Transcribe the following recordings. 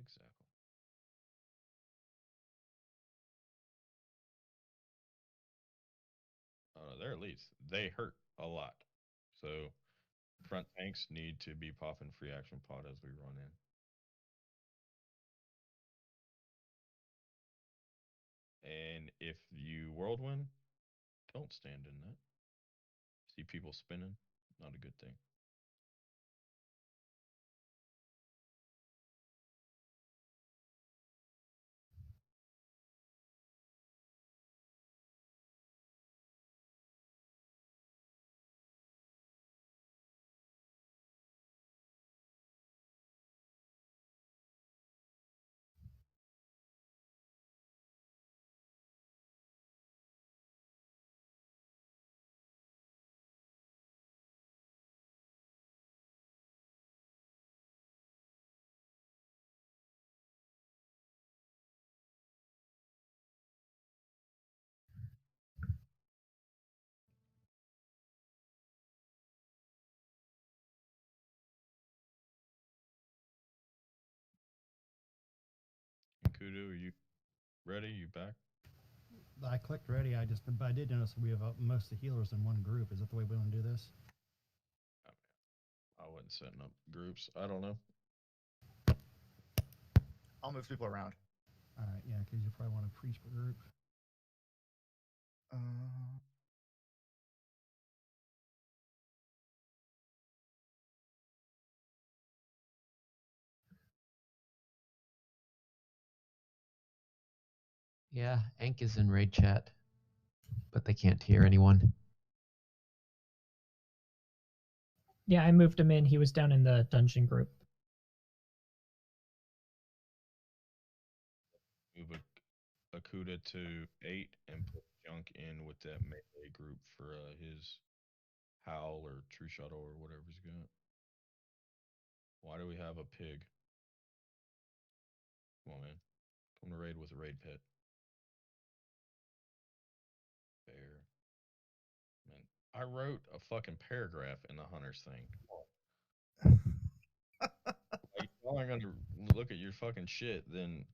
Exactly. They're elites. They hurt a lot. So front tanks need to be popping free action pod as we run in. And if you whirlwind, don't stand in that. See people spinning, not a good thing. And Kudu, are you ready? You back? I clicked ready. But I did notice we have most of the healers in one group. Is that the way we want to do this? I wasn't setting up groups. I don't know. I'll move people around. All right, yeah, because you probably want a priest per group. Yeah, Ank is in raid chat, but they can't hear anyone. Yeah, I moved him in. He was down in the dungeon group. Move a Kuda to 8 and put Junk in with that melee group for his Howl or True Shuttle or whatever he's got. Why do we have a pig? Come on, man. Come to raid with a raid pet. Bear. Man, I wrote a fucking paragraph in the Hunters thing. Like, y'all aren't gonna look at your fucking shit, then.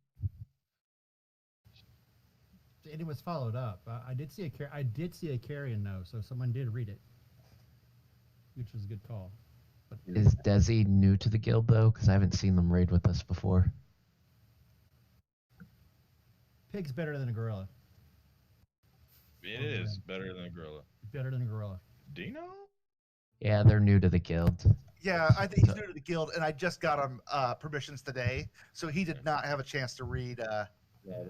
And it was followed up. I did see a carrion though, so someone did read it, which was a good call. But Is Desi new to the guild though? Because I haven't seen them raid with us before. pig's better than a gorilla. It is better than a gorilla. Better than a gorilla. Dino? Yeah, they're new to the guild. Yeah, I think he's new to the guild, and I just got him permissions today, so he did not have a chance to read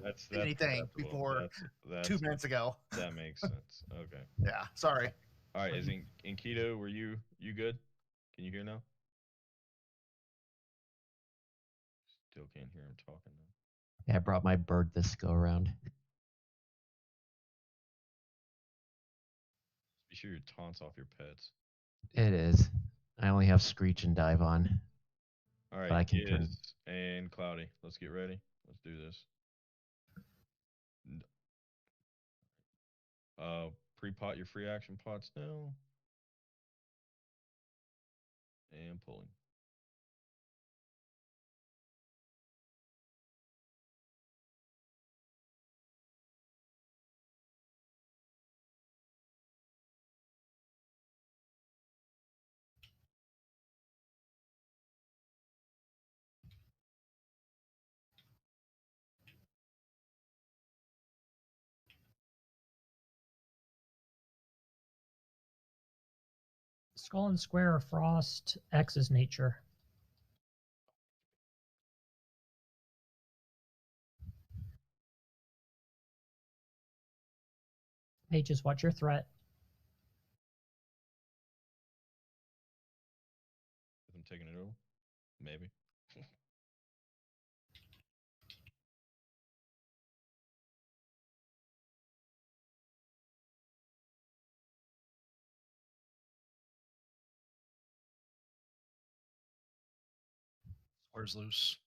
that's anything before that's 2 minutes ago. That makes sense. Okay. Yeah, sorry. All right, is in Keto, were you good? Can you hear now? Still can't hear him talking though. Yeah, I brought my bird this go around. Be sure your taunts off your pets. It is. I only have Screech and Dive on. All right, but I can turn. And Cloudy. Let's get ready. Let's do this. Pre-pot your free action pots now. And pulling. Skull and Square or Frost, X is nature. Mages, what's your threat? I'm taking it over? Maybe. Square's loose.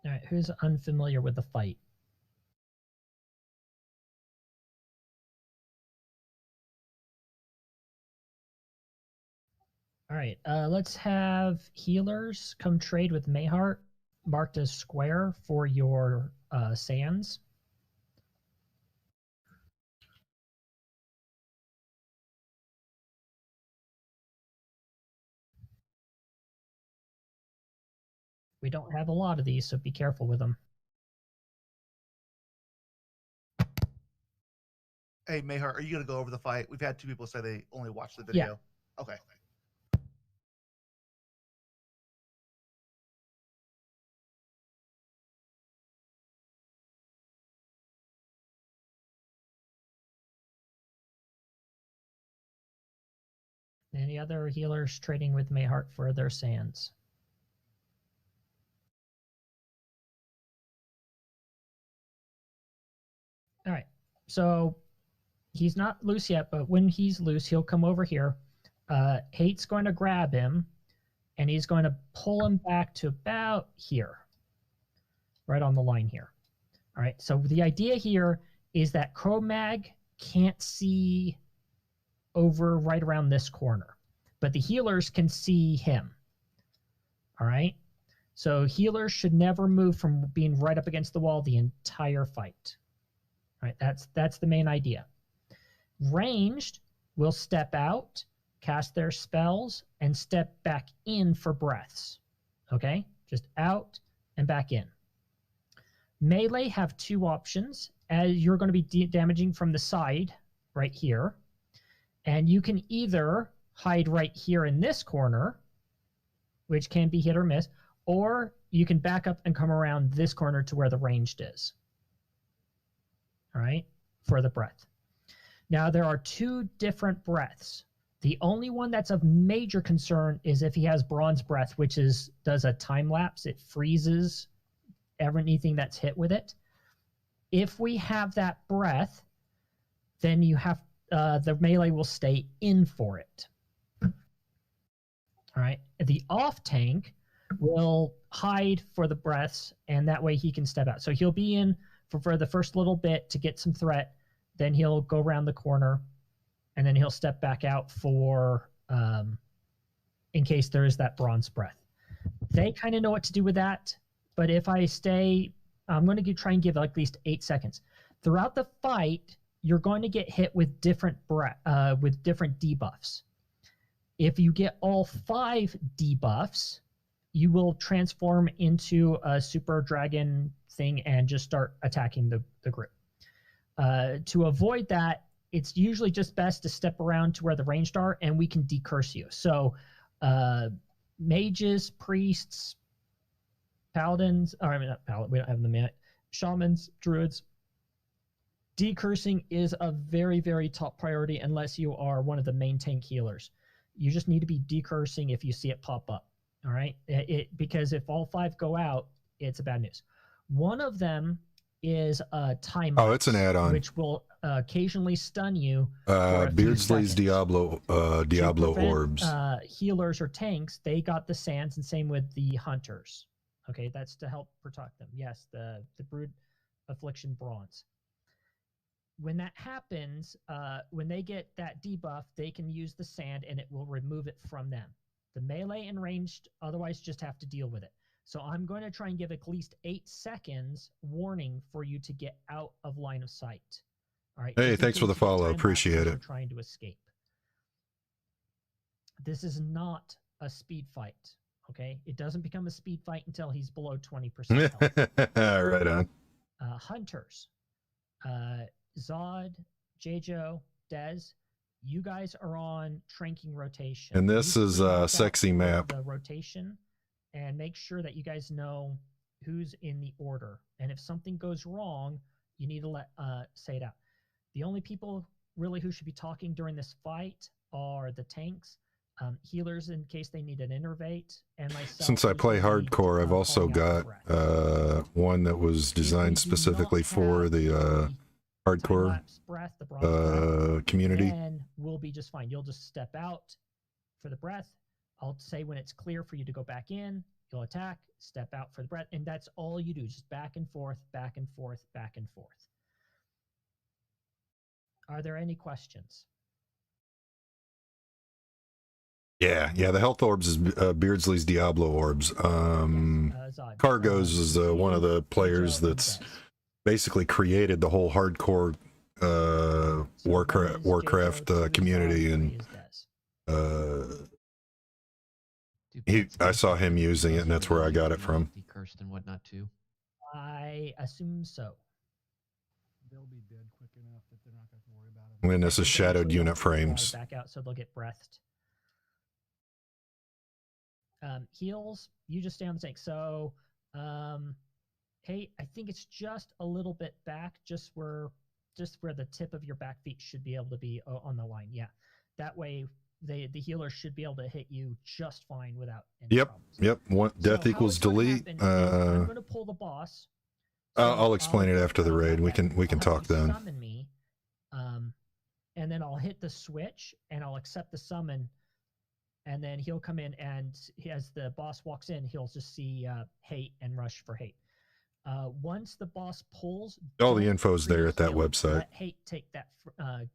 All right, who's unfamiliar with the fight? All right, let's have healers come trade with Mayhart, marked as square for your sands. We don't have a lot of these, so be careful with them. Hey, Mayhart, are you going to go over the fight? We've had 2 people say they only watched the video. Okay. Any other healers trading with Mayhart for their sands? All right, so he's not loose yet, but when he's loose, he'll come over here. Hate's going to grab him, and he's going to pull him back to about here, right on the line here. All right, so the idea here is that Chromag can't see over right around this corner, but the healers can see him. All right, so healers should never move from being right up against the wall the entire fight. All right, that's the main idea. Ranged will step out, cast their spells, and step back in for breaths. Okay, just out and back in. Melee have 2 options, as you're going to be damaging from the side right here, and you can either hide right here in this corner, which can be hit or miss, or you can back up and come around this corner to where the ranged is. All right, for the breath. Now, there are 2 different breaths. The only one that's of major concern is if he has bronze breath, which does a time lapse. It freezes anything that's hit with it. If we have that breath, then you have the melee will stay in for it. All right. The off tank will hide for the breaths, and that way he can step out. So he'll be in for the first little bit to get some threat. Then he'll go around the corner, and then he'll step back out for in case there is that bronze breath. They kind of know what to do with that, but if I stay, I'm going to try and give at least 8 seconds. Throughout the fight, you're going to get hit with different debuffs. If you get all 5 debuffs, you will transform into a super dragon thing and just start attacking the group. To avoid that, it's usually just best to step around to where the ranged are, and we can decurse you. So mages, priests, paladins, or I mean not paladin, we don't have them yet, shamans, druids. Decursing is a very, very top priority unless you are one of the main tank healers. You just need to be decursing if you see it pop up. All right, because if all 5 go out, it's a bad news. One of them is a time lapse, it's an add-on, which will occasionally stun you. For a few Beardsley's seconds. Diablo prevent, orbs. Healers or tanks, they got the sands, and same with the hunters. Okay, that's to help protect them. Yes, the Brood Affliction bronze. When that happens, when they get that debuff, they can use the sand, and it will remove it from them. The melee and ranged otherwise just have to deal with it. So I'm going to try and give at least 8 seconds warning for you to get out of line of sight. All right. Hey, thanks for the follow. Appreciate it. Trying to escape. This is not a speed fight. Okay. It doesn't become a speed fight until he's below 20% health. Right on. Hunters, Zod, Jejo, Dez, you guys are on tranking rotation. And this is a sexy map. The rotation, and make sure that you guys know who's in the order. And if something goes wrong, you need to say it out. The only people really who should be talking during this fight are the tanks, healers in case they need an innervate, and myself. Since I play hardcore, I've also got one that was designed specifically for the hardcore community. Then we'll be just fine. You'll just step out for the breath. I'll say when it's clear for you to go back in. He'll attack, step out for the breath, and that's all you do. Just back and forth, back and forth, back and forth. Are there any questions? Yeah, the health orbs is Beardsley's Diablo orbs. Zod. Cargos is one of the players BWL that's does. basically created the whole hardcore So Warcraft community, and I saw him using it, and that's where I got it from. Decursed and whatnot too. I assume so. They'll be dead quick enough that they're not going to worry about it. When this is shadowed Eventually unit they'll pull the water frames. back out, so they'll get breathed. Heals, you just stay on the tank. So, hey, I think it's just a little bit back, just where the tip of your back feet should be able to be on the line. Yeah, that way the healer should be able to hit you just fine without any problems. Yep. Death So equals delete. I'm going to pull the boss. So I'll explain it after the raid. We can I'll talk have you then. Summon me, and then I'll hit the switch and I'll accept the summon, and then he'll come in, and as the boss walks in, he'll just see hate and rush for hate. Once the boss pulls, All the don't info's there at that pre-heal. website. Let hate take that,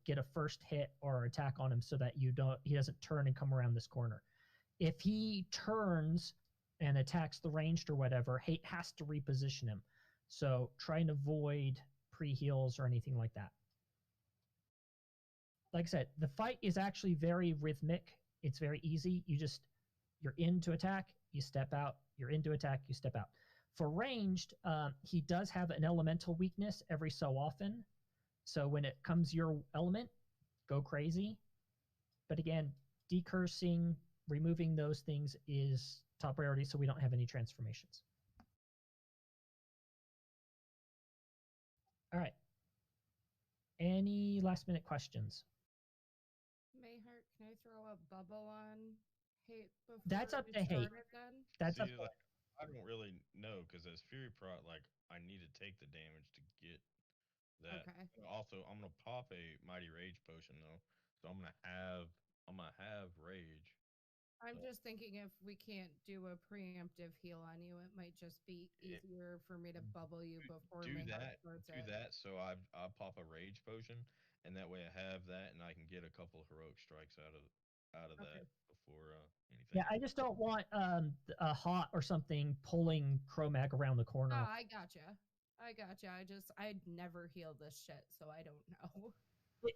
get a first hit or attack on him so that he doesn't turn and come around this corner. If he turns and attacks the ranged or whatever, hate has to reposition him. So try and avoid pre-heals or anything like that. Like I said, the fight is actually very rhythmic. It's very easy. You're in to attack, you step out, you're in to attack, you step out. For ranged, he does have an elemental weakness every so often. So when it comes your element, go crazy. But again, decursing, removing those things is top priority, so we don't have any transformations. All right. Any last minute questions? Mayheart, can I throw a bubble on hate before That's up we to hate. start it then? That's up See, to like, I don't really know because as Fury Prot, like I need to take the damage to get that. Okay. Also, I'm gonna pop a Mighty Rage potion though, so I'm gonna have Rage. I'm just thinking if we can't do a preemptive heal on you, it might just be easier for me to bubble you before Mayheart starts it. So I pop a Rage potion, and that way I have that, and I can get a couple of heroic strikes out of that before anything. Yeah, I just don't want a hot or something pulling Chromag around the corner. Oh, I gotcha. I'd never heal this shit, so I don't know.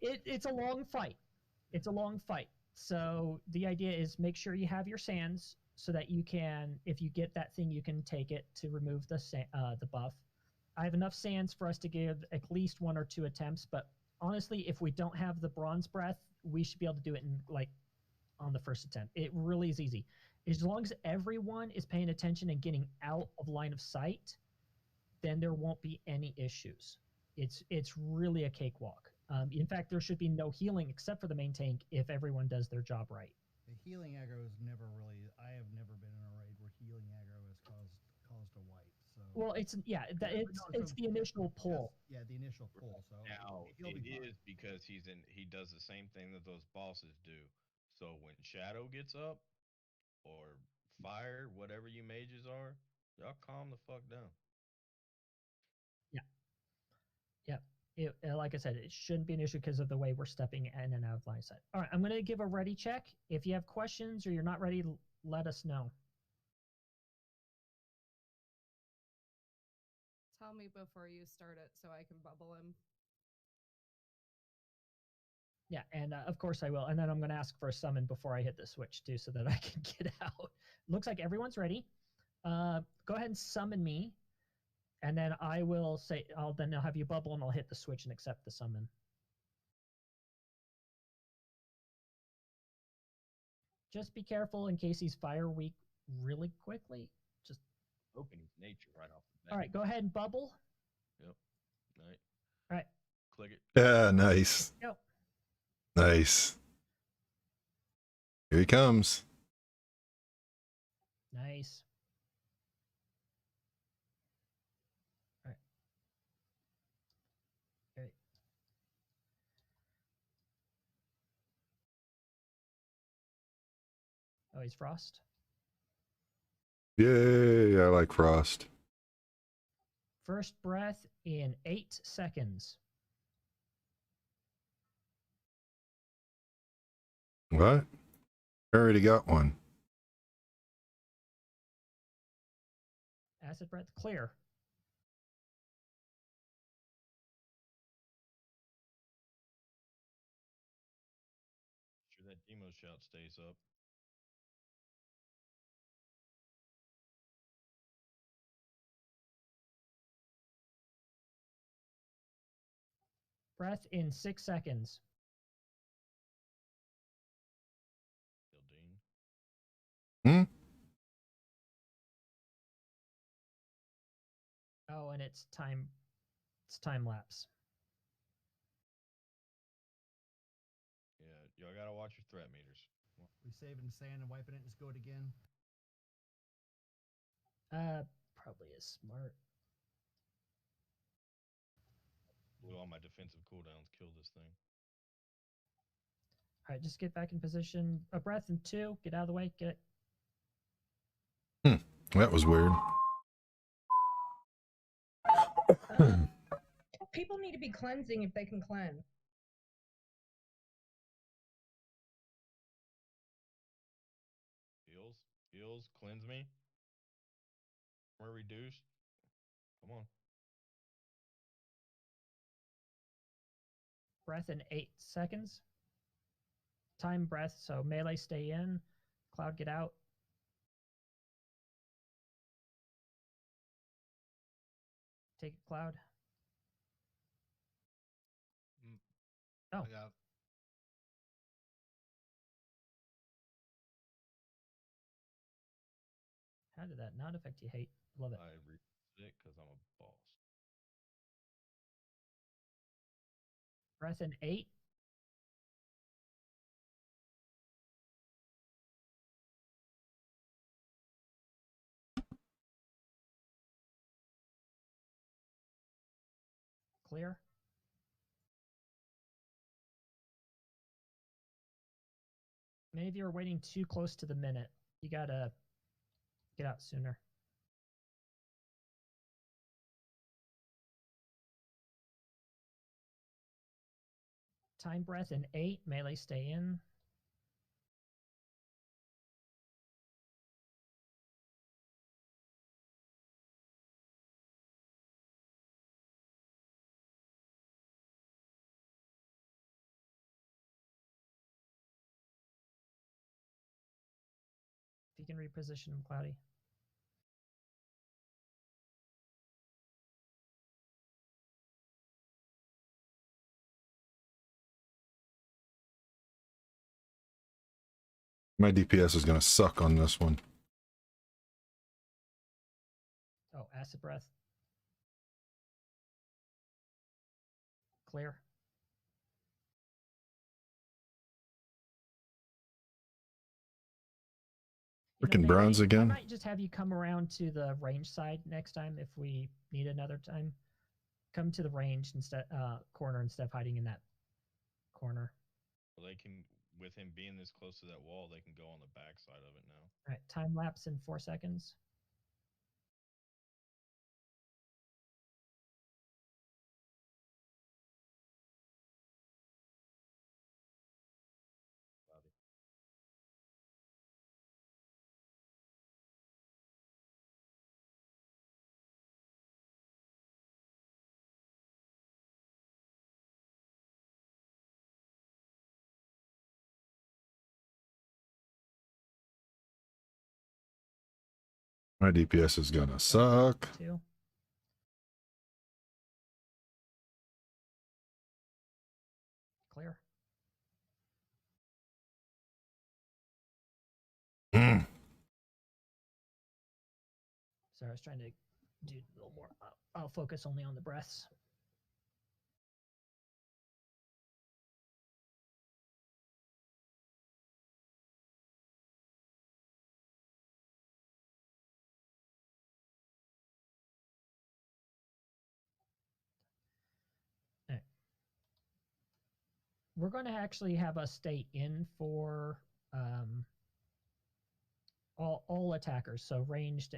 It's a long fight. It's a long fight. So the idea is make sure you have your sands so that you can, if you get that thing, you can take it to remove the buff. I have enough sands for us to give at least 1 or 2 attempts, but honestly, if we don't have the bronze breath, we should be able to do it in on the first attempt. It really is easy. As long as everyone is paying attention and getting out of line of sight, then there won't be any issues. It's really a cakewalk. In fact, there should be no healing except for the main tank if everyone does their job right. The healing aggro is never really. I have never been in a raid where healing aggro has caused a wipe. So well, it's the initial pull. The initial pull. So now he'll be fine. is because he does the same thing that those bosses do. So when Shadow gets up or fire, whatever you mages are, y'all calm the fuck down. Yeah. Like I said, it shouldn't be an issue because of the way we're stepping in and out of line of sight. All right, I'm going to give a ready check. If you have questions or you're not ready, let us know. Tell me before you start it so I can bubble him. Yeah, and of course I will. And then I'm going to ask for a summon before I hit the switch too so that I can get out. Looks like everyone's ready. Go ahead and summon me. And then I will say, I'll have you bubble and I'll hit the switch and accept the summon. Just be careful in case he's fire weak really quickly. Just open his nature right off the bat. All right, go ahead and bubble. Yep. Right. All right. Click it. Yeah, nice. Go. Nice. Here he comes. Nice. All right. All right. Oh, he's Frost. Yay! I like frost. First breath in 8 seconds. What? I already got one. Acid breath clear. Sure that demo shout stays up. Breath in 6 seconds. Dean. Hmm? Oh, and it's time lapse. Yeah, y'all gotta watch your threat meters. We save it in sand and wiping it and just go it again. Probably is smart. Blew all my defensive cooldowns, kill this thing. All right, just get back in position. A breath in 2. Get out of the way. Get Hmm. That was weird. People need to be cleansing if they can cleanse. Heals, cleanse me. We're reduced. Come on. breath in 8 seconds. Time breath, so melee stay in. Cloud get out. Take it, Cloud. Oh. I got How did that not affect you, Hate? Love it. I reset it because I'm a boss. Breath in 8. Clear. Many of you are waiting too close to the minute. You gotta get out sooner. Time breath in 8. Melee stay in. If you can reposition him, Cloudy. My DPS is going to suck on this one. Oh, acid breath. Clear. Freaking bronze I again. might just have you come around to the range side next time if we need another time. Come to the range instead, corner instead of hiding in that corner. Well, they can, with him being this close to that wall, they can go on the back side of it now. All right, time lapse in 4 seconds. My DPS is going to suck. 2. Clear. Mm. Sorry, I was trying to do a little more. I'll focus only on the breaths. All right. We're going to actually have us stay in for All attackers. So ranged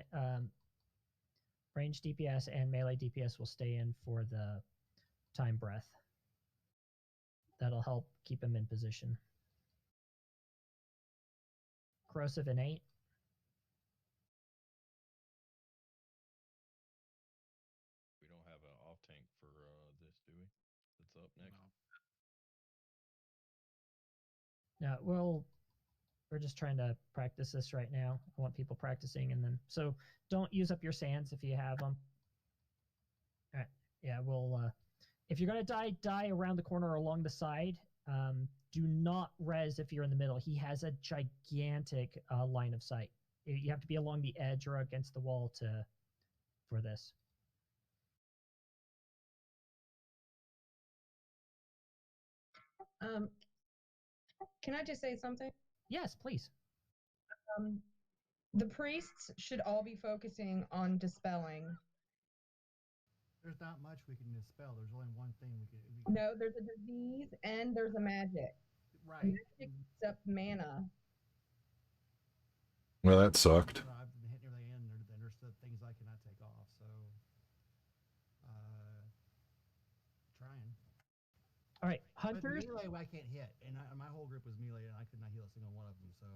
DPS and melee DPS will stay in for the time breath. That'll help keep him in position. Corrosive and 8. We don't have an off tank for this, do we? That's up next. No, we're just trying to practice this right now. I want people practicing, and then so don't use up your sands if you have them. All right, yeah, we'll. If you're gonna die around the corner or along the side. Do not res if you're in the middle. He has a gigantic line of sight. You have to be along the edge or against the wall for this. Can I just say something? Yes, please. The priests should all be focusing on dispelling. There's not much we can dispel. There's only one thing we can. No, there's a disease and there's a magic. Right. Magic eats up mana. Well, that sucked. I've been hitting everything in. There's the things I cannot take off. So, trying. All right, hunters. But melee, I can't hit, and my whole group was melee, and I could not heal a single one of them. So.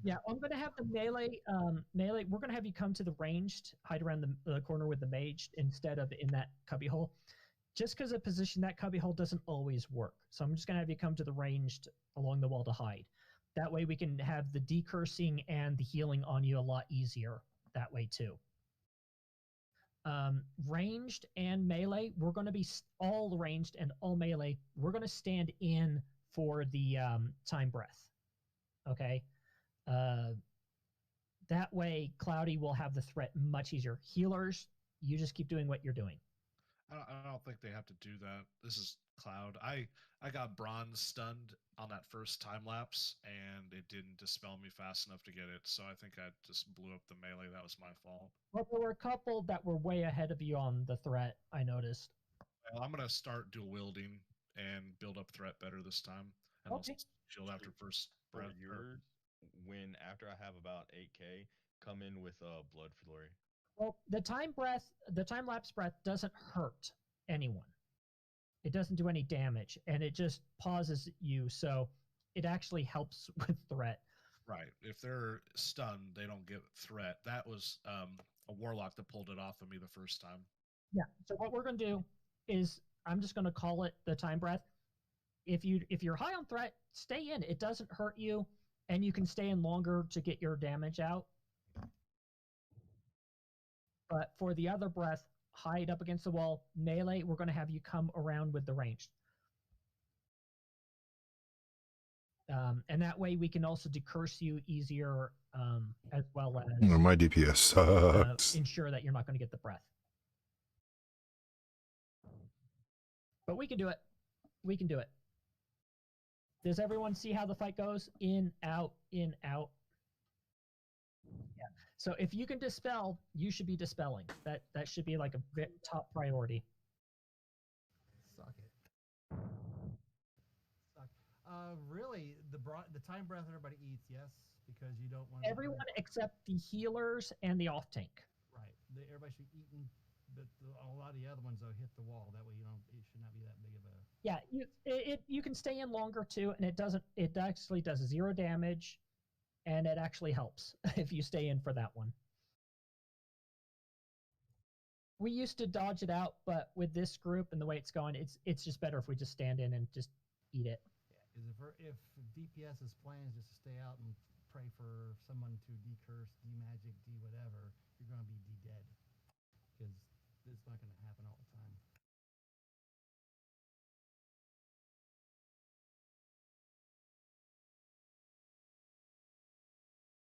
Yeah, I'm gonna have the melee. Melee. We're gonna have you come to the ranged, hide around the corner with the mage instead of in that cubbyhole. Just because of position, that cubbyhole doesn't always work. So I'm just gonna have you come to the ranged along the wall to hide. That way we can have the decursing and the healing on you a lot easier that way too. Ranged and melee, we're going to be all ranged and all melee. We're going to stand in for the time breath. Okay. That way, Cloudy will have the threat much easier. Healers, you just keep doing what you're doing. I don't think they have to do that. This is Cloud. I got bronze stunned on that first time lapse, and it didn't dispel me fast enough to get it. So I think I just blew up the melee. That was my fault. Well, there were a couple that were way ahead of you on the threat, I noticed. Well, I'm going to start dual wielding and build up threat better this time. And Okay. also shield after first For breath. yours, when after I have about 8k, come in with blood flurry. Well, the time lapse breath doesn't hurt anyone. It doesn't do any damage, and it just pauses you, so it actually helps with threat. Right. If they're stunned, they don't get threat. That was a warlock that pulled it off of me the first time. Yeah. So what we're going to do is I'm just going to call it the time breath. If you're high on threat, stay in. It doesn't hurt you, and you can stay in longer to get your damage out. But for the other breath, hide up against the wall. Melee, we're going to have you come around with the ranged. And that way we can also decurse you easier as well as My DPS sucks. ensure that you're not going to get the breath. But we can do it. We can do it. Does everyone see how the fight goes? In, out, in, out. Yeah. So if you can dispel, you should be dispelling. That should be like a top priority. Suck it. Suck. Really, the time breath everybody eats, yes, because you don't want Everyone except the healers and the off tank. Right. Everybody should be eating, but a lot of the other ones though hit the wall. That way it should not be that big of a. Yeah, you can stay in longer too, and it actually does 0 damage, and it actually helps if you stay in for that one. We used to dodge it out, but with this group and the way it's going, it's just better if we just stand in and just eat it. Yeah, because if DPS's plan is just to stay out and pray for someone to decurse, de-magic, de-whatever, you're going to be de-dead. Because it's not going to happen all the time.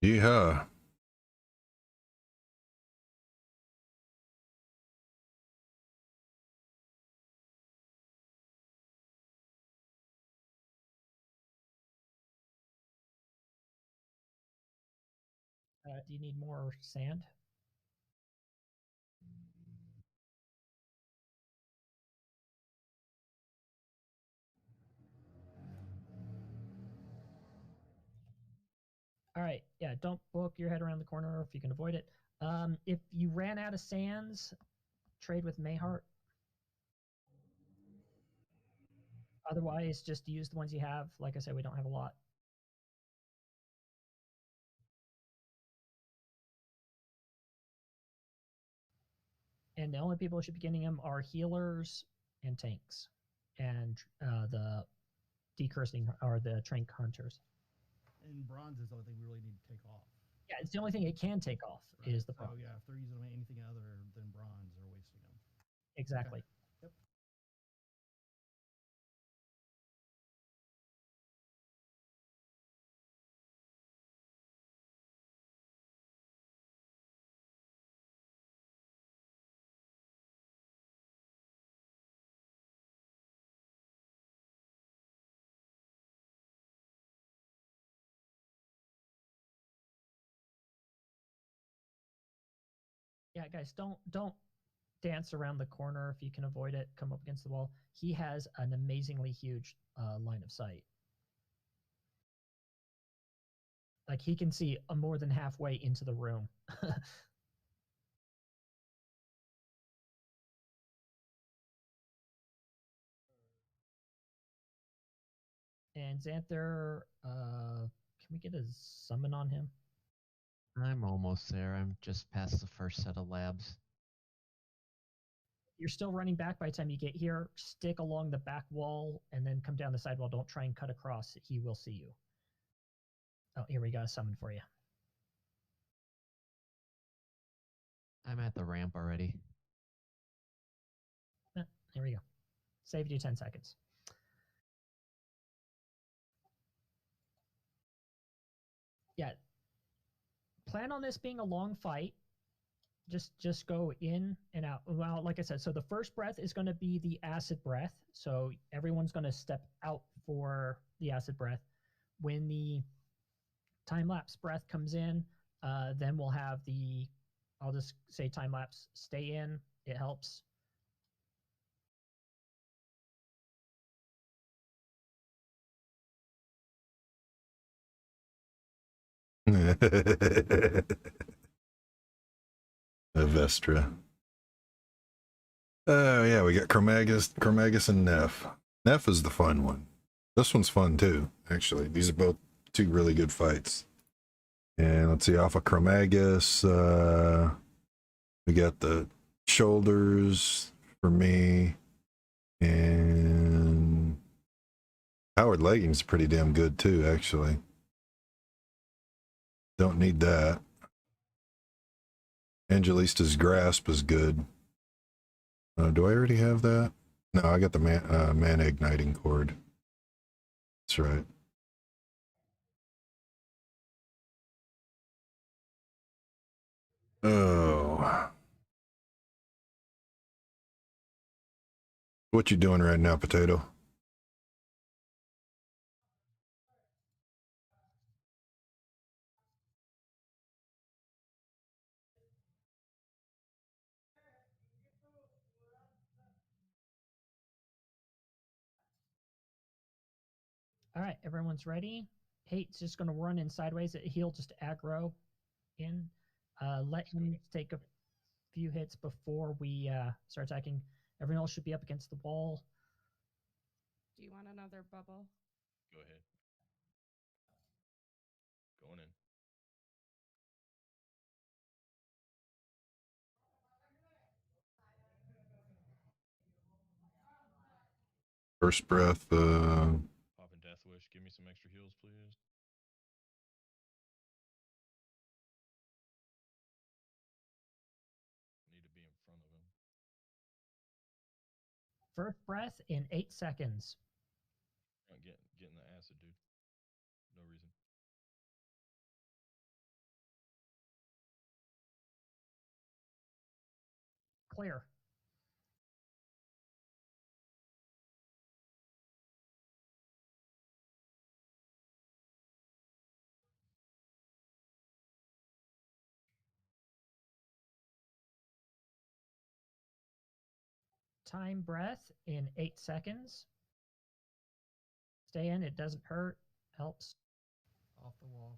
Yeah. Do you need more sand? All right, yeah, don't book your head around the corner if you can avoid it. If you ran out of sands, trade with Mayhart. Otherwise, just use the ones you have. Like I said, we don't have a lot. And the only people who should be getting them are healers and tanks, and the decursing or the trank hunters. And bronze is the only thing we really need to take off. Yeah, it's the only thing it can take off is the So bronze. yeah, if they're using anything other than bronze, they're wasting them. Exactly. Yep. Yeah, guys, don't dance around the corner if you can avoid it. Come up against the wall. He has an amazingly huge line of sight. Like he can see more than halfway into the room. And Xanther, can we get a summon on him? I'm almost there. I'm just past the first set of labs. You're still running back by the time you get here. Stick along the back wall and then come down the side wall. Don't try and cut across. He will see you. Oh, here we got a summon for you. I'm at the ramp already. Here we go. Saved you 10 seconds. Yeah. Plan on this being a long fight. Just go in and out. Well, like I said, so the first breath is going to be the acid breath. So everyone's going to step out for the acid breath. When the time lapse breath comes in, then we'll have the, I'll just say time lapse, stay in. It helps. Avestra. Oh yeah, we got Chromagus and NEF. NEF is the fun one. This one's fun too, actually. These are both two really good fights. And let's see, off of Chromagus, we got the shoulders for me, and Howard leggings pretty damn good too, actually. Don't need that. Angelista's grasp is good. Do I already have that? No, I got the mana igniting cord. That's right. Oh. What you doing right now, Potato? All right, everyone's ready. Hate's just going to run in sideways. He'll just aggro in. Let him take a few hits before we start attacking. Everyone else should be up against the wall. Do you want another bubble? Go ahead. Going in. First breath, Popping Death Wish. Give me some extra heals, please. Need to be in front of him. First breath in 8 seconds. Getting the acid, dude. No reason. Clear. Time breath in 8 seconds. Stay in. It doesn't hurt. Helps. Off the wall.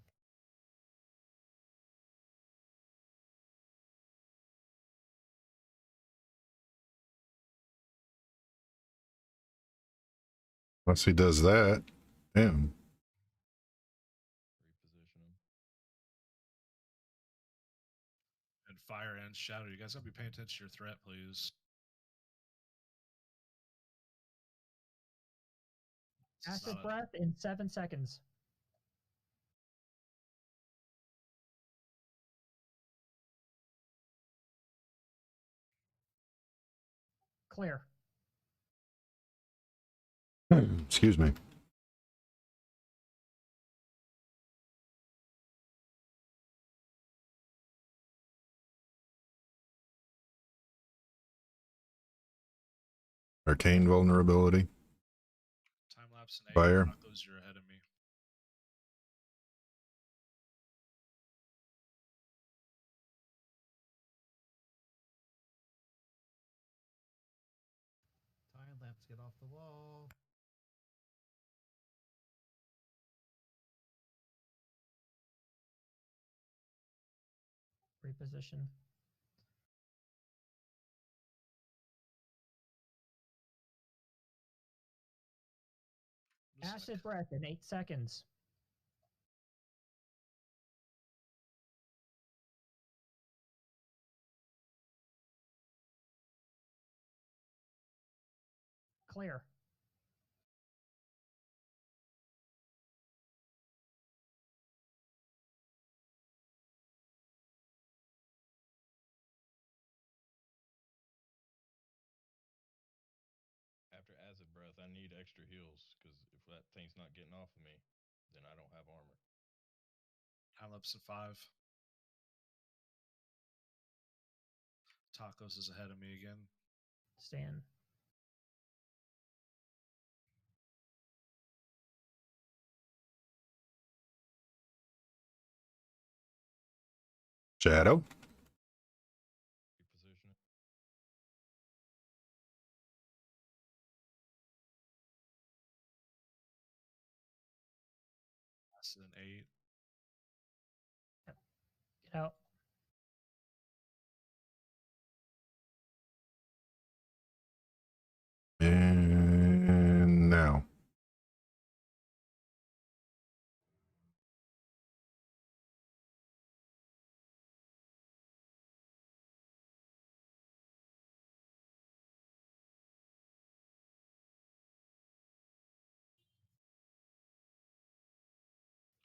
Once he does that, damn. Reposition him. And fire and shadow. You guys gotta be paying attention to your threat, please. This is Acid not a- breath in 7 seconds. Clear. Excuse me. Arcane vulnerability. time lapse and Fire. Tacos, you're ahead of me. Time lapse, get off the wall. Reposition. Acid breath in 8 seconds. Clear. After acid breath, I need extra heals because if that thing's not getting off of me, then I don't have armor. Time lapse in 5. Tacos is ahead of me again. Stand. Shadow. Reposition it. Acid in 8. Get out. And now.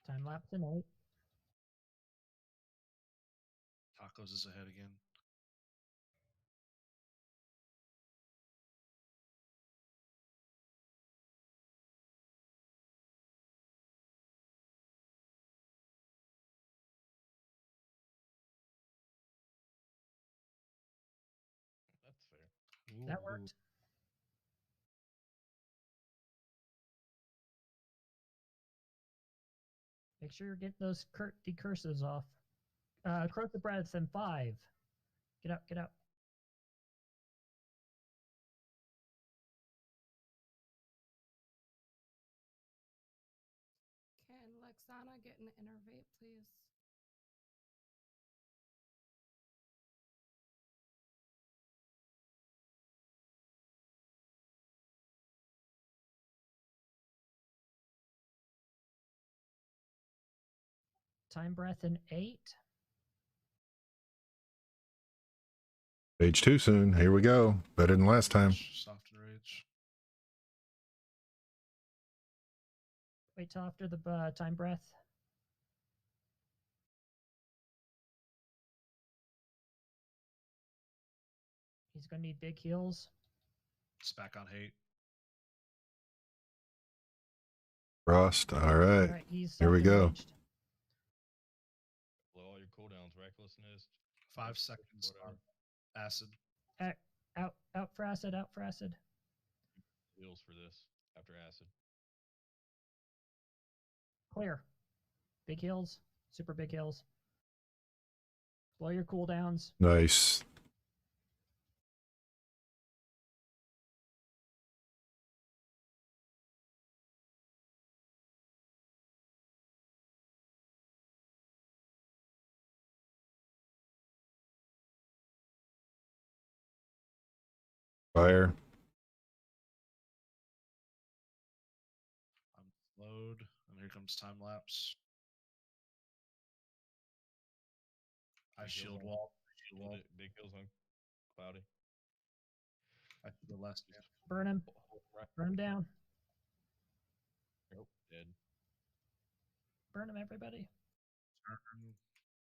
Time lapse in 8. Tacos is ahead again. That's fair. That worked. Make sure you're getting those decurses off. Corrosive breaths in 5. Get out, get out. Can Lexana get an innervate, please? Time breath in 8. Page 2 soon. Here we go. Better than last time. Soft and rage. Wait till after the time breath. He's going to need big heals. It's back on hate. Frost. All right. All right, he's Here we go. self-enraged. Blow all your cooldowns, recklessness. 5 seconds on acid. Out for acid, out for acid. Heals for this after acid. Clear. Big heals. Super big heals. Blow your cooldowns. Nice. Fire. Here comes time lapse. I Big shield heals on- wall. Shield wall. Big heals on Cloudy. I do the last. Just Burn him. hold right. Burn him down. Nope, dead. Burn him, everybody. Turn,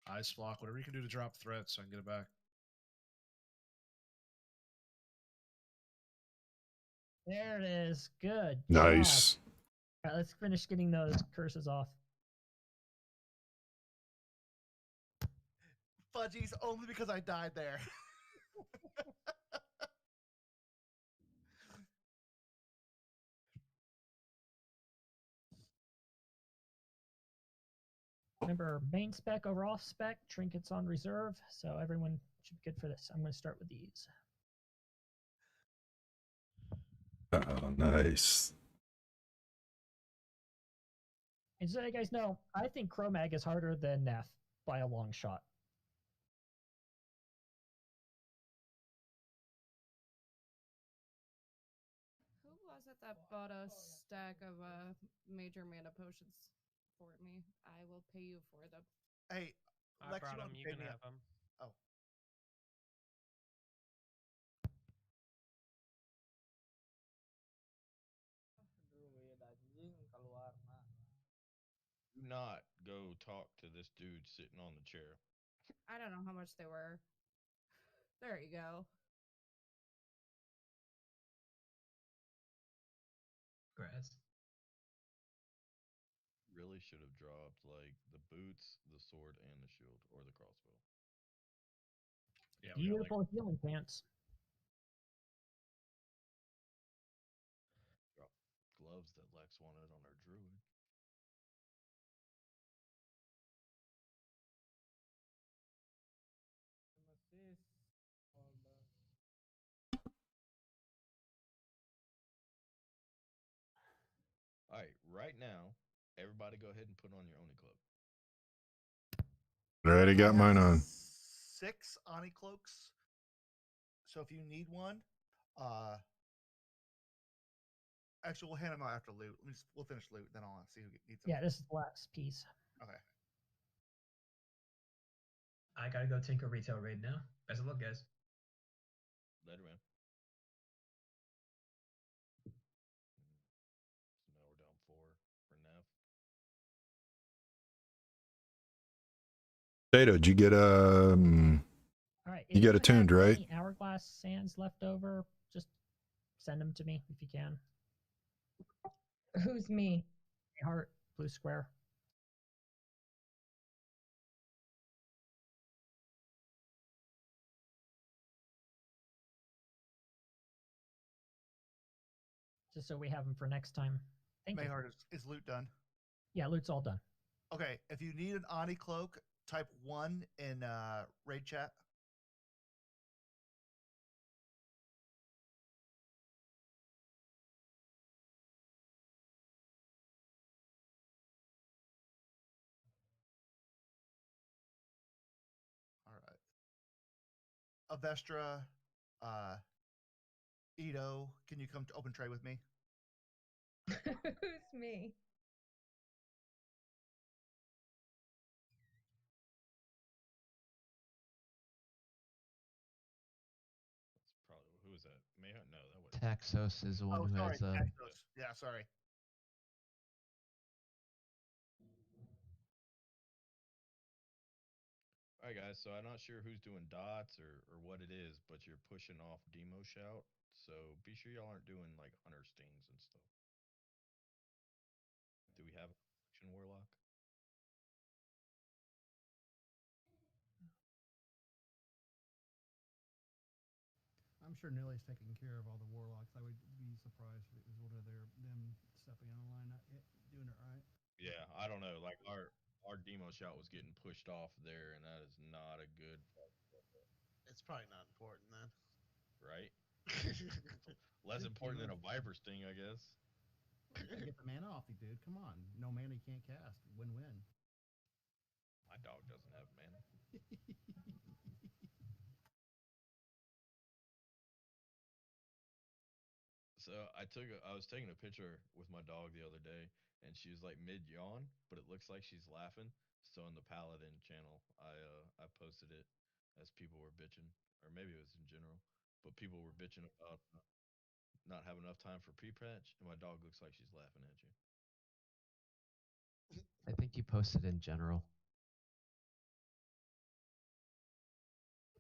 ice block, whatever you can do to drop threats so I can get it back. There it is. Good. Nice. job. All right, let's finish getting those curses off. Fudgies, only because I died there. Remember, main spec over off spec, trinkets on reserve, so everyone should be good for this. I'm going to start with these. Oh, nice. And so you guys know, I think Chromag is harder than NEF by a long shot. Who was it that bought a stack of major mana potions for me? I will pay you for them. Hey, I Lex, brought you them. want to You pay can me have up? them. Oh. Do not go talk to this dude sitting on the chair. I don't know how much they were. There you go. Grass. Really should have dropped like the boots, the sword, and the shield, or the crossbow. Yeah, we got, like, Beautiful healing pants. Drop gloves that Lex wanted on her druid. All right, right now, everybody go ahead and put on your Oni cloak. Already got I have mine on. 6 Oni cloaks. So if you need one, actually, we'll hand them out after loot. We'll finish loot, then I'll see who needs them. Yeah, this is the last piece. Okay. I gotta go tinker retail raid now. Best of luck, guys. Later, man. So now we're down 4 for NEF. Tato, did you get All right. You if got have attuned, right? any hourglass sands left over, just send them to me if you can. Who's me? Heart, blue square. Just so we have them for next time. Thank you. Mayheart, is loot done? Yeah, loot's all done. Okay, if you need an Oni cloak, type 1 in raid chat. All right. Avestra, Ito, can you come to open trade with me? Who's me? That's probably who is that? Mayhem? No, that was Taxos is the one Oh, who sorry. has Taxos. Yeah, sorry. All right, guys. So I'm not sure who's doing dots or what it is, but you're pushing off demo shout. So be sure y'all aren't doing like hunter stings and stuff. Do we have a action warlock? I'm sure Nilly's taking care of all the warlocks. I would be surprised if it was one of them stepping on the line, not doing it right. Yeah, I don't know. Like our demo shout was getting pushed off there, and that is not a good. It's probably not important then. Right? Less important than a viper sting, I guess. Get the mana off you, dude. Come on. No mana you can't cast. Win-win. My dog doesn't have mana. So I was taking a picture with my dog the other day, and she was like mid yawn, but it looks like she's laughing. So on the Paladin channel, I posted it as people were bitching, or maybe it was in general, but people were bitching about not having enough time for pre-patch, and my dog looks like she's laughing at you. I think you posted in general.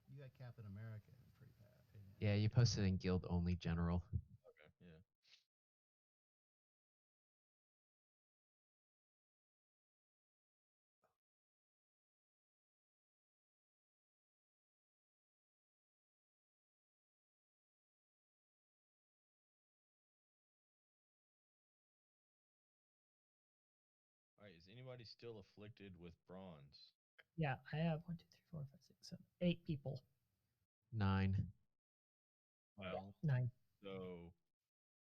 You got Captain America in pre-patch. Yeah, you posted in guild only general. Okay, yeah. All right, is anybody still afflicted with bronze? Yeah, I have 1, 2, 3, 4, 5, 6, 7, 8 people. 9. Well, 9. so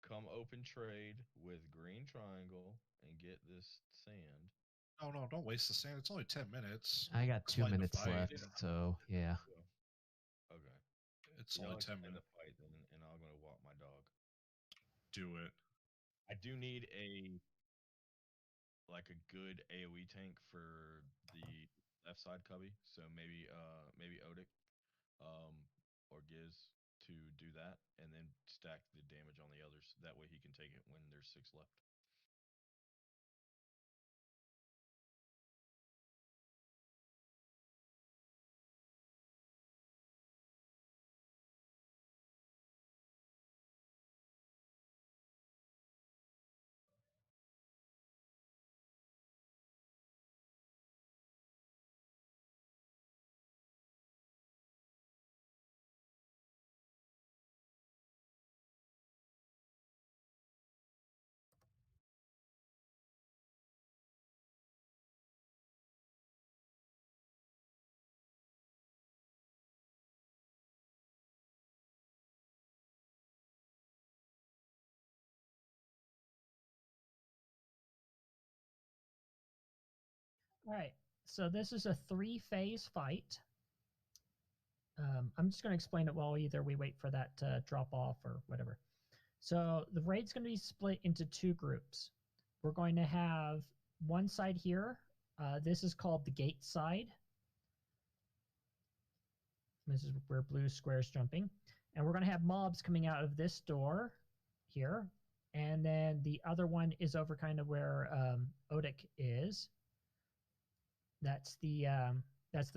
come open trade with Green Triangle and get this sand. Oh no, don't waste the sand. It's only 10 minutes. I got Let's 2 fight the minutes fight. left, so yeah. Okay. It's Y'all only 10 explain the minutes. fight then, and I'm gonna walk my dog. Do it. I do need a good AoE tank for the left side cubby, so maybe Odic or Giz to do that, and then stack the damage on the others. That way he can take it when there's 6 left. All right. So this is a 3-phase fight. I'm just going to explain it while either we wait for that to drop off or whatever. So the raid's going to be split into 2 groups. We're going to have one side here. This is called the gate side. This is where blue square's jumping. And we're going to have mobs coming out of this door here. And then the other one is over kind of where Odic is. That's the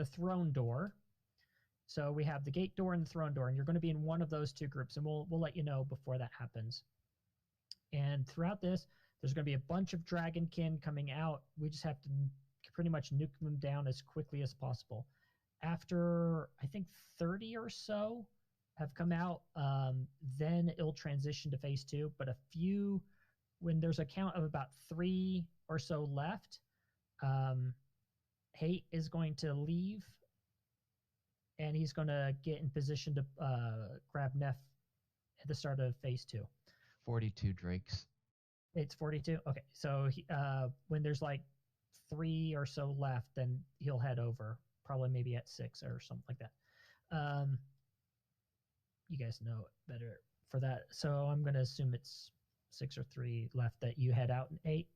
throne door. So we have the gate door and the throne door, and you're going to be in one of those 2 groups, and we'll let you know before that happens. And throughout this, there's going to be a bunch of dragonkin coming out. We just have to pretty much nuke them down as quickly as possible. After, I think, 30 or so have come out, then it'll transition to phase 2. But a few, when there's a count of about 3 or so left, Hate is going to leave, and he's going to get in position to grab NEF at the start of phase 2. 42 drakes. It's 42? Okay. So when there's like 3 or so left, then he'll head over, probably maybe at 6 or something like that. You guys know it better for that. So I'm going to assume it's 6 or 3 left that you head out in 8.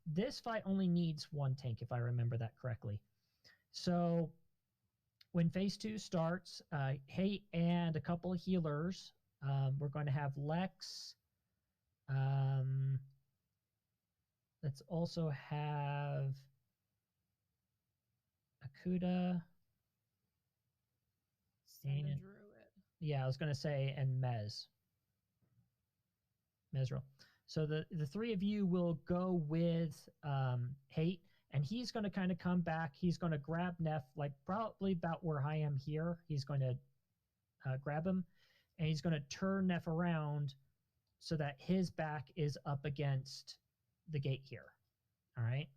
This fight only needs 1 tank, if I remember that correctly. So when phase 2 starts, Hate and a couple of healers. We're going to have Lex. Let's also have Akuda. Send a And, druid. yeah, I was going to say, and Mesril. So the 3 of you will go with Hate, and he's going to kind of come back. He's going to grab Neff, like probably about where I am here. He's going to grab him, and he's going to turn Neff around so that his back is up against the gate here. All right.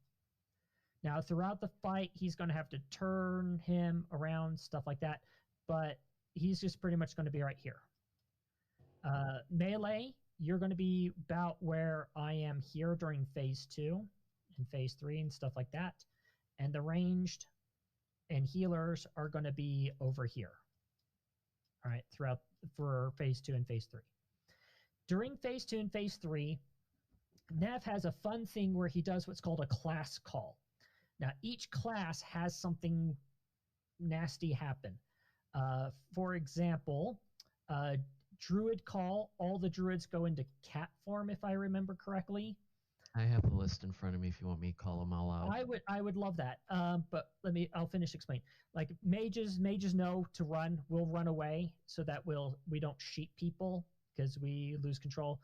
Now, throughout the fight, he's going to have to turn him around, stuff like that, but he's just pretty much going to be right here. Melee, you're going to be about where I am here during phase 2 and phase 3 and stuff like that. And the ranged and healers are going to be over here. All right, throughout for phase 2 and phase 3. During phase 2 and phase 3, NEF has a fun thing where he does what's called a class call. Now, each class has something nasty happen. For example, Druid call, all the druids go into cat form, if I remember correctly. I have a list in front of me if you want me to call them all out. I would love that. But I'll finish explain. Like mages know to run. We'll run away so that we don't sheep people because we lose control.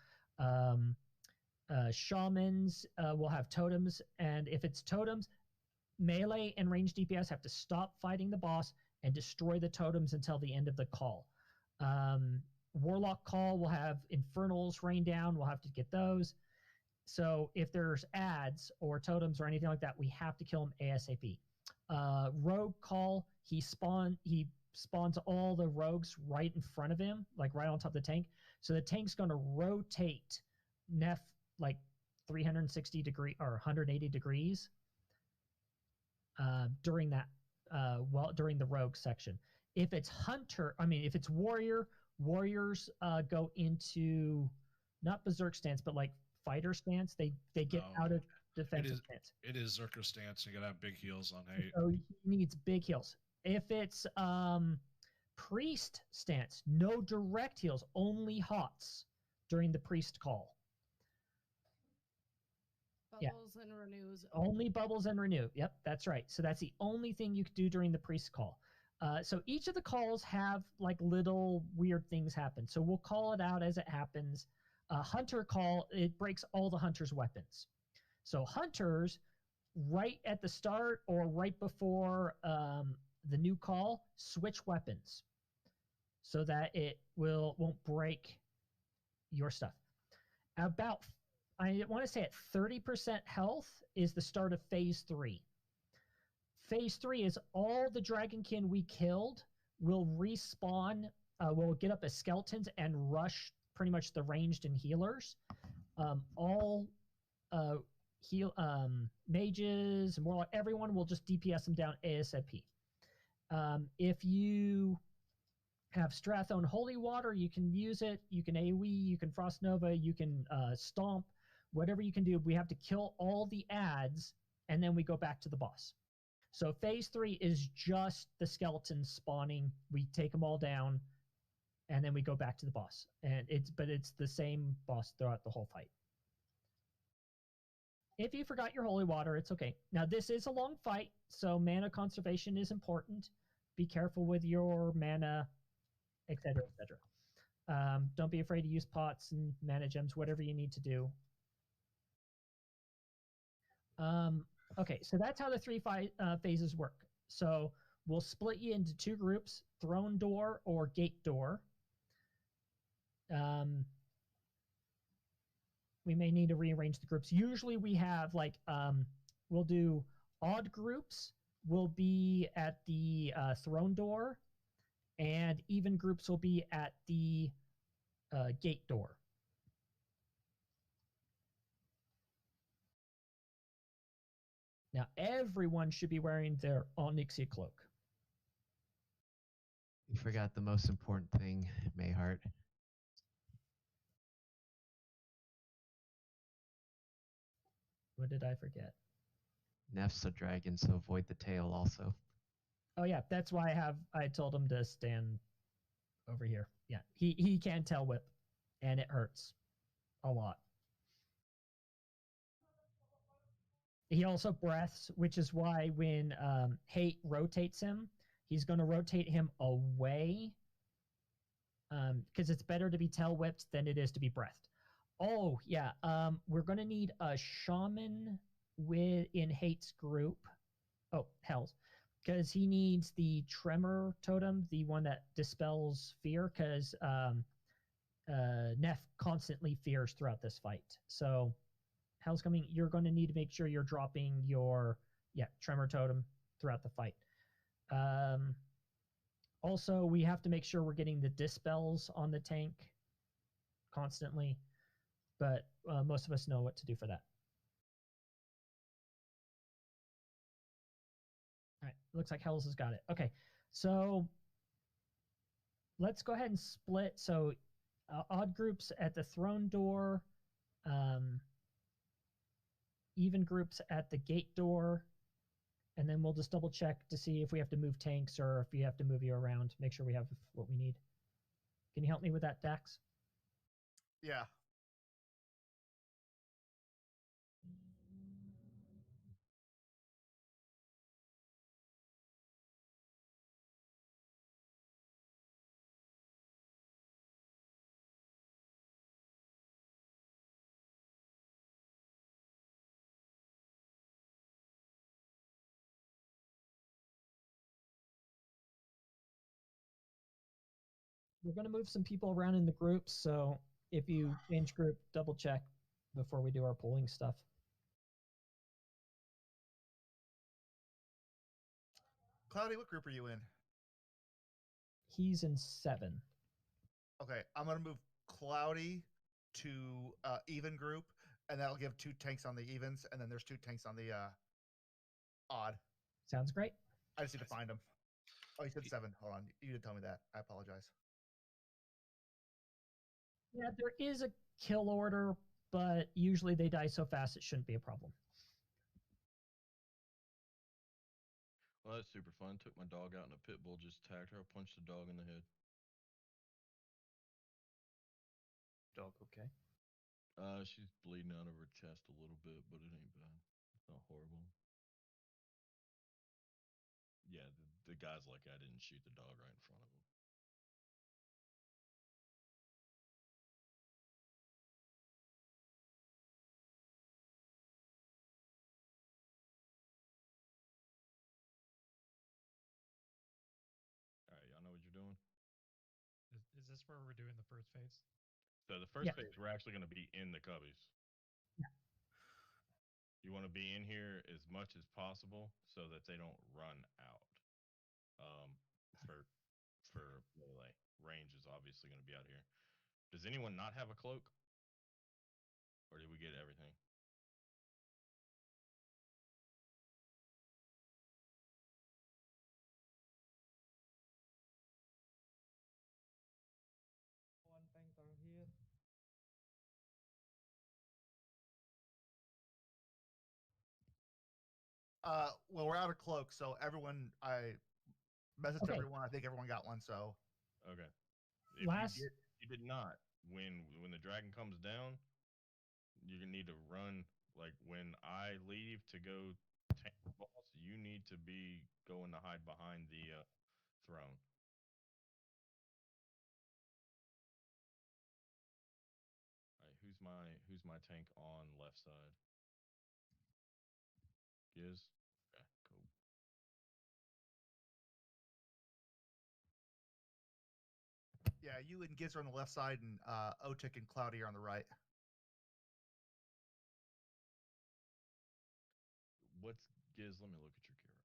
Shamans will have totems, and if it's totems, melee and ranged DPS have to stop fighting the boss and destroy the totems until the end of the call. Warlock call will have infernals rain down. We'll have to get those. So if there's ads or totems or anything like that, we have to kill them ASAP. Rogue call, he spawns all the rogues right in front of him, like right on top of the tank. So the tank's going to rotate NEF like 360 degree or 180 degrees during that during the rogue section. If it's if it's warrior, warriors go into not berserk stance, but like fighter stance. They get out of defensive stance. It is Zerker stance. You gotta have big heals on hate. So he needs big heals. If it's priest stance, no direct heals, only hots during the priest call. Bubbles and renews. Only bubbles and renew. Yep, that's right. So that's the only thing you can do during the priest call. So each of the calls have like little weird things happen. So we'll call it out as it happens. Hunter call, it breaks all the hunters' weapons. So hunters, right at the start or right before the new call, switch weapons so that it won't break your stuff. I want to say at 30% health is the start of phase 3. Phase 3 is all the dragonkin we killed will respawn, will get up as skeletons and rush pretty much the ranged and healers. All mages, more like everyone will just DPS them down ASAP. If you have Strathone Holy Water, you can use it. You can AoE, you can Frost Nova, you can Stomp, whatever you can do. We have to kill all the ads, and then we go back to the boss. So phase 3 is just the skeletons spawning. We take them all down, and then we go back to the boss. And it's the same boss throughout the whole fight. If you forgot your holy water, it's okay. Now this is a long fight, so mana conservation is important. Be careful with your mana, etc., etc. Don't be afraid to use pots and mana gems, whatever you need to do. Okay, so that's how the 3 phases work. So we'll split you into 2 groups, throne door or gate door. We may need to rearrange the groups. Usually we have like, we'll do odd groups will be at the throne door, and even groups will be at the gate door. Now everyone should be wearing their Onyxia cloak. You forgot the most important thing, Mayheart. What did I forget? Nef's a dragon, so avoid the tail also. Oh yeah, that's why I told him to stand over here. Yeah, he can tail whip, and it hurts a lot. He also breaths, which is why when hate rotates him, he's going to rotate him away, because it's better to be tail whipped than it is to be breathed. Oh yeah, we're going to need a shaman in hate's group. Oh hells, because he needs the tremor totem, the one that dispels fear, because Nef constantly fears throughout this fight. So hell's coming. You're going to need to make sure you're dropping your tremor totem throughout the fight. Also, we have to make sure we're getting the dispels on the tank constantly, but most of us know what to do for that. All right, looks like Hells has got it. Okay, so let's go ahead and split. So odd groups at the throne door, even groups at the gate door, and then we'll just double check to see if we have to move tanks or if we have to move you around. Make sure we have what we need. Can you help me with that, Dax? Yeah. We're going to move some people around in the groups, so if you change group, double check before we do our polling stuff. Cloudy, what group are you in? He's in 7. Okay, I'm gonna move Cloudy to even group, and that'll give 2 tanks on the evens, and then there's 2 tanks on the odd. Sounds great. I just need to find them. Oh, you said 7. Hold on, you didn't tell me that. I apologize. Yeah, there is a kill order, but usually they die so fast it shouldn't be a problem. Well, that's super fun. Took my dog out and a pit bull just attacked her. I punched the dog in the head. Dog okay? She's bleeding out of her chest a little bit, but it ain't bad. It's not horrible. Yeah, the guy's like, I didn't shoot the dog right in front of him. All right, y'all know what you're doing? Is this where we're doing the first phase? So the first phase, we're actually going to be in the cubbies. Yeah. You want to be in here as much as possible so that they don't run out. For melee, range is obviously going to be out here. Does anyone not have a cloak? Or did we get everything? One tank are here. Well, we're out of cloaks, so everyone, I messaged Okay. everyone. I think everyone got one. So Okay. If you did not, when the dragon comes down, you're gonna need to run. Like when I leave to go tank the boss, you need to be going to hide behind the throne. All right, who's my tank on left side? Giz? Okay, cool. yeah, you and Giz are on the left side, and Otik and Cloudy are on the right. What's Giz? Let me look at your character.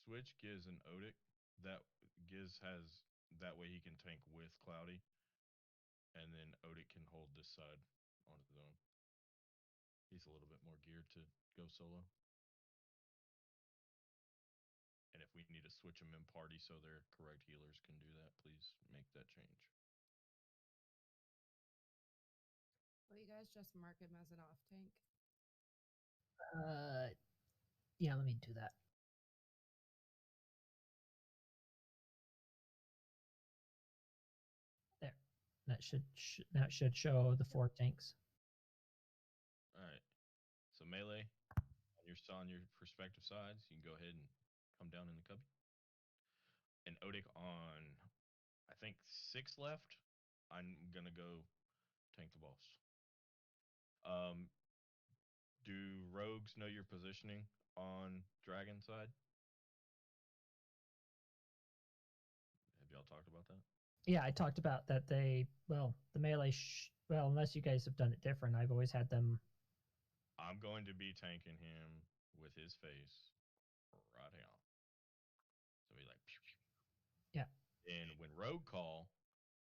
Switch Giz and Odik. That Giz has that way he can tank with Cloudy, and then Odik can hold this side on his own. He's a little bit more geared to go solo. And if we need to switch them in party so their correct healers can do that, please make that change. Will you guys just mark him as an off tank? Yeah, let me do that. There. That should show the 4 tanks. All right. So melee on your respective sides, you can go ahead and come down in the cubby. And Odik on, I think 6 left. I'm gonna go tank the boss. Do rogues know your positioning on dragon side? Have y'all talked about that? Yeah, I talked about that the melee, unless you guys have done it different, I've always had them. I'm going to be tanking him with his face right here. So he's like, pew, pew. Yeah. And when rogue call,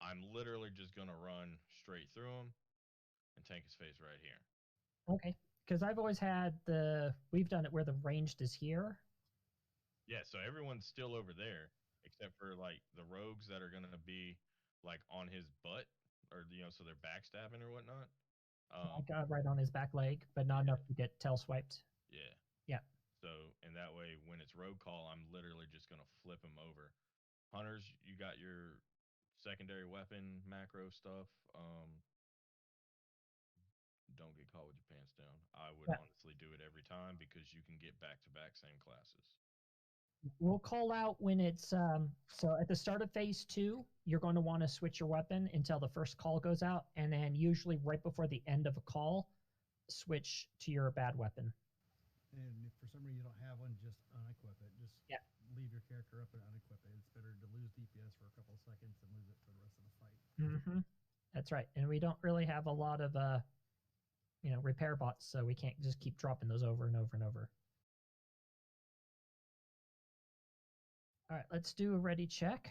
I'm literally just going to run straight through him and tank his face right here. Okay. Because I've always had we've done it where the ranged is here. Yeah, so everyone's still over there, except for like the rogues that are gonna be like on his butt, or so they're backstabbing or whatnot. I got right on his back leg, but not enough to get tail swiped. Yeah. Yeah. So, and that way, when it's rogue call, I'm literally just gonna flip him over. Hunters, you got your secondary weapon macro stuff. Don't get caught with your pants down. I would honestly do it every time because you can get back to back same classes. We'll call out when it's so at the start of phase 2, you're going to want to switch your weapon until the first call goes out, and then usually right before the end of a call, switch to your bad weapon. And if for some reason you don't have one, just unequip it. Just leave your character up and unequip it. It's better to lose DPS for a couple of seconds than lose it for the rest of the fight. Mm-hmm. That's right. And we don't really have a lot of repair bots, so we can't just keep dropping those over and over and over. All right, let's do a ready check.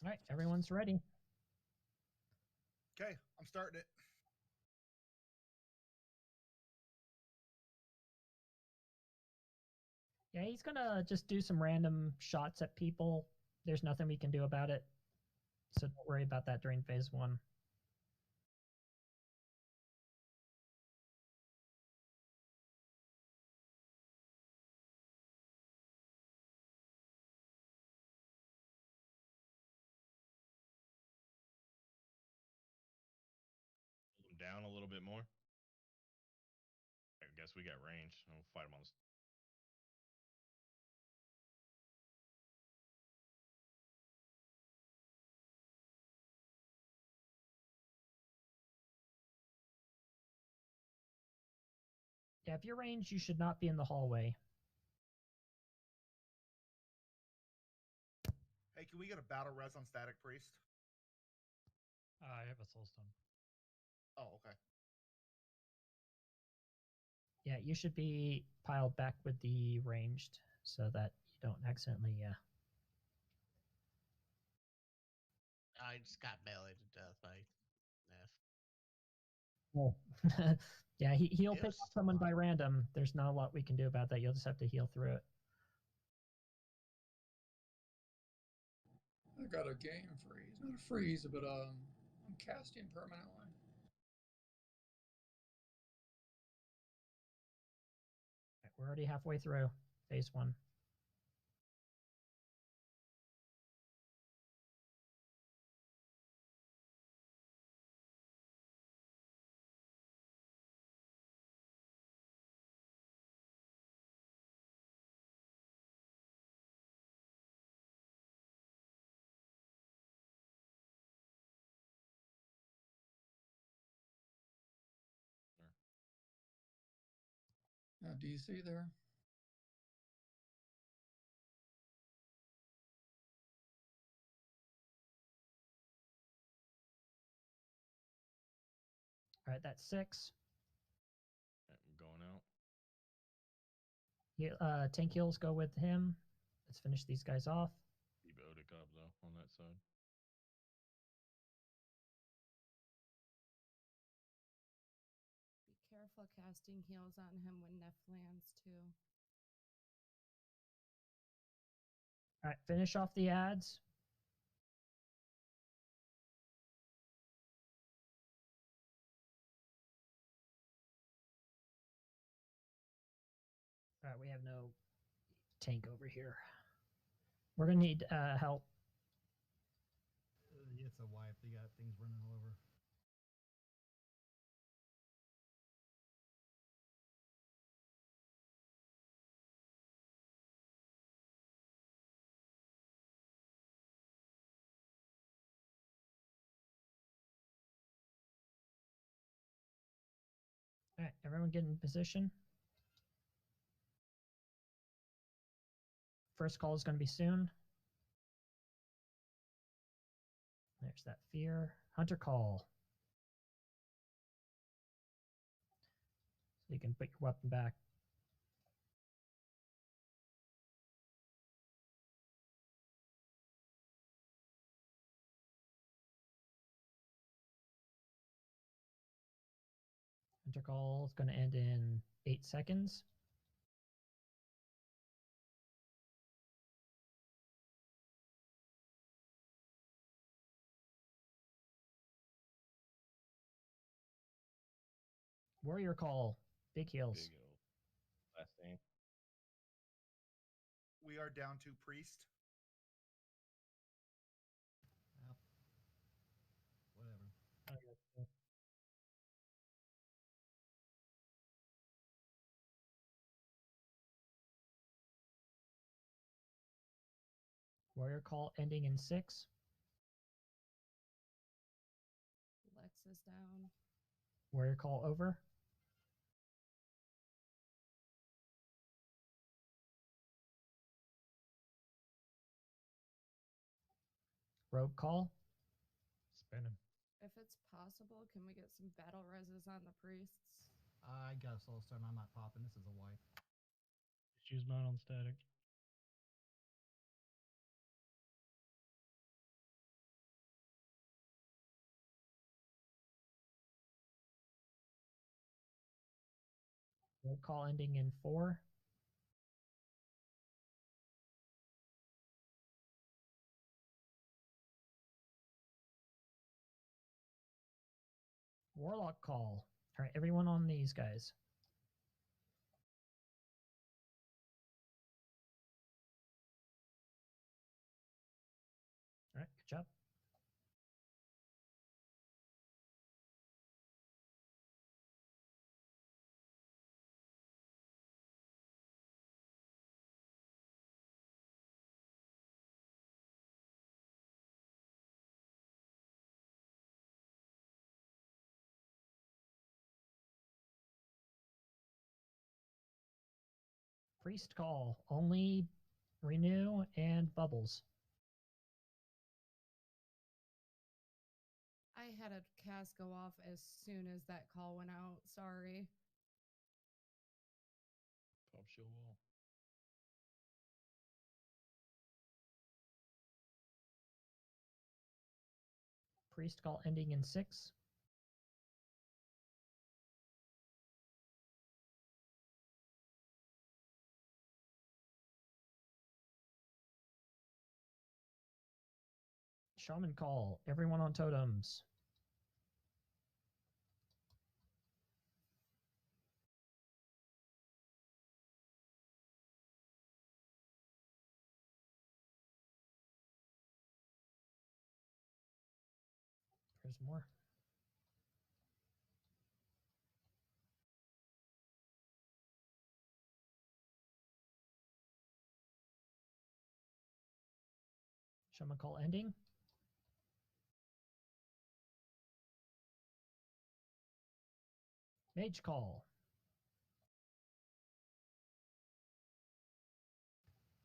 All right, everyone's ready. Okay, I'm starting it. Yeah, he's gonna just do some random shots at people. There's nothing we can do about it, so don't worry about that during phase 1. Pull him down a little bit more. I guess we got range. I'll fight him on. Yeah, if you're ranged, you should not be in the hallway. Hey, can we get a battle res on Static Priest? I have a soul stone. Oh, okay. Yeah, you should be piled back with the ranged so that you don't accidentally. I just got meleeed to death by NEF. Oh. Yeah, he'll It pick was up someone by random. There's not a lot we can do about that. You'll just have to heal through it. I got a game freeze. Not a freeze, but I'm casting permanently. We're already halfway through phase 1. DC there. All right, that's 6. I'm going out. Tank heals go with him. Let's finish these guys off. Keep Odic up though on that side. Be careful casting heals on him when NEF lands too. All right, finish off the ads. All right, we have no tank over here. We're gonna need help. It's a wipe. They got things running all over. All right, everyone get in position. First call is going to be soon. There's that fear. Hunter call. So you can put your weapon back. Intercall is going to end in 8 seconds. Warrior call. Big heals. Big L. Last name. We are down to priest. Yep. Whatever. Warrior call ending in 6. Lex is down. Warrior call over. Rogue call. Spin him. If it's possible, can we get some battle reses on the priests? I got a soul stone. I'm not popping. This is a wipe. Just use mine on static. Rogue call ending in 4. Warlock call. All right, everyone on these guys. All right, good job. Priest call. Only renew and bubbles. I had a cast go off as soon as that call went out. Sorry. Pop shield wall. Priest call ending in 6. Shaman call. Everyone on totems. There's more. Shaman call ending. Mage call.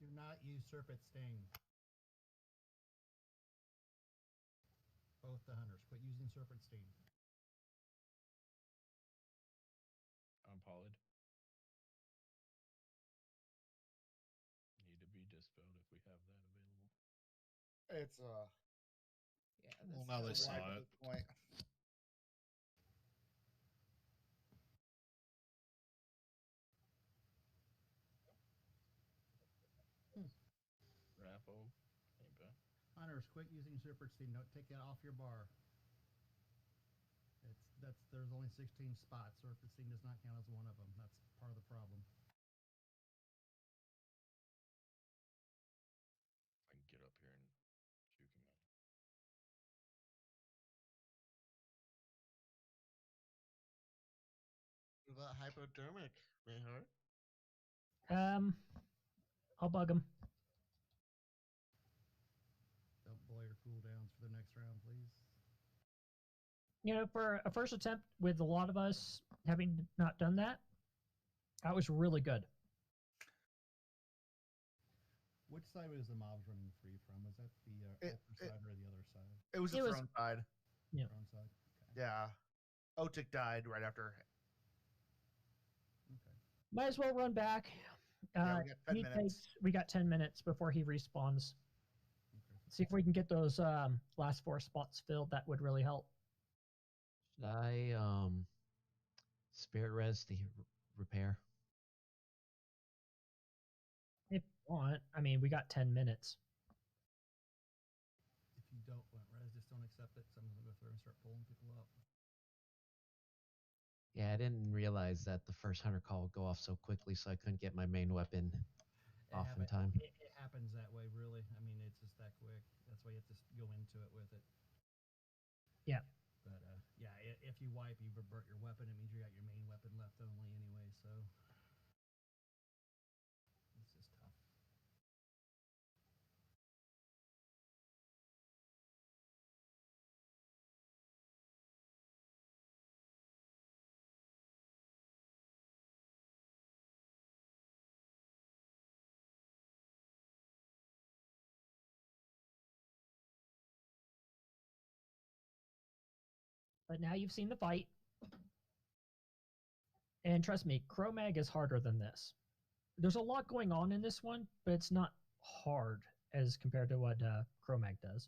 Do not use Serpent Sting. Both the hunters. Quit using Serpent Sting. I'm polled. Need to be dispelled if we have that available. It's Yeah. Well, this now they is saw wipe at it. this point. Rapo. Ain't bad. Hunters, quit using Serpent Sting. Don't take that off your bar. There's only 16 spots. Serpent Sting does not count as one of them. That's part of the problem. I can get up here and juke him out. What about hypodermic? May hurt. I'll bug him. Don't blow your cooldowns for the next round, please. You know, for a first attempt with a lot of us having not done that, that was really good. Which side was the mobs running free from? Was that the altar side or the other side? It was the throne side. Yeah. Throne side. Okay. Yeah. Otik died right after. Okay. Might as well run back. Yeah, we got 10 minutes. We got 10 minutes before he respawns. Okay. See if we can get those last 4 spots filled. That would really help. Should I Spirit res the repair. If you want, I mean, we got 10 minutes. If you don't want res, just don't accept it. Someone's gonna go through and start pulling people up. Yeah, I didn't realize that the first hunter call would go off so quickly, so I couldn't get my main weapon off in time. It happens that way, really. I mean, it's just that quick. That's why you have to go into it with it. Yeah. But yeah, if you wipe, you revert your weapon. It means you got your main weapon left only anyway. So it's just tough. But now you've seen the fight. And trust me, Chromag is harder than this. There's a lot going on in this one, but it's not hard as compared to what Chromag does.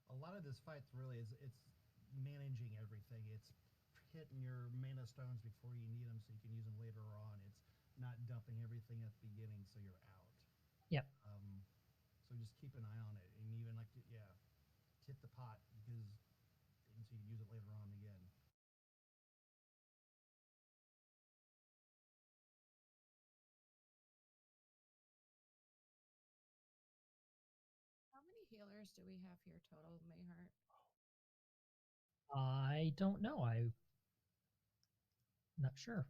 A lot of this fight really is it's managing everything. It's hitting your mana stones before you need them so you can use them later on. It's not dumping everything at the beginning so you're out. Yep. So just keep an eye on it, and even like hit the pot because so you can use it later on again. How many healers do we have here total, Mayheart? I don't know. I'm not sure.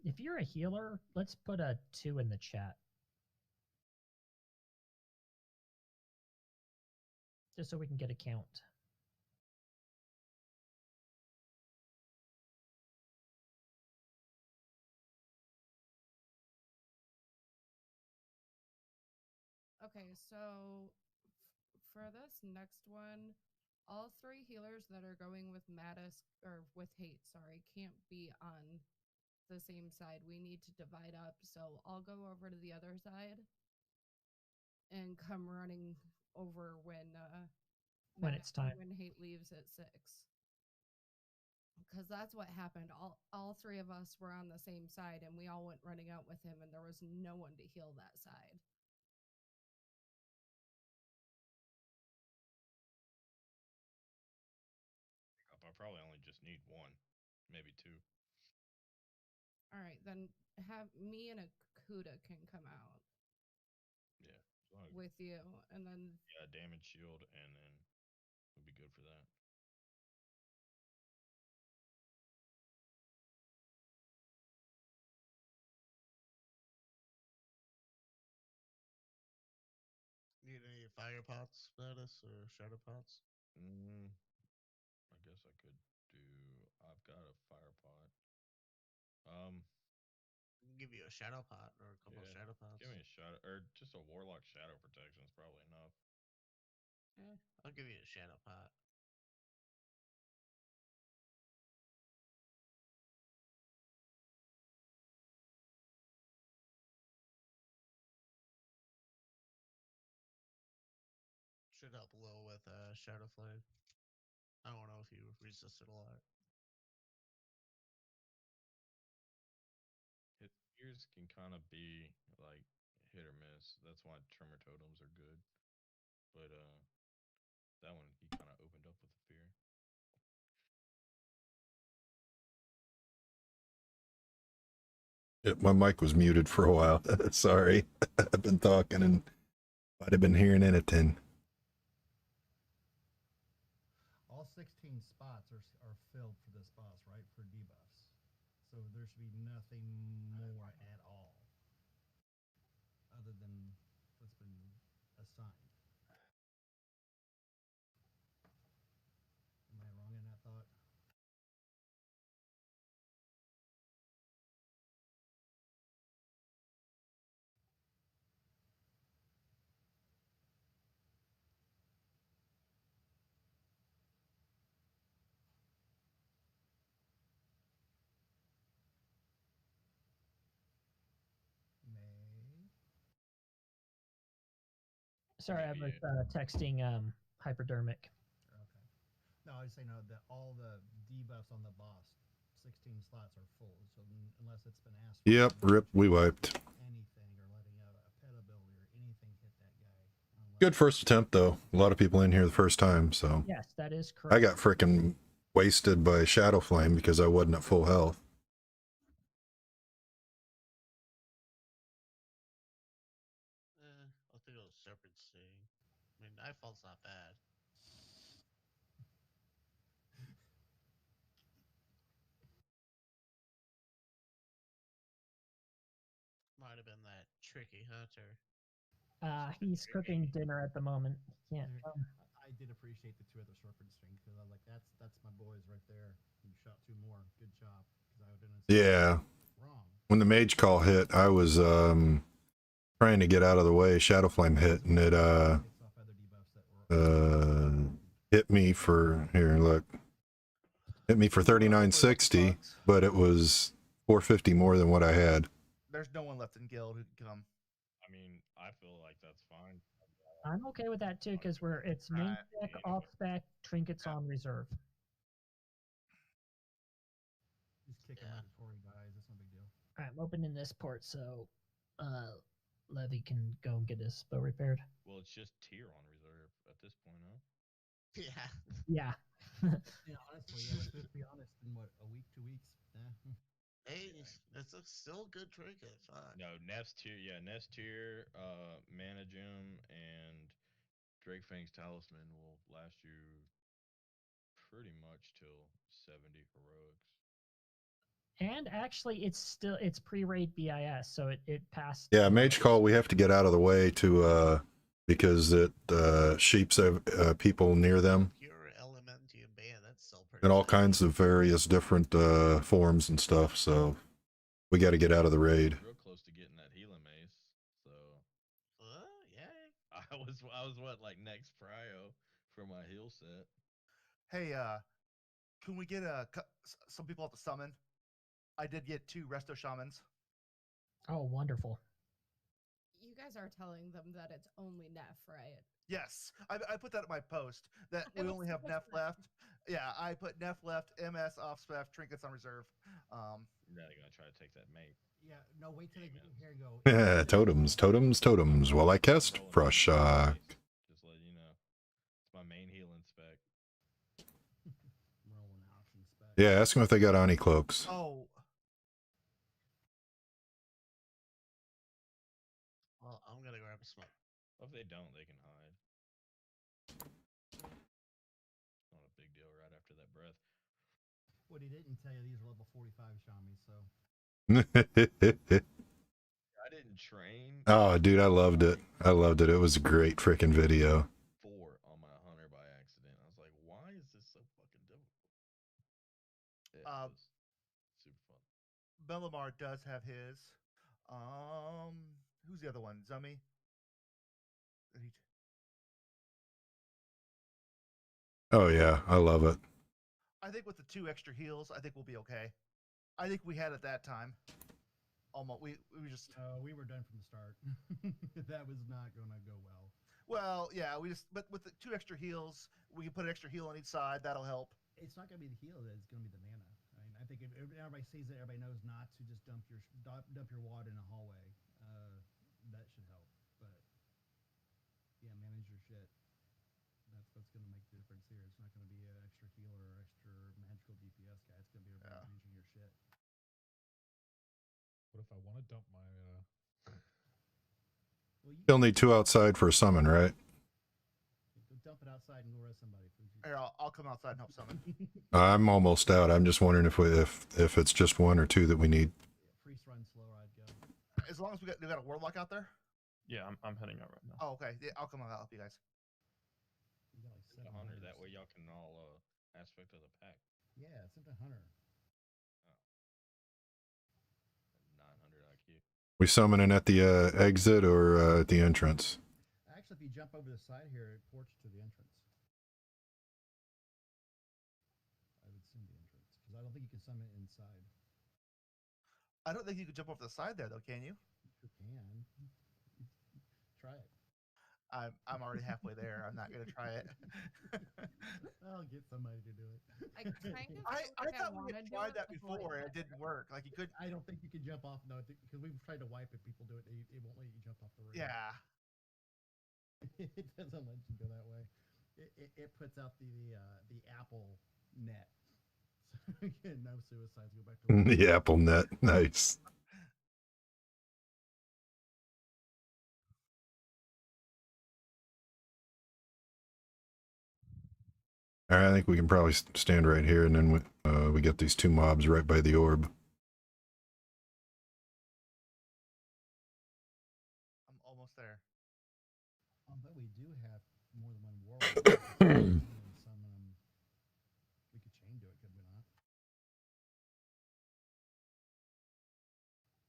If you're a healer, let's put a 2 in the chat. Just so we can get a count. Okay, so for this next one, all 3 healers that are going with Mattis or with Hate, sorry, can't be on the same side. We need to divide up. So I'll go over to the other side and come running over when It's time. when Hate leaves at 6. Because that's what happened. All 3 of us were on the same side, and we all went running out with him, and there was no one to heal that side. I probably only just need 1, maybe 2. All right, then have me and a Kuda can come out. Yeah. With you, and then yeah, damage shield, and then we'll be good for that. Need any fire pots, Mattis, or shadow pots? I guess I could do. I've got a fire pot. I can give you a shadow pot or a couple of shadow pots. Give me a shadow, or just a warlock shadow protection is probably enough. Yeah, I'll give you a shadow pot. Should help a little with Shadow Flame. I don't know if you resist it a lot. His spears can kind of be like hit or miss. That's why tremor totems are good. But that one he kind of opened up with the fear. My mic was muted for a while. Sorry. I've been talking and might have been hearing anything. All 16 spots are filled for this boss, right? For debuffs. So there should be nothing more at all. Other than what's been assigned. Am I wrong in that thought? May. Sorry, I was Yeah. texting hypodermic. Okay. No, I was saying that all the debuffs on the boss, 16 slots are full. So unless it's been asked for, Yep, you're not rip, we changing wiped. anything or letting out a pet ability or anything hit that guy. Good first attempt, though. A lot of people in here the first time, so. Yes, that is correct. I got frickin' wasted by Shadow Flame because I wasn't at full health. I'll think it was Serpent Sting. I mean, Nightfall's not bad. Might have been that tricky hunter. He's cooking dinner at the moment. He can't come. I did appreciate the 2 other serpent strings because I was like, that's my boys right there. You shot 2 more. Good job. Because I didn't. Yeah. Wrong. When the mage call hit, I was trying to get out of the way. Shadow Flame hit, and it hit me for here. Look, hit me for 3960, but it was 450 more than what I had. There's no one left in guild who can come. I mean, I feel like that's fine. I'm okay with that too because it's main spec, off spec, trinkets on reserve. Just kick him out before he dies. That's no big deal. All right, I'm opening this port so Levy can go and get his bow repaired. Well, it's just tier on reserve at this point, huh? Yeah. Yeah. Yeah, honestly, yeah, let's be honest. In what, a week, 2 weeks? Hey, that's still a good trinket. Fuck. No, Nef's tier, Nef's tier, Mana Gem, and Drake Fang's Talisman will last you pretty much till 70 heroics. And actually, it's pre-raid BIS, so it passed. Yeah, mage call. We have to get out of the way to because it sheeps people near them. Pure Elementium band. That's still pretty. In all kinds of various different forms and stuff. So we got to get out of the raid. Real close to getting that healing mace. So. Yeah. I was what, like next prio for my heal set. Hey, can we get some people at the summon? I did get 2 resto shamans. Oh, wonderful. You guys are telling them that it's only NEF, right? Yes, I put that at my post that we only have NEF left. Yeah, I put NEF left, MS off spec, trinkets on reserve. Now they're gonna try to take that mate. Yeah, no, wait till they get here and go. Totems. While I cast Frost Shock. Just let you know, it's my main healing spec. Rolling option spec. Yeah, ask them if they got Ani cloaks. Oh. Well, I'm gonna grab a smoke. If they don't, they can hide. Not a big deal right after that breath. What he didn't tell you, these are level 45 shamis, so. I didn't train. Oh, dude, I loved it. It was a great freaking video. 4 on my hunter by accident. I was like, why is this so fucking difficult? Yeah, it was super fun. Bellamar does have his. Who's the other one? Zummy? Oh yeah, I love it. I think with the 2 extra heals, I think we'll be okay. I think we had at that time. Almost, we just. We were done from the start. That was not gonna go well. Well, yeah, but with the 2 extra heals, we can put an extra heal on each side. That'll help. It's not gonna be the heal; it's gonna be the mana. I mean, I think if everybody sees it, everybody knows not to just dump your wad in a hallway. That should help. But yeah, manage your shit. That's what's gonna make the difference here. It's not gonna be an extra healer or extra magical DPS guy. It's gonna be about managing your shit. What if I want to dump my Still need 2 outside for a summon, right? Dump it outside and go res somebody. Here, I'll come outside and help summon. I'm almost out. I'm just wondering if it's just 1 or 2 that we need. Freeze run slower, I'd go. As long as we got a warlock out there. Yeah, I'm heading out right now. Oh, okay. Yeah, I'll come out and help you guys. You got like 7 hunter. That way y'all can all aspect of the pack. Yeah, it's a hunter. 900 IQ. We summoning at the exit or at the entrance? Actually, if you jump over the side here, it ports to the entrance. I would assume the entrance, because I don't think you can summon it inside. I don't think you can jump off the side there, though, can you? You can. Try it. I'm already halfway there. I'm not gonna try it. I'll get somebody to do it. I kind of I feel like I thought we want had to do tried it that before before and I it didn't work. Like you could. I don't think you can jump off. No, because we've tried to wipe it. People do it. It won't let you jump off the ring. Yeah. It doesn't let you go that way. It puts out the Apple net. So again, no suicides. Go back to The Apple net. Nice. All right, I think we can probably stand right here, and then we get these two mobs right by the orb. I'm almost there. But we do have more than one warlock. We could chain to it, could we not?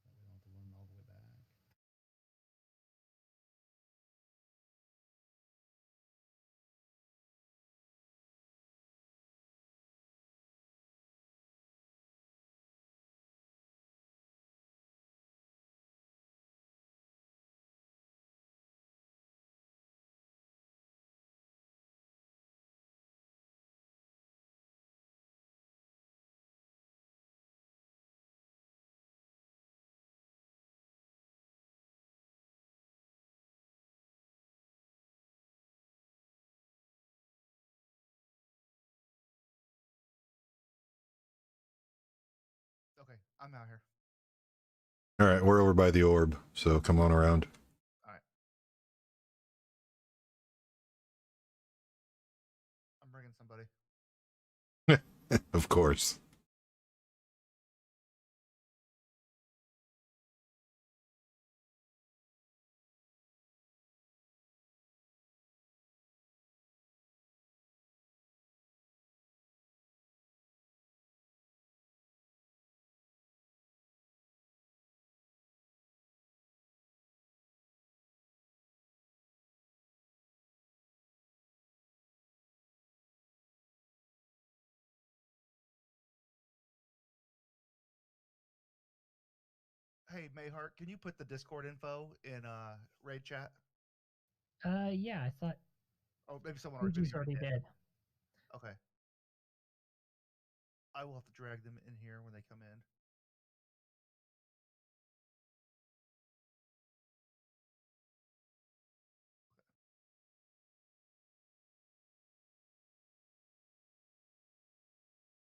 That we don't have to run all the way back. Okay, I'm out here. All right, we're over by the orb, so come on around. All right. I'm bringing somebody. Of course. Hey, Mayhart, can you put the Discord info in raid chat? Yeah, I thought Oh, maybe someone we maybe just already did. Okay. I will have to drag them in here when they come in.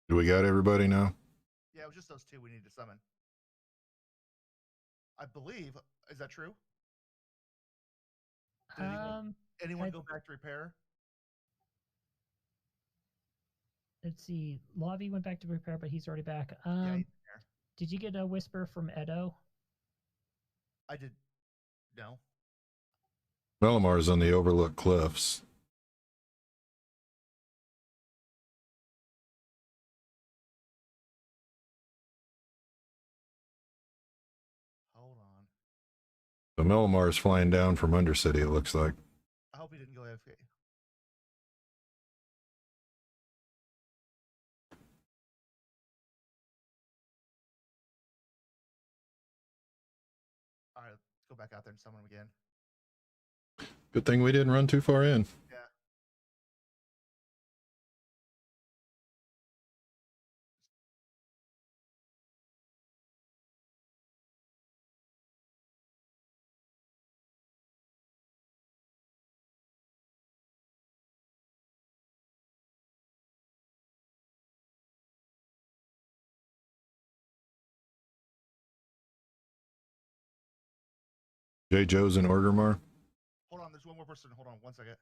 Do we got everybody now? Yeah, it was just those two we need to summon. I believe. Is that true? Did anyone go back to repair? Let's see. Lavi went back to repair, but he's already back. Yeah, he's there. Did you get a whisper from Edo? I did. No. Melamar's on the Overlook Cliffs. Hold on. So Melamar's flying down from Undercity, it looks like. I hope he didn't go AFK. All right, let's go back out there and summon him again. Good thing we didn't run too far in. Yeah. J. Joe's in Orgrimmar. Hold on, there's one more person. Hold on 1 second.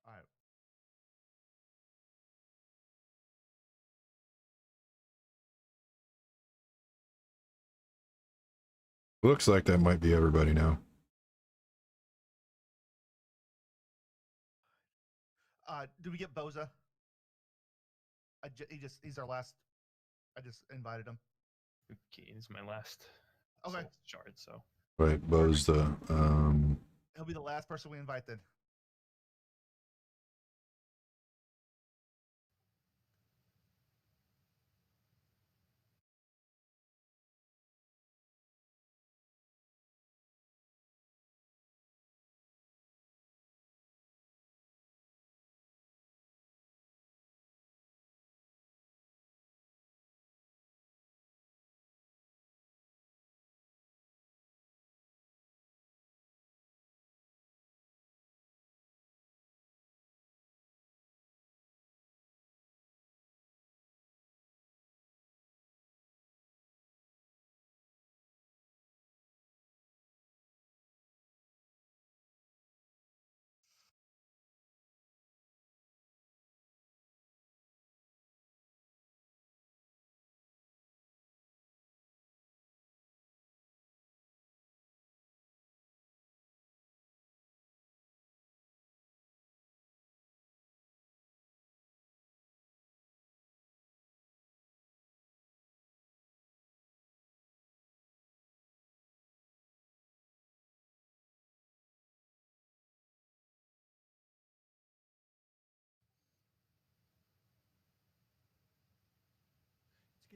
All right. Looks like that might be everybody now. Do we get Boza? He's our last. I just invited him. Okay, this is my last Okay. soul shard, so. Right, Bo's the He'll be the last person we invite then.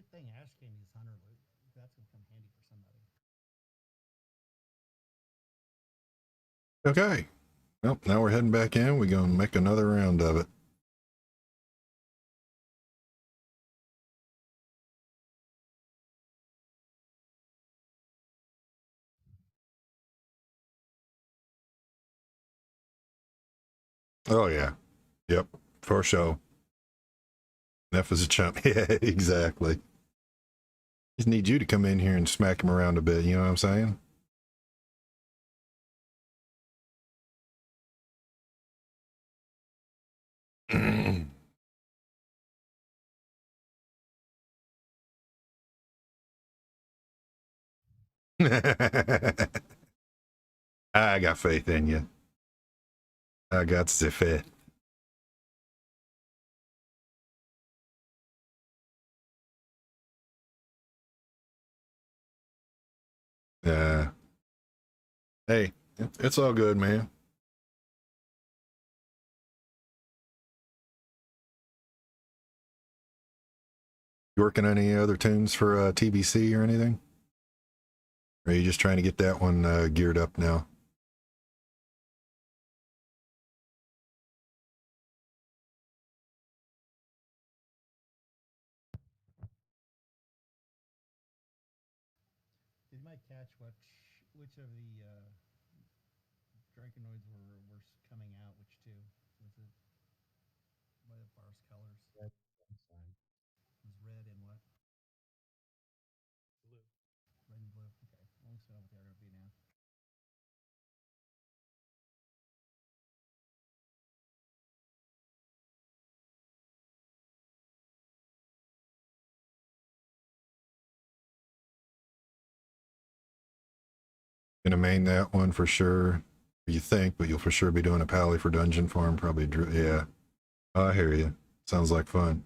Good thing Ash Candy's Hunter loot. That's gonna come handy for somebody. Okay. Well, now we're heading back in. We're going to make another round of it. Oh, yeah. Yep. For sure. NEF is a chump. Yeah, exactly. Just need you to come in here and smack him around a bit. You know what I'm saying? I got faith in you. I got the faith. Hey, it's all good, man. You working on any other tunes for TBC or anything? Or are you just trying to get that one geared up now? Did you might catch which of the Draconoids were coming out? Which two? Was it what as far as colors? Red. It was red and what? Blue. Red and blue. Okay. I want to know what they are going to be now. Gonna main that one for sure. You think, but you'll for sure be doing a pally for dungeon farm. Probably, yeah. Oh, I hear you. Sounds like fun.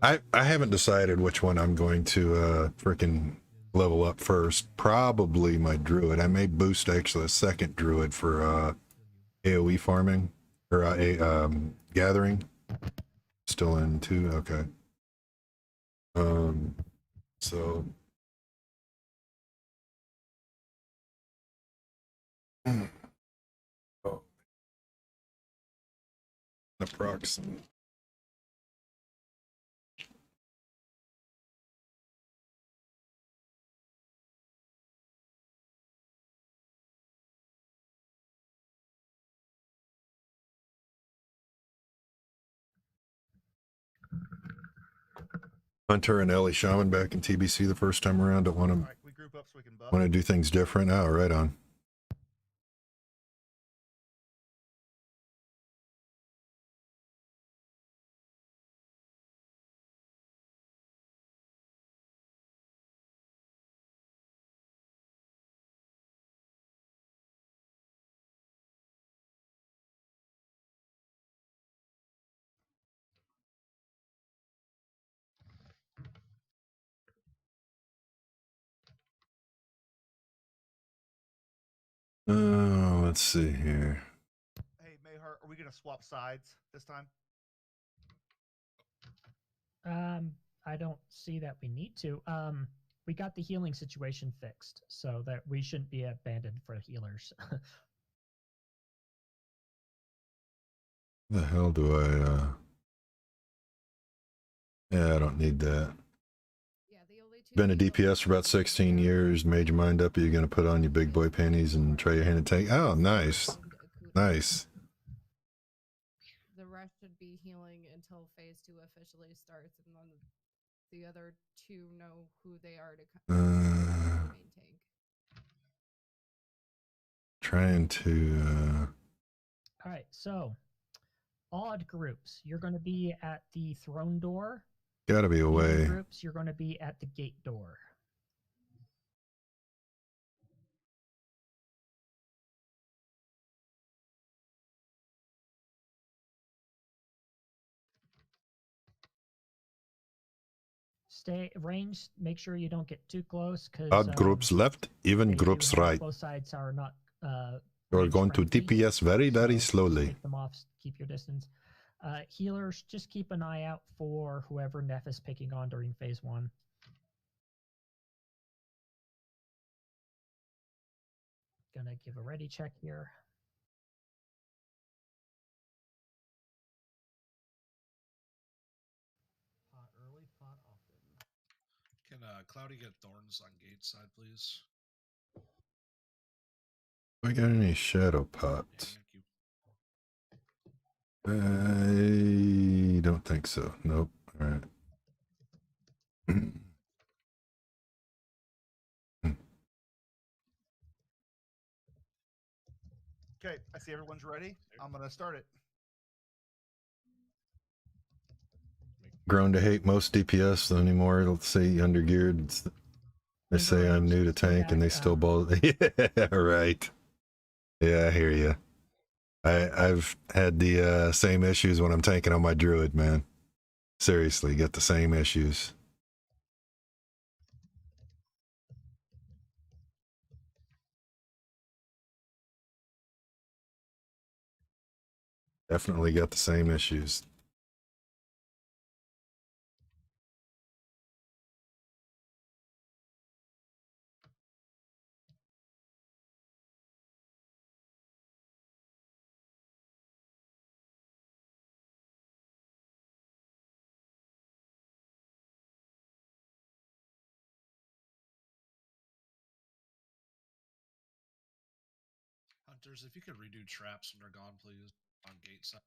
I haven't decided which one I'm going to freaking level up first. Probably my druid. I may boost actually a second druid for AoE farming or gathering. Still in 2. Okay. So. Oh. Approximate. Hunter and Ellie Shaman back in TBC the first time around. Don't want to. Right, we group up so we can buff. Want to do things different. Oh, right on. Let's see here. Hey, Mayhart, are we gonna swap sides this time? I don't see that we need to. We got the healing situation fixed, so that we shouldn't be abandoned for healers. The hell do I? Yeah, I don't need that. Yeah, the only two Been a people- DPS for about 16 years. Made your mind up. Are you gonna put on your big boy panties and try your hand at tank? Oh, nice, nice. The rest should be healing until phase 2 officially starts, and then the other two know who they are to main tank. Trying to. All right, so odd groups. You're going to be at the throne door. Gotta be Even away. groups. You're going to be at the gate door. Stay range. Make sure you don't get too close, because Odd groups left, even groups right. Both sides are not. We're going to range-friendly, DPS very, so very slowly. Take them off. Keep your distance. Healers, just keep an eye out for whoever NEF is picking on during phase 1. Gonna give a ready check here. Pot early, pot often. Can Cloudy get thorns on gate side, please? We got any shadow pots? Thank you. I don't think so. Nope. All right. Okay, I see everyone's ready. I'm gonna start it. Grown to hate most DPS anymore. Let's say undergeared. They say I'm new to tank and they still ball. Yeah, right. Yeah, I hear you. I've had the same issues when I'm tanking on my druid, man. Seriously, get the same issues. Definitely got the same issues. Hunters, if you could redo traps when they're gone, please, on gate side.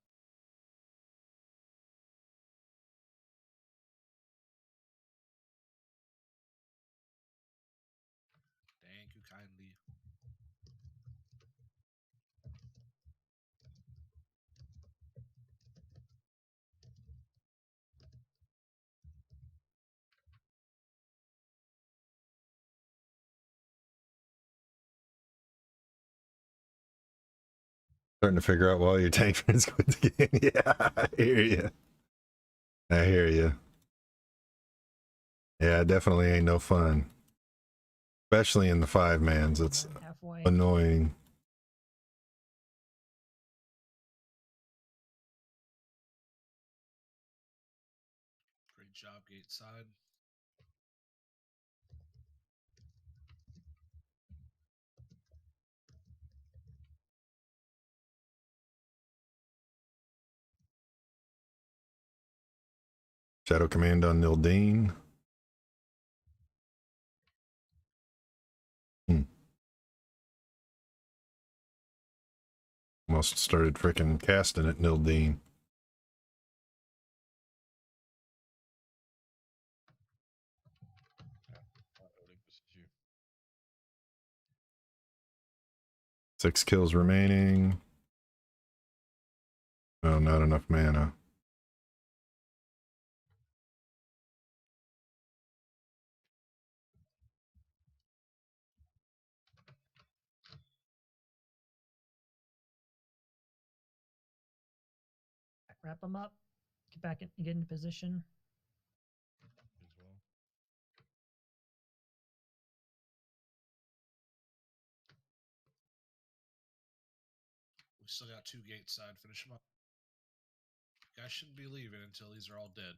Thank you kindly. Starting to figure out why your tank friends quit the game. Yeah, I hear you. I hear you. Yeah, it definitely ain't no fun. Especially in the 5-mans. It's annoying. Great job, gate side. Shadow Command on Nildine. Almost started freaking casting at Nildine. Six kills remaining. Oh, not enough mana. Wrap them up. Get back in, get into position. As well. We still got 2 gate side. Finish them up. You guys shouldn't be leaving until these are all dead.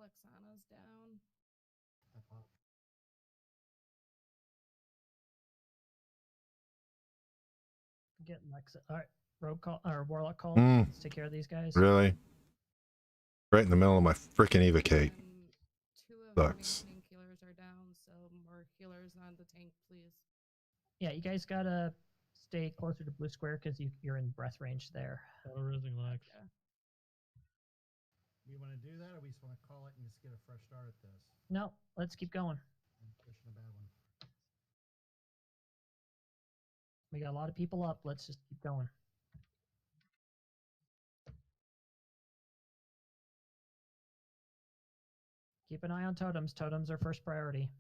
Lexana's down. Get Lex. All right, rogue call or warlock call. Mm. Let's take care of these guys. Really? Right in the middle of my freaking evocate. And 2 of Sucks. the main tank healers are down, so more healers on the tank, please. Yeah, you guys gotta stay closer to blue square because you're in breath range there. Auto-rising Lex. Gotcha. We want to do that, or we just want to call it and just get a fresh start at this? No, let's keep going. I'm pushing a bad one. We got a lot of people up. Let's just keep going. Keep an eye on totems. Totems are first priority.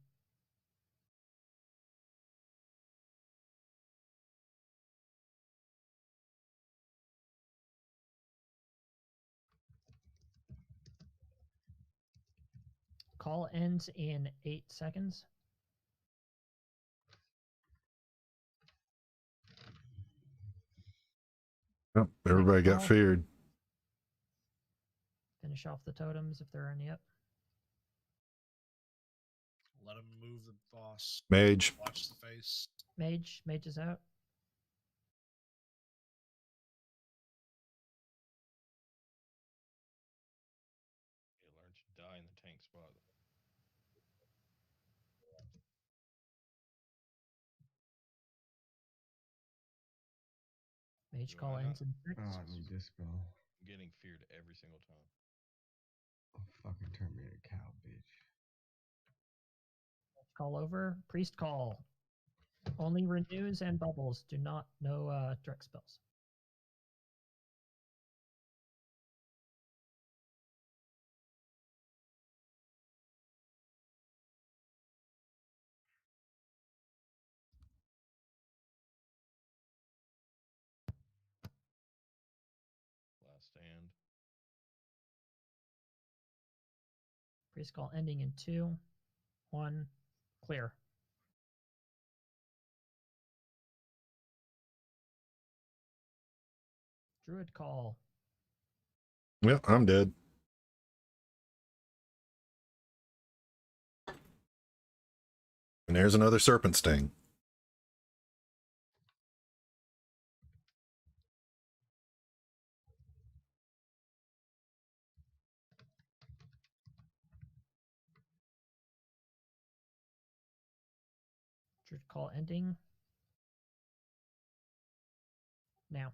Call ends in 8 seconds. Yep, everybody got call. feared. Finish off the totems if there are any up. Let him move the boss. Mage. Watch the face. Mage is out. Yeah, learn to die in the tank spot. Mage Do call I ends not? in 6. Oh, I need dispel. I'm getting feared every single time. Oh, fucking turn me into a cow, bitch. Call over. Priest call. Only renews and bubbles. Do not no direct spells. Last stand. Priest call ending in 2, 1, clear. Druid call. Yep, I'm dead. And there's another serpent sting. Druid call ending. Now.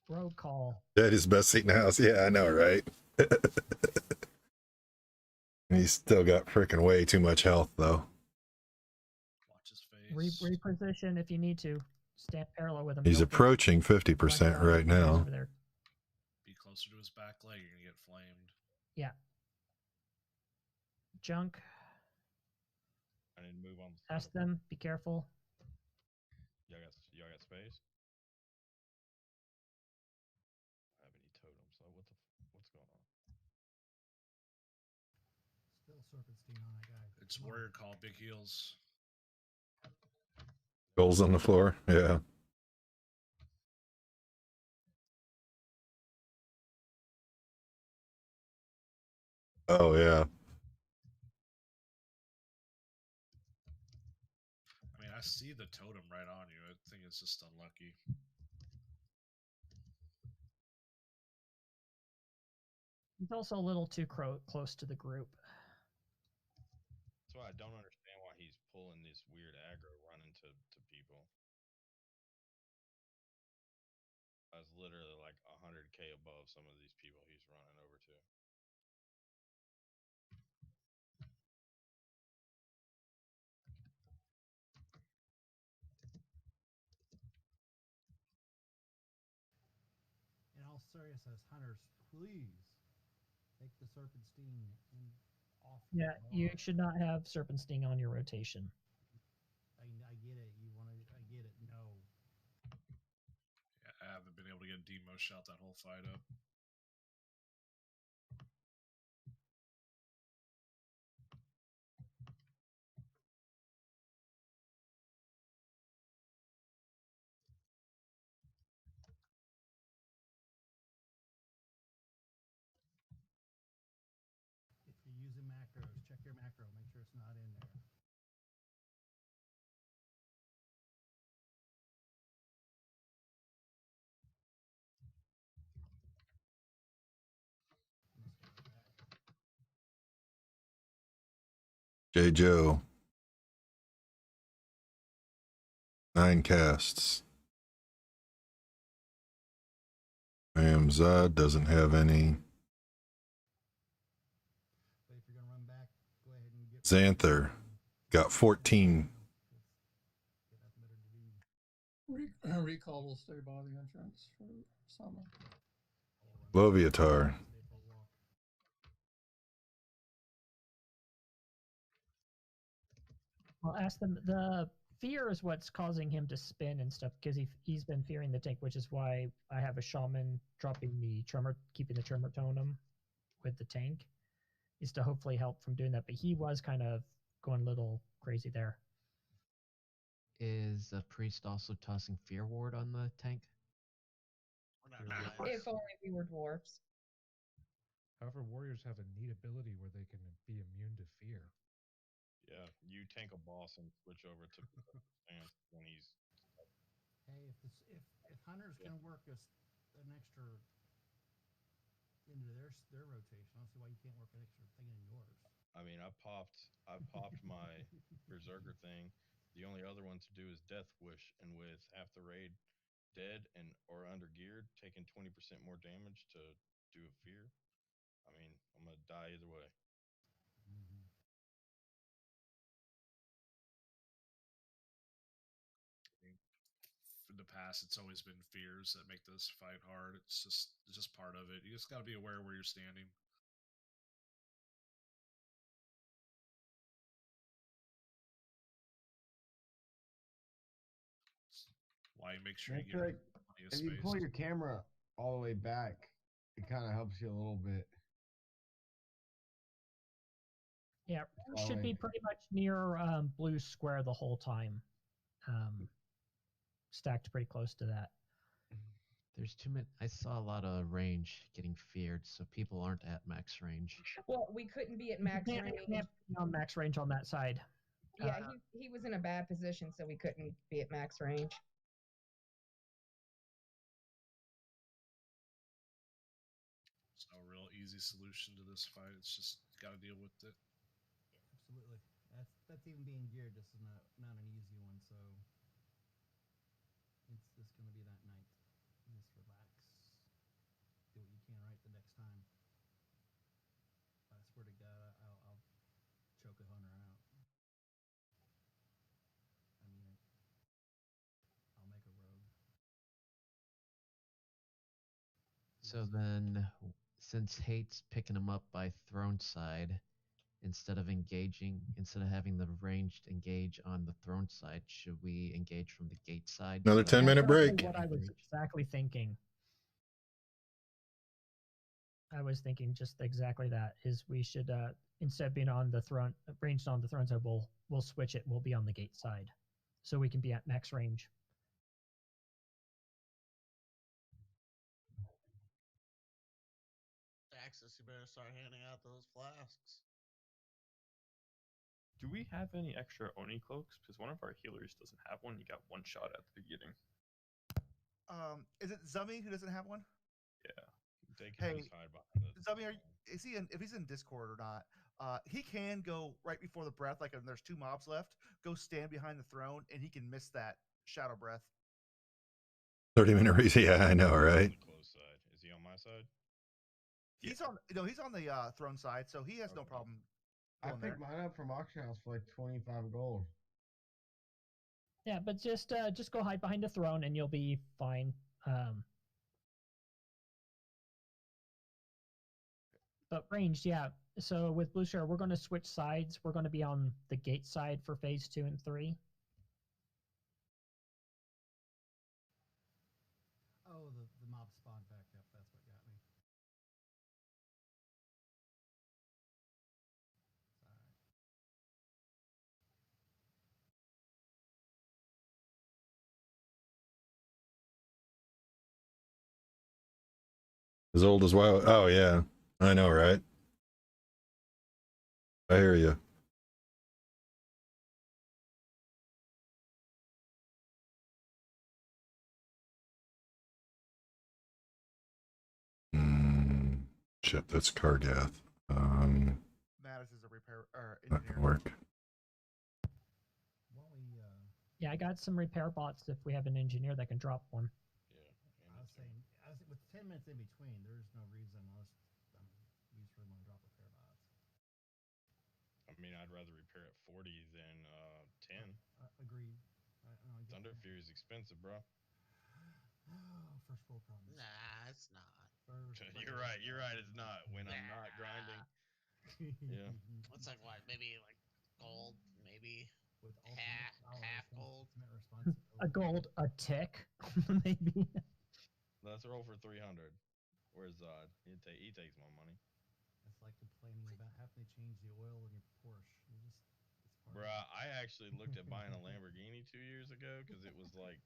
Rogue call. Dead is best seat in the house. Yeah, I know, right? He's still got freaking way too much health, though. Watch his face. Reposition if you need to. Stand parallel with him. He's Don't get approaching 50% right now. over there. Be closer to his back leg. You're gonna get flamed. Yeah. Junk. I need to move on. Ask them. Be careful. Y'all got space? I don't have any totems. So what's going on? Still serpentine on that guy. It's Come on. warrior call. Big heals. Goals on the floor. Yeah. Oh, yeah. I mean, I see the totem right on you. I think it's just unlucky. He's also a little too close to the group. That's why I don't understand why he's pulling this weird aggro running to people. I was literally like 100k above some of these people he's running over to. In all seriousness, hunters, please take the serpentine and off. the Yeah, you bar. should not have Serpent Sting on your rotation. I get it. You want to. I get it. No. Yeah, I haven't been able to get Demo shot that whole fight up. If you're using macros, check your macro. Make sure it's not in there. J. Joe. 9 casts. Zod doesn't have any. But if you're gonna run back, go ahead and get. Xanther got 14. Recall will stay by the entrance for summer. Loviatar. I'll ask them. fear is what's causing him to spin and stuff because he's been fearing the tank, which is why I have a shaman dropping the tremor, keeping the tremor totem with the tank, is to hopefully help from doing that. But he was kind of going a little crazy there. Is a priest also tossing fear ward on the tank? If only we were dwarfs. However, warriors have a neat ability where they can be immune to fear. Yeah, you tank a boss and switch over to stance when he's. Hey, if hunters can work an extra into their rotation, I don't see why you can't work an extra thing in yours. I mean, I popped my berserker thing. The only other one to do is Death Wish, and with half the raid dead and or under geared, taking 20% more damage to do a fear. I mean, I'm gonna die either way. In the past, it's always been fears that make this fight hard. It's just part of it. You just got to be aware where you're standing. Why you make sure you get like plenty of if space. you pull your camera all the way back, it kind of helps you a little bit. Yeah, should be pretty much near blue square the whole time. Stacked pretty close to that. There's too many. I saw a lot of range getting feared, so people aren't at max range. Well, we couldn't be at max range. Can't be on max range on that side. Yeah, he was in a bad position, so we couldn't be at max range. There's no real easy solution to this fight. It's just got to deal with it. Absolutely. That's even being geared. This is not an easy one. So it's just going to be that night. Just relax. Do what you can right the next time. I swear to God, I'll choke a hunter out. I mean it. I'll make a rogue. So then, since Hate's picking him up by throne side, instead of having the ranged engage on the throne side, should we engage from the gate side? Another 10-minute break. What I was exactly thinking. I was thinking just exactly that, is we should instead of being on the throne, ranged on the throne side, we'll switch it. We'll be on the gate side, so we can be at max range. Axis, you better start handing out those flasks. Do we have any extra Oni cloaks? Because one of our healers doesn't have one. You got one shot at the beginning. Is it Zummy who doesn't have one? Yeah. They can just hide behind the. Zummy, if he's in Discord or not? He can go right before the breath, like if there's 2 mobs left, go stand behind the throne, and he can miss that shadow breath. 30-minute race. Yeah, I know, right? Close side. Is he on my side? He's on the throne side, so he has no problem. I picked mine up from auction house for like 25 gold. Yeah, but just go hide behind the throne and you'll be fine. But ranged, yeah. So with Blue Share, we're going to switch sides. We're going to be on the gate side for phase 2 and 3. Oh, the mob spawned back up. That's what got me. As old as WoW. Oh, yeah. I know, right? I hear you. Shit, that's Kargath. Mattis is a repair Not engineer. gonna work. Well, we Yeah, I got some repair bots if we have an engineer that can drop one. I was saying, with 10 minutes in between, there's no reason unless we just really want to drop repair bots. I mean, I'd rather repair at 40 than 10. Agreed. Thunder Fury is expensive, bro. First world problems. Nah, it's not. You're right. It's not. When I'm not grinding. Yeah. It's like what? Maybe like gold, maybe with half gold. responsibility. A gold, a tick, maybe. Let's roll for 300. Where's Zod? He takes my money. It's like complaining about having to change the oil in your Porsche. You just, it's part Bruh, of it. I actually looked at buying a Lamborghini 2 years ago because it was like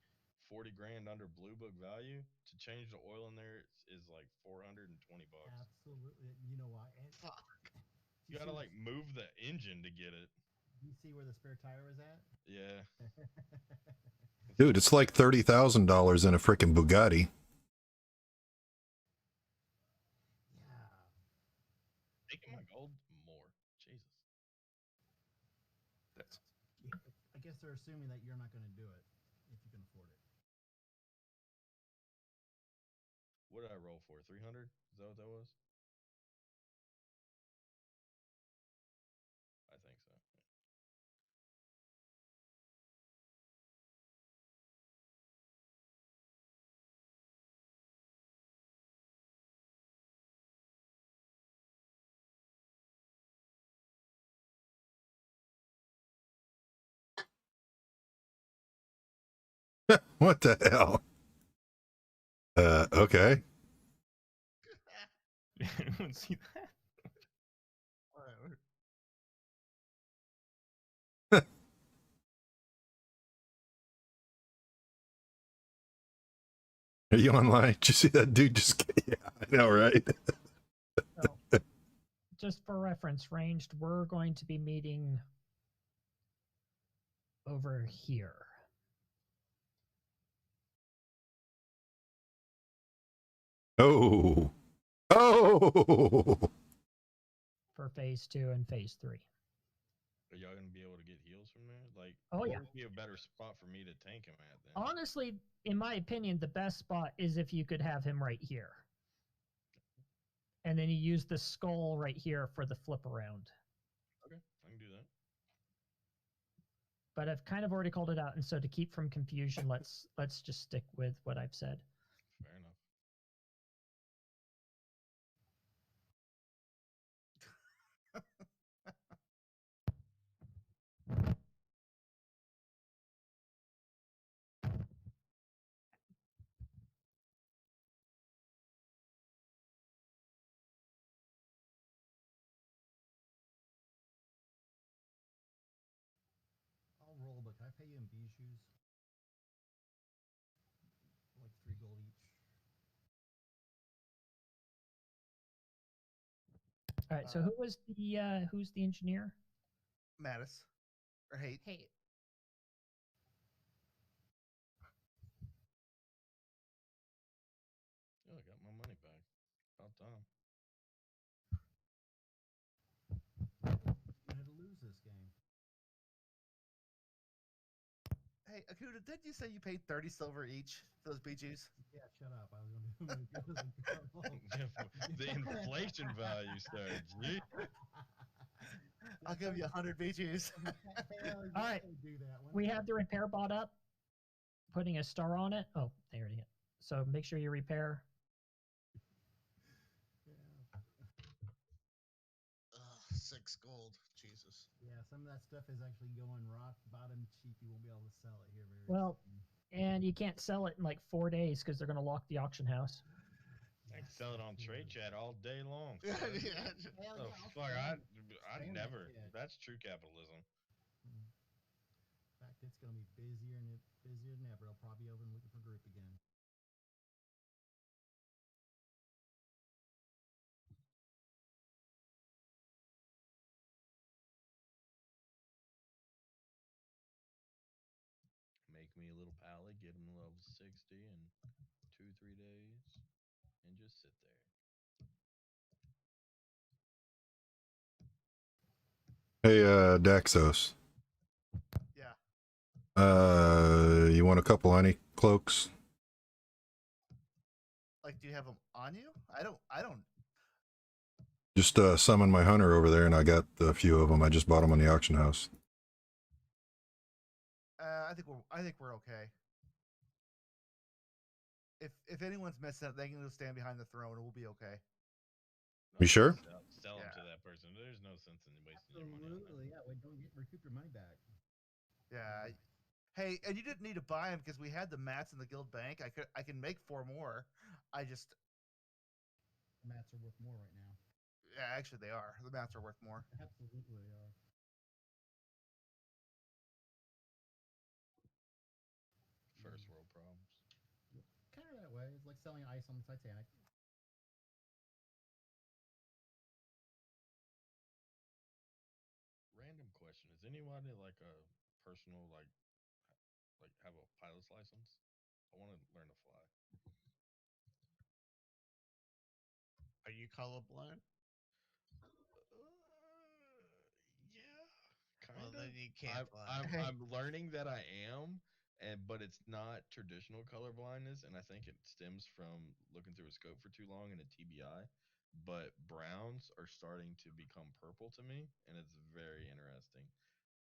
40 grand under Blue Book value. To change the oil in there is like 420 bucks. Absolutely. You know why? And You gotta like move the engine to get it. Do you see where the spare tire was at? Yeah. Dude, it's like $30,000 in a freaking Bugatti. Yeah. Taking my gold more. Jesus. That's I guess they're assuming that you're not going to do it if you can afford it. What did I roll for? 300? Is that what that was? I think so. What the hell? Okay. Anyone see that? Whatever. Are you online? Did you see that dude just? Yeah, I know, right? So, just for reference, ranged, we're going to be meeting over here. Oh. Oh. For phase 2 and phase 3. Are y'all gonna be able to get heals from there? Like, Oh, what yeah. would be a better spot for me to tank him at then? Honestly, in my opinion, the best spot is if you could have him right here. And then you use the skull right here for the flip around. Okay, I can do that. But I've kind of already called it out, and so to keep from confusion, let's just stick with what I've said. Fair enough. I'll roll, but can I pay you in bijous? Like 3 gold each. All right. So who's the engineer? Mattis. Or Hate. Hate. Oh, I got my money back. About time. You're going to lose this game. Hey, Akuda, didn't you say you paid 30 silver each for those bijous? Yeah, shut up. I was going to go to The inflation value, sir. Gee. I'll give you 100 bijous. All right. Do that one. We have the repair bot up, putting a star on it. Oh, there it is. So make sure you repair. Ugh, 6 gold. Jesus. Yeah, some of that stuff is actually going rock bottom cheap. You won't be able to sell it here very Well, soon. and you can't sell it in like 4 days because they're going to lock the auction house. I can sell it on trade chat all day long. Yeah, sir. yeah. Hell Oh, yeah, I'll fuck, stand I that never. shit. That's true capitalism. In fact, it's going to be busier than ever. I'll probably be over and looking for group again. Make me a little pallet, get him level 60 in 2-3 days, and just sit there. Hey, Daxos. Yeah. You want a couple honey cloaks? Like, do you have them on you? I don't. Just summon my hunter over there, and I got a few of them. I just bought them on the auction house. I think we're okay. If anyone's missing it, they can just stand behind the throne, and we'll be okay. You sure? Sell them to that person. There's no sense in wasting your money on that. Absolutely, yeah. We don't recoup your money back. Yeah. Hey, and you didn't need to buy them because we had the mats in the guild bank. I can make 4 more. I just Mats are worth more right now. yeah, actually they are. The mats are worth more. Absolutely, they are. First world problems. Kind of that way. It's like selling ice on the Titanic. Random question: is anybody like a personal like have a pilot's license? I want to learn to fly. Are you colorblind? Yeah, kind Well, of. then you can't fly. I'm learning that I am, but it's not traditional color blindness, and I think it stems from looking through a scope for too long and a TBI. But browns are starting to become purple to me, and it's very interesting.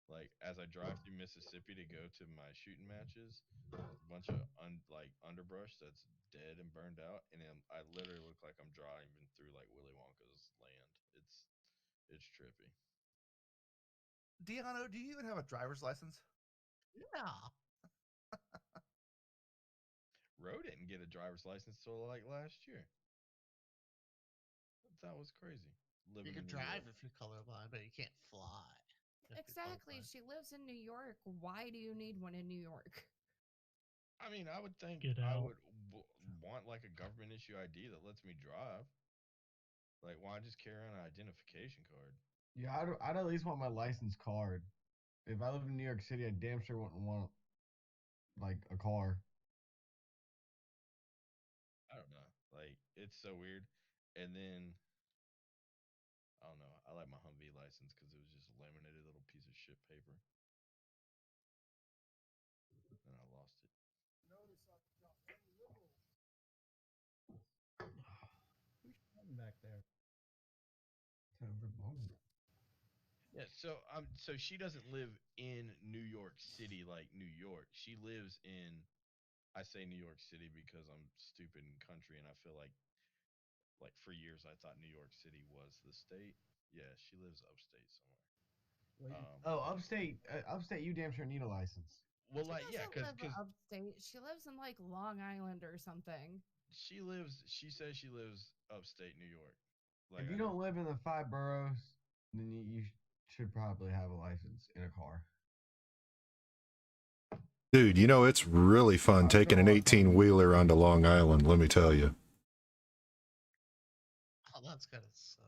Like as I drive through Mississippi to go to my shooting matches, there's a bunch of underbrush that's dead and burned out, and I literally look like I'm driving through like Willy Wonka's land. It's trippy. Deano, do you even have a driver's license? Yeah. Ro didn't get a driver's license till like last year. That was crazy. You Living can in New drive York. if you're colorblind, but you can't fly. if you're Exactly. colorblind. She lives in New York. Why do you need one in New York? I mean, I would think Get I out. would want like a government issue ID that lets me drive. Like, why just carry around an identification card? Yeah, I'd at least want my license card. If I lived in New York City, I damn sure wouldn't want like a car. I don't know. Like, it's so weird. And then I don't know. I like my Humvee license because it was just a laminated little piece of shit paper. And I lost it. Who's shouting back there? Yeah, so she doesn't live in New York City like New York. She lives in I say New York City because I'm stupid in country and I feel like for years I thought New York City was the state. Yeah, she lives upstate somewhere. Oh, upstate, you damn sure need a license. Well, She like yeah, doesn't live cause upstate. She lives in like Long Island or something. she says she lives upstate New York. Like If I you know don't live in the 5 boroughs, then you should probably have a license in a car. Dude, you know, it's really fun taking an 18-wheeler onto Long Island, let me tell you. Oh, that's gotta suck.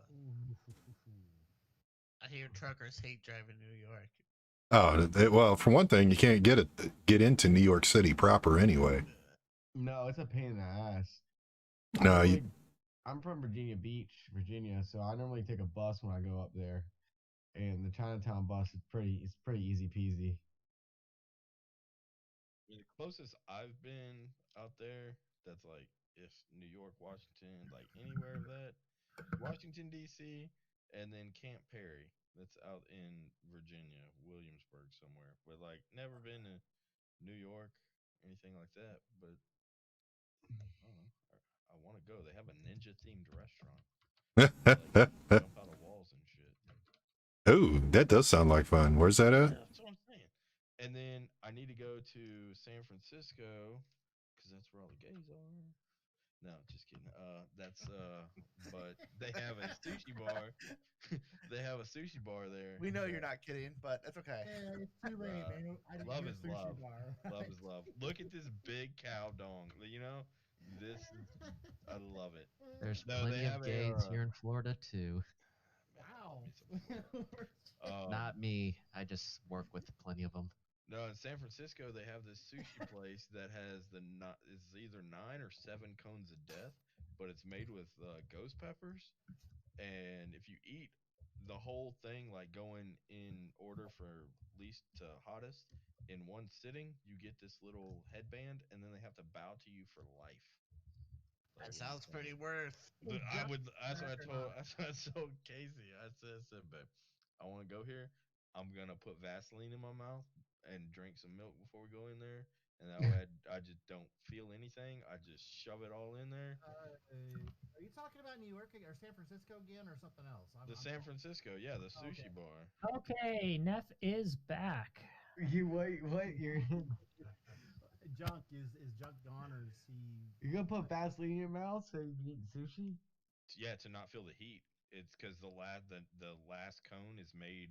I hear truckers hate driving New York. Oh, well, for one thing, you can't get into New York City proper anyway. No, it's a pain in the ass. No, I'm from Virginia Beach, Virginia, so I normally take a bus when I go up there, and the Chinatown bus is it's pretty easy peasy. the closest I've been out there that's like if New York, Washington, like anywhere of that, Washington D.C. and then Camp Perry that's out in Virginia, Williamsburg somewhere. But like never been to New York, anything like that. But I don't know. I want to go. They have a ninja themed restaurant. Like jump out of walls and shit. oh, that does sound like fun. Where's that at? That's what I'm saying. And then I need to go to San Francisco because that's where all the gays are. No, just kidding. But they have a sushi bar. They have a sushi bar there. We know you're not kidding, but that's okay. Yeah, it's too late, man. I didn't Love hear is sushi love. bar. Love is love. Look at this big cow dong. You know, this is I love it. There's No, they plenty of have gays here in Florida too. Wow. Not me. I just work with plenty of them. No, in San Francisco they have this sushi place that has it's either 9 or 7 cones of death, but it's made with ghost peppers. And if you eat the whole thing, like going in order for least to hottest in one sitting, you get this little headband, and then they have to bow to you for life. Like That when you sounds come pretty in. worth. I would. That's what I told. That's what I told Casey. I said, babe, I want to go here. I'm gonna put Vaseline in my mouth and drink some milk before we go in there, and that way I just don't feel anything. I just shove it all in there. Are you talking about New York or San Francisco again, or something else? The San Francisco, yeah, the sushi bar. Okay, Neff is back. You what? You're Junk is Junk gone or is he? you're gonna put Vaseline in your mouth so you can eat sushi? Yeah, to not feel the heat. It's because the last cone is made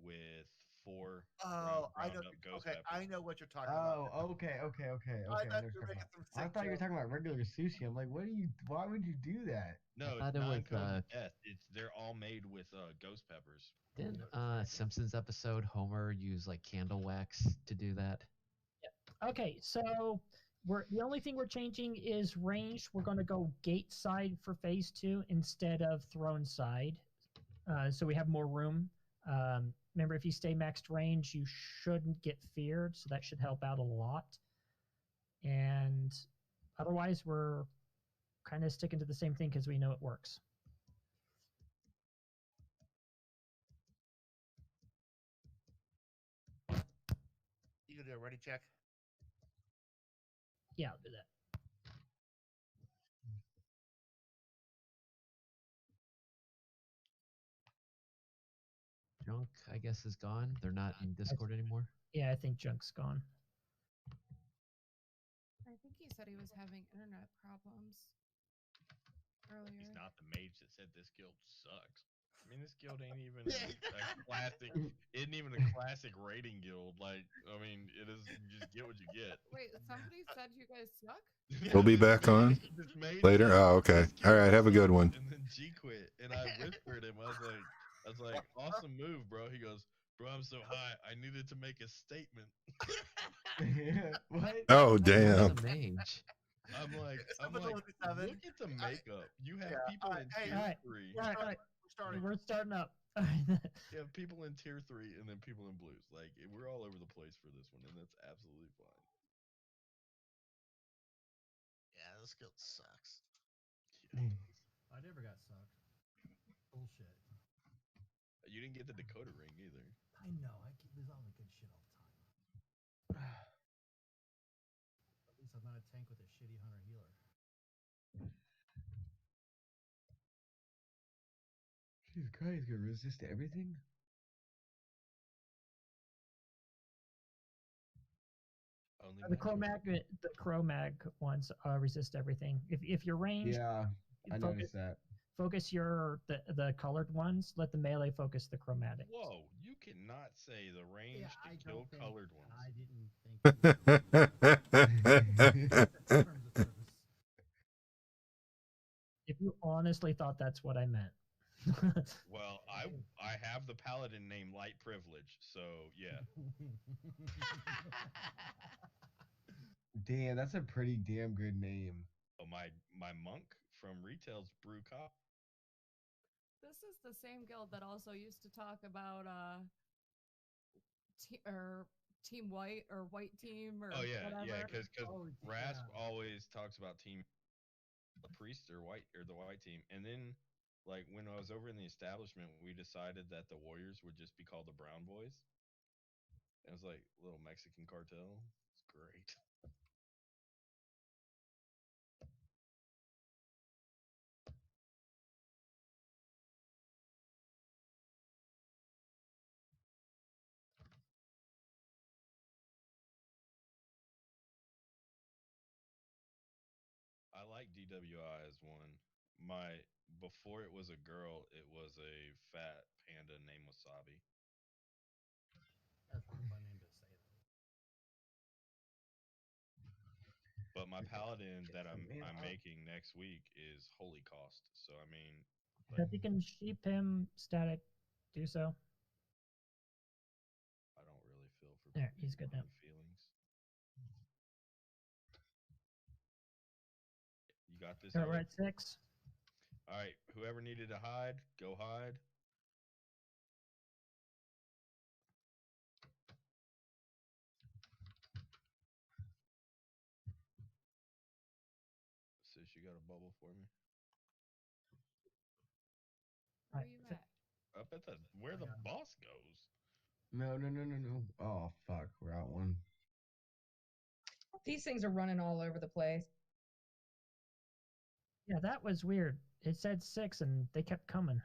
with 4 Oh, I know. ground up ghost Okay, I peppers. know what you're talking about. Oh, okay. I I know thought what you're you were talking making about. some I sick thought you were joke. talking about regular sushi. I'm like, what do you? Why would you do that? No, it's thought it was 9 cones of death. They're all made with ghost peppers. didn't Simpsons episode Homer use like candle wax to do that? Okay, so the only thing we're changing is range. We're going to go gate side for phase 2 instead of throne side, so we have more room. Remember, if you stay maxed range, you shouldn't get feared, so that should help out a lot. And otherwise, we're kind of sticking to the same thing because we know it works. You can do a ready check. Yeah, I'll do that. Junk, I guess, is gone. They're not in Discord anymore. Yeah, I think Junk's gone. I think he said he was having internet problems earlier. He's not the mage that said this guild sucks. I mean, this guild ain't even a classic. Isn't even a classic rating guild. Like, I mean, it is. You just get what you get. Wait, somebody said you guys suck? We'll be back on later. Oh, okay. All right. Have a good one. And then G quit, and I whispered him. I was like, awesome move, bro. He goes, bro, I'm so high. I needed to make a statement. What? Oh, He's damn. a mage. I'm like, look at the makeup. You have people in hey, tier 3. All right. Starting. We're starting up. You have people in tier 3 and then people in blues. Like, we're all over the place for this one, and that's absolutely fine. Yeah, this guild sucks. I never got sucked. Bullshit. You didn't get the Dakota ring either. I know. I keep lose all the good shit all the time. At least I'm not a tank with a shitty hunter healer. Jesus Christ, gonna resist everything? Only The Chromag ones resist everything. If you're ranged, Yeah, I noticed that. Focus the colored ones. Let the melee focus the chromatic. Whoa, you cannot say the range to kill colored ones. I didn't think. If you honestly thought that's what I meant. Well, I have the paladin name Light Privilege, so yeah. Damn, that's a pretty damn good name. Oh, my monk from Retail's brew cop. This is the same guild that also used to talk about Team White or White Team or Oh yeah, whatever. yeah, because Rasp always talks about team the priest or the white team, and then like when I was over in the establishment, we decided that the Warriors would just be called the Brown Boys. It was like a little Mexican cartel. It's great. I like DWI as one. Before it was a girl, it was a fat panda named Wasabi. That's a fun name to say. But my paladin that I'm making next week is Holy Cost. So I mean, If you can sheep him static, do so. I don't really feel for There, he's good now. feelings. You got this. All right, 6. All right, whoever needed to hide, go hide. Sis, you got a bubble for me? Where you at? Up at where the boss goes. No. Oh, fuck. We're out one. These things are running all over the place. Yeah, that was weird. It said 6 and they kept coming.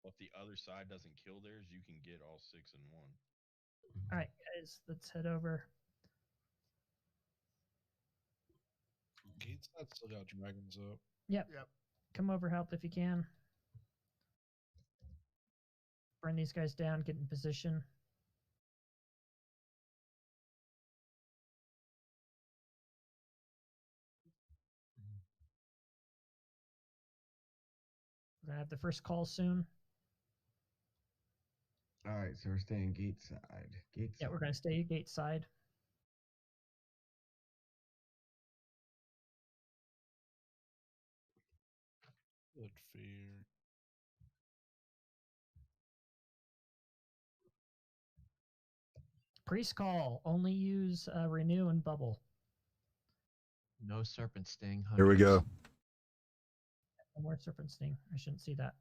If the other side doesn't kill theirs, you can get all 6 in one. All right, guys, let's head over. Gates that still got dragons up. Yep. Come over, help if you can. Burn these guys down, get in position. We're gonna have the first call soon. All right, so we're staying gate side. Gate Yeah, side. we're gonna stay gate side. Good fear. Priest call. Only use renew and bubble. No serpent sting. Here we go. No more serpent sting. I shouldn't see that.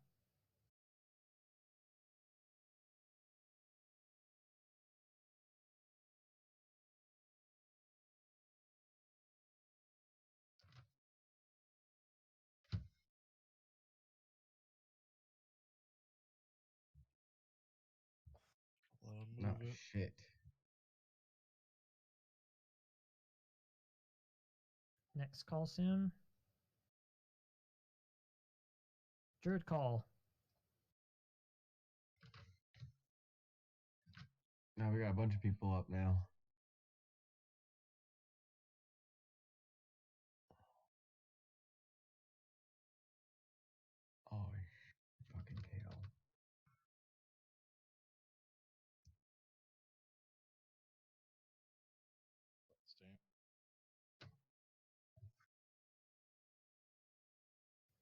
Let him Oh move it. shit. Next call soon. Druid call. Now we got a bunch of people up now. Oh, fucking tail.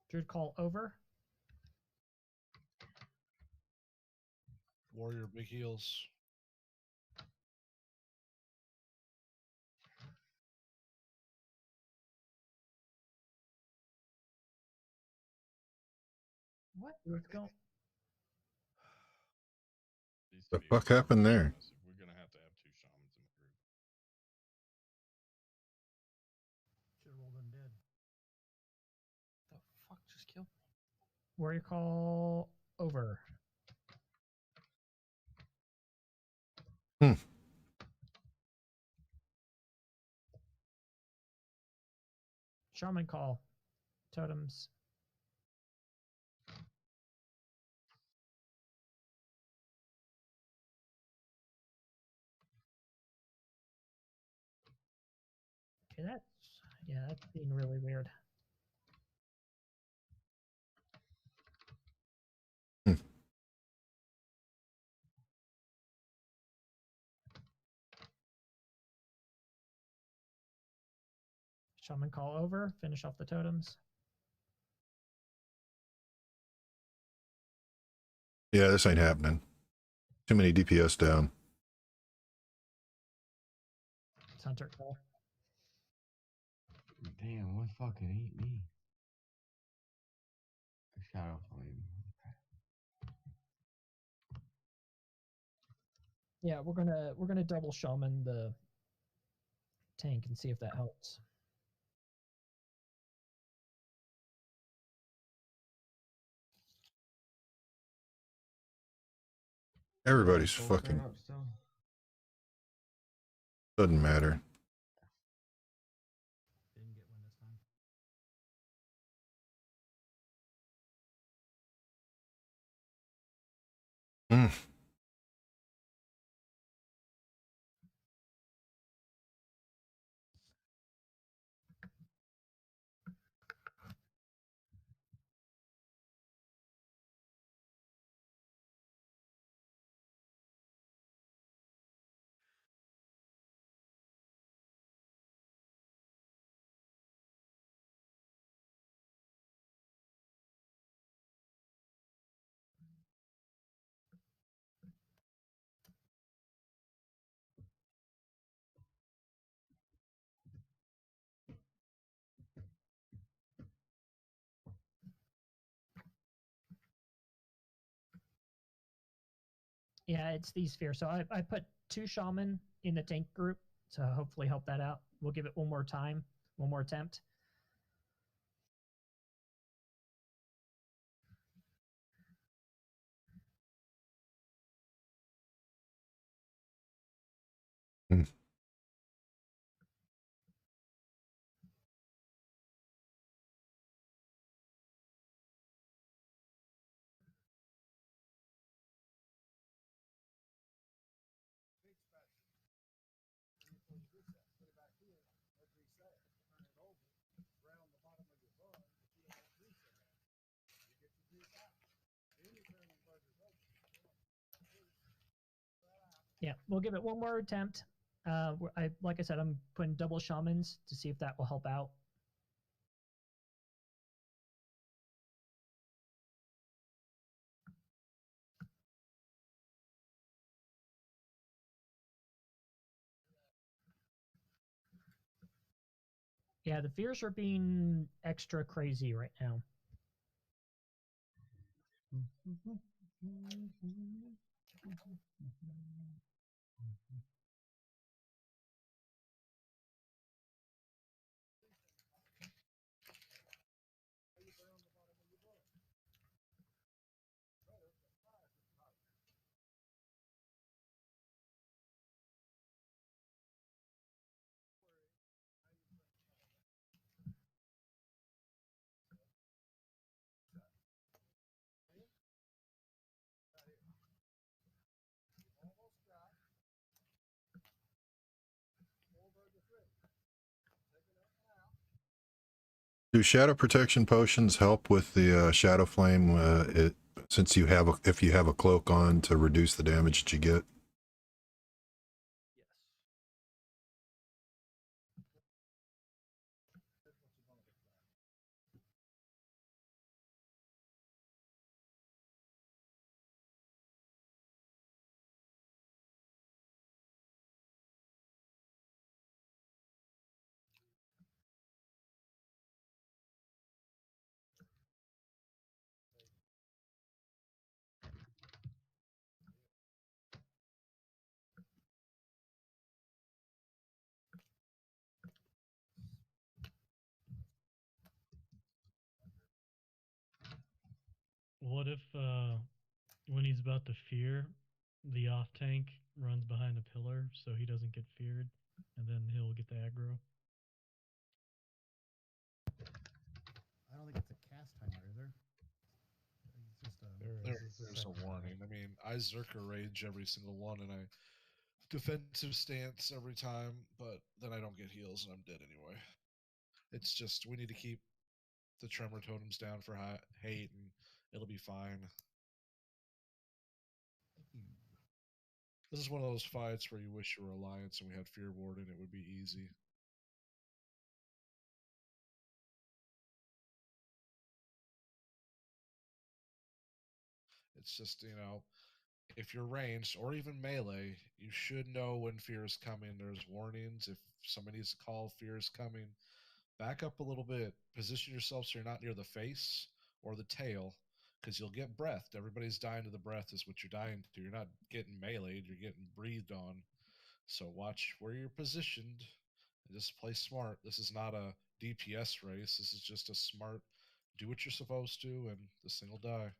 Druid call over. Warrior big heals. What? Let's go. The fuck happened there? We're gonna have to have 2 shamans in the group. Should have rolled undead. The fuck just killed me? Warrior call over. Shaman call. Totems. Okay, that's being really weird. Shaman call over. Finish off the totems. Yeah, this ain't happening. Too many DPS down. It's Hunter call. Damn, what fucking ate me? A shadow flame. Yeah, we're gonna double shaman the tank and see if that helps. Everybody's Full fucking. turn up still? Doesn't matter. Didn't get one this time. Yeah, it's these spheres. So I put 2 shaman in the tank group to hopefully help that out. We'll give it one more time, one more attempt. Hmm. Yeah, we'll give it one more attempt. Like I said, I'm putting double shamans to see if that will help out. Yeah, the fears are being extra crazy right now. Do shadow protection potions help with the shadow flame? Since you have if you have a cloak on to reduce the damage that you get. What if when he's about to fear, the off tank runs behind a pillar so he doesn't get feared, and then he'll get the aggro? I don't think it's a cast timer, is there? It's just a. There's a warning. I mean, I Zerker Rage every single one, and I defensive stance every time, but then I don't get heals and I'm dead anyway. It's just we need to keep the tremor totems down for hate, and it'll be fine. This is one of those fights where you wish you were Alliance and we had Fear Warden. It would be easy. It's just, you know, if you're ranged or even melee, you should know when fear is coming. There's warnings. If somebody needs to call fear is coming, back up a little bit. Position yourself so you're not near the face or the tail, because you'll get breathed. Everybody's dying to the breath is what you're dying to. You're not getting meleeed, you're getting breathed on. So watch where you're positioned and just play smart. This is not a DPS race. This is just a smart, do what you're supposed to, and this thing will die.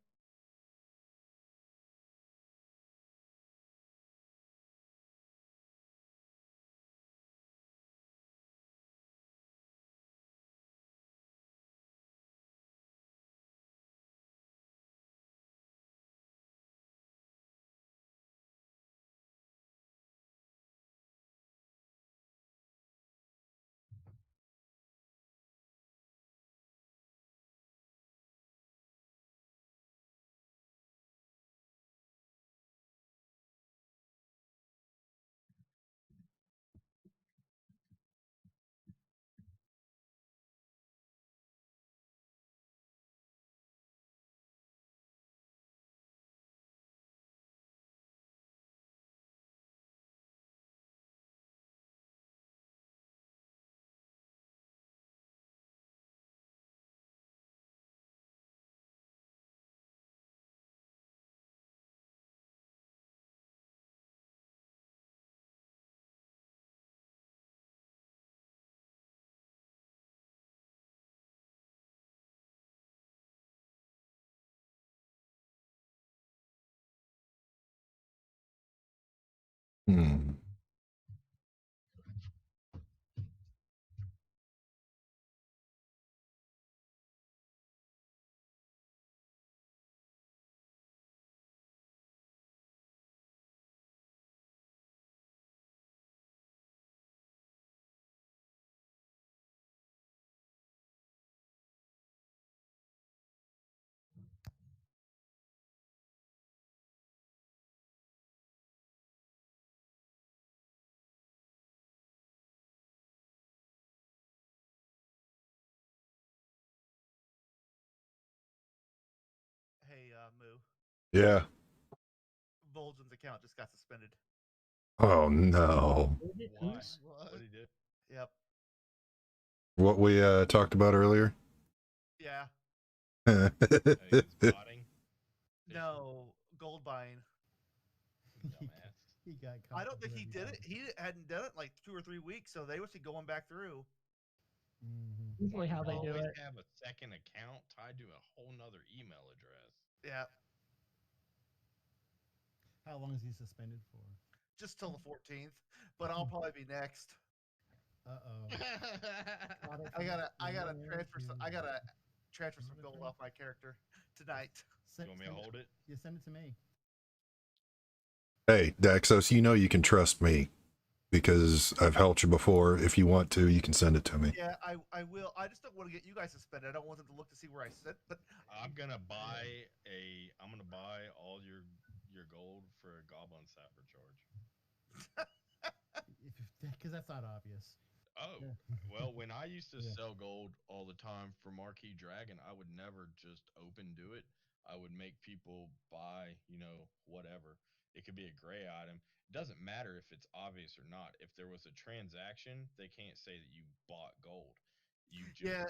Hmm. Hey, Moo. Yeah. Vol'jin's account just got suspended. Oh no. Why? What did he do? Yep. What we talked about earlier. Yeah. Botting? No, gold buying. Dumbass. He got caught. I don't think he doing did it. He hadn't done it in like 2 or 3 weeks, so they must be going back through. Mm-hmm. Usually how You they do always it. have a second account tied to a whole nother email address. Yeah. How long is he suspended for? Just till the 14th, but I'll probably be next. Uh-oh. I gotta transfer some gold off my character tonight. You want me to hold it? Yeah, send it to me. Hey, Daxos, you know you can trust me because I've helped you before. If you want to, you can send it to me. Yeah, I will. I just don't want to get you guys suspended. I don't want them to look to see where I sit. But I'm gonna buy all your gold for a goblin sapper charge. Because that's not obvious. Oh, well, when I used to sell gold all the time for Marquee Dragon, I would never just open do it. I would make people buy, whatever. It could be a gray item. It doesn't matter if it's obvious or not. If there was a transaction, they can't say that you bought gold. You just yeah,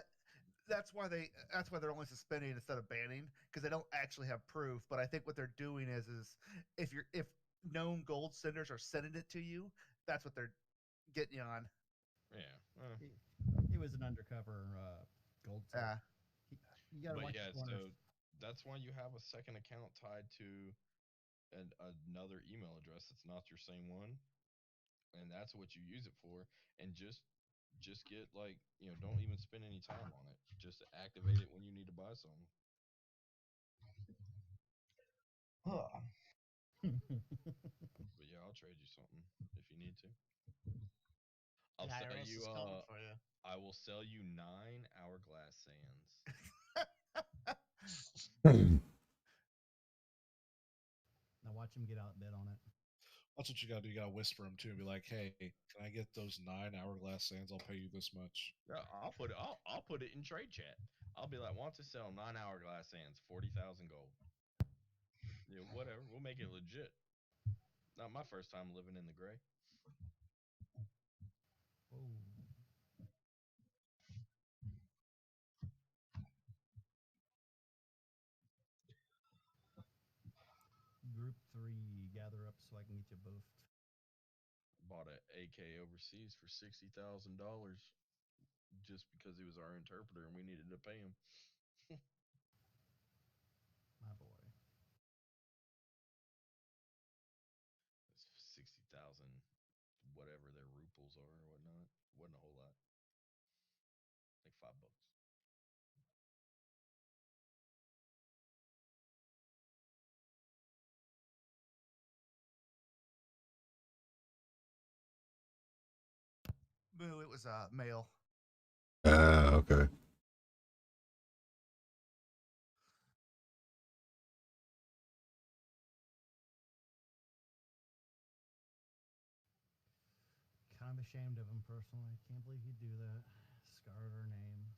that's why they're only suspending instead of banning, because they don't actually have proof. But I think what they're doing is if known gold senders are sending it to you, that's what they're getting you on. Yeah. He was an undercover gold. Yeah. You gotta watch the corners. So that's why you have a second account tied to another email address that's not your same one, and that's what you use it for. And just get don't even spend any time on it. Just activate it when you need to buy something. But yeah, I'll trade you something if you need to. I'll The sell IRS you. is coming for you. I will sell you 9 hourglass sands. Now watch him get out bid on it. That's what you gotta do. You gotta whisper them too and be like, "Hey, can I get those 9 hourglass sands? I'll pay you this much." Yeah, I'll put it in trade chat. I'll be like, want to sell 9 hourglass sands, 40,000 gold. Yeah, whatever. We'll make it legit. Not my first time living in the gray. Group 3, gather up so I can get you both. Bought an AK overseas for $60,000 just because he was our interpreter and we needed to pay him. My boy. It's 60,000, whatever their ruples are or whatnot. Wasn't a whole lot. Like $5. Boo, it was male. Okay. Kind of ashamed of him personally. Can't believe he'd do that. Scarred our name.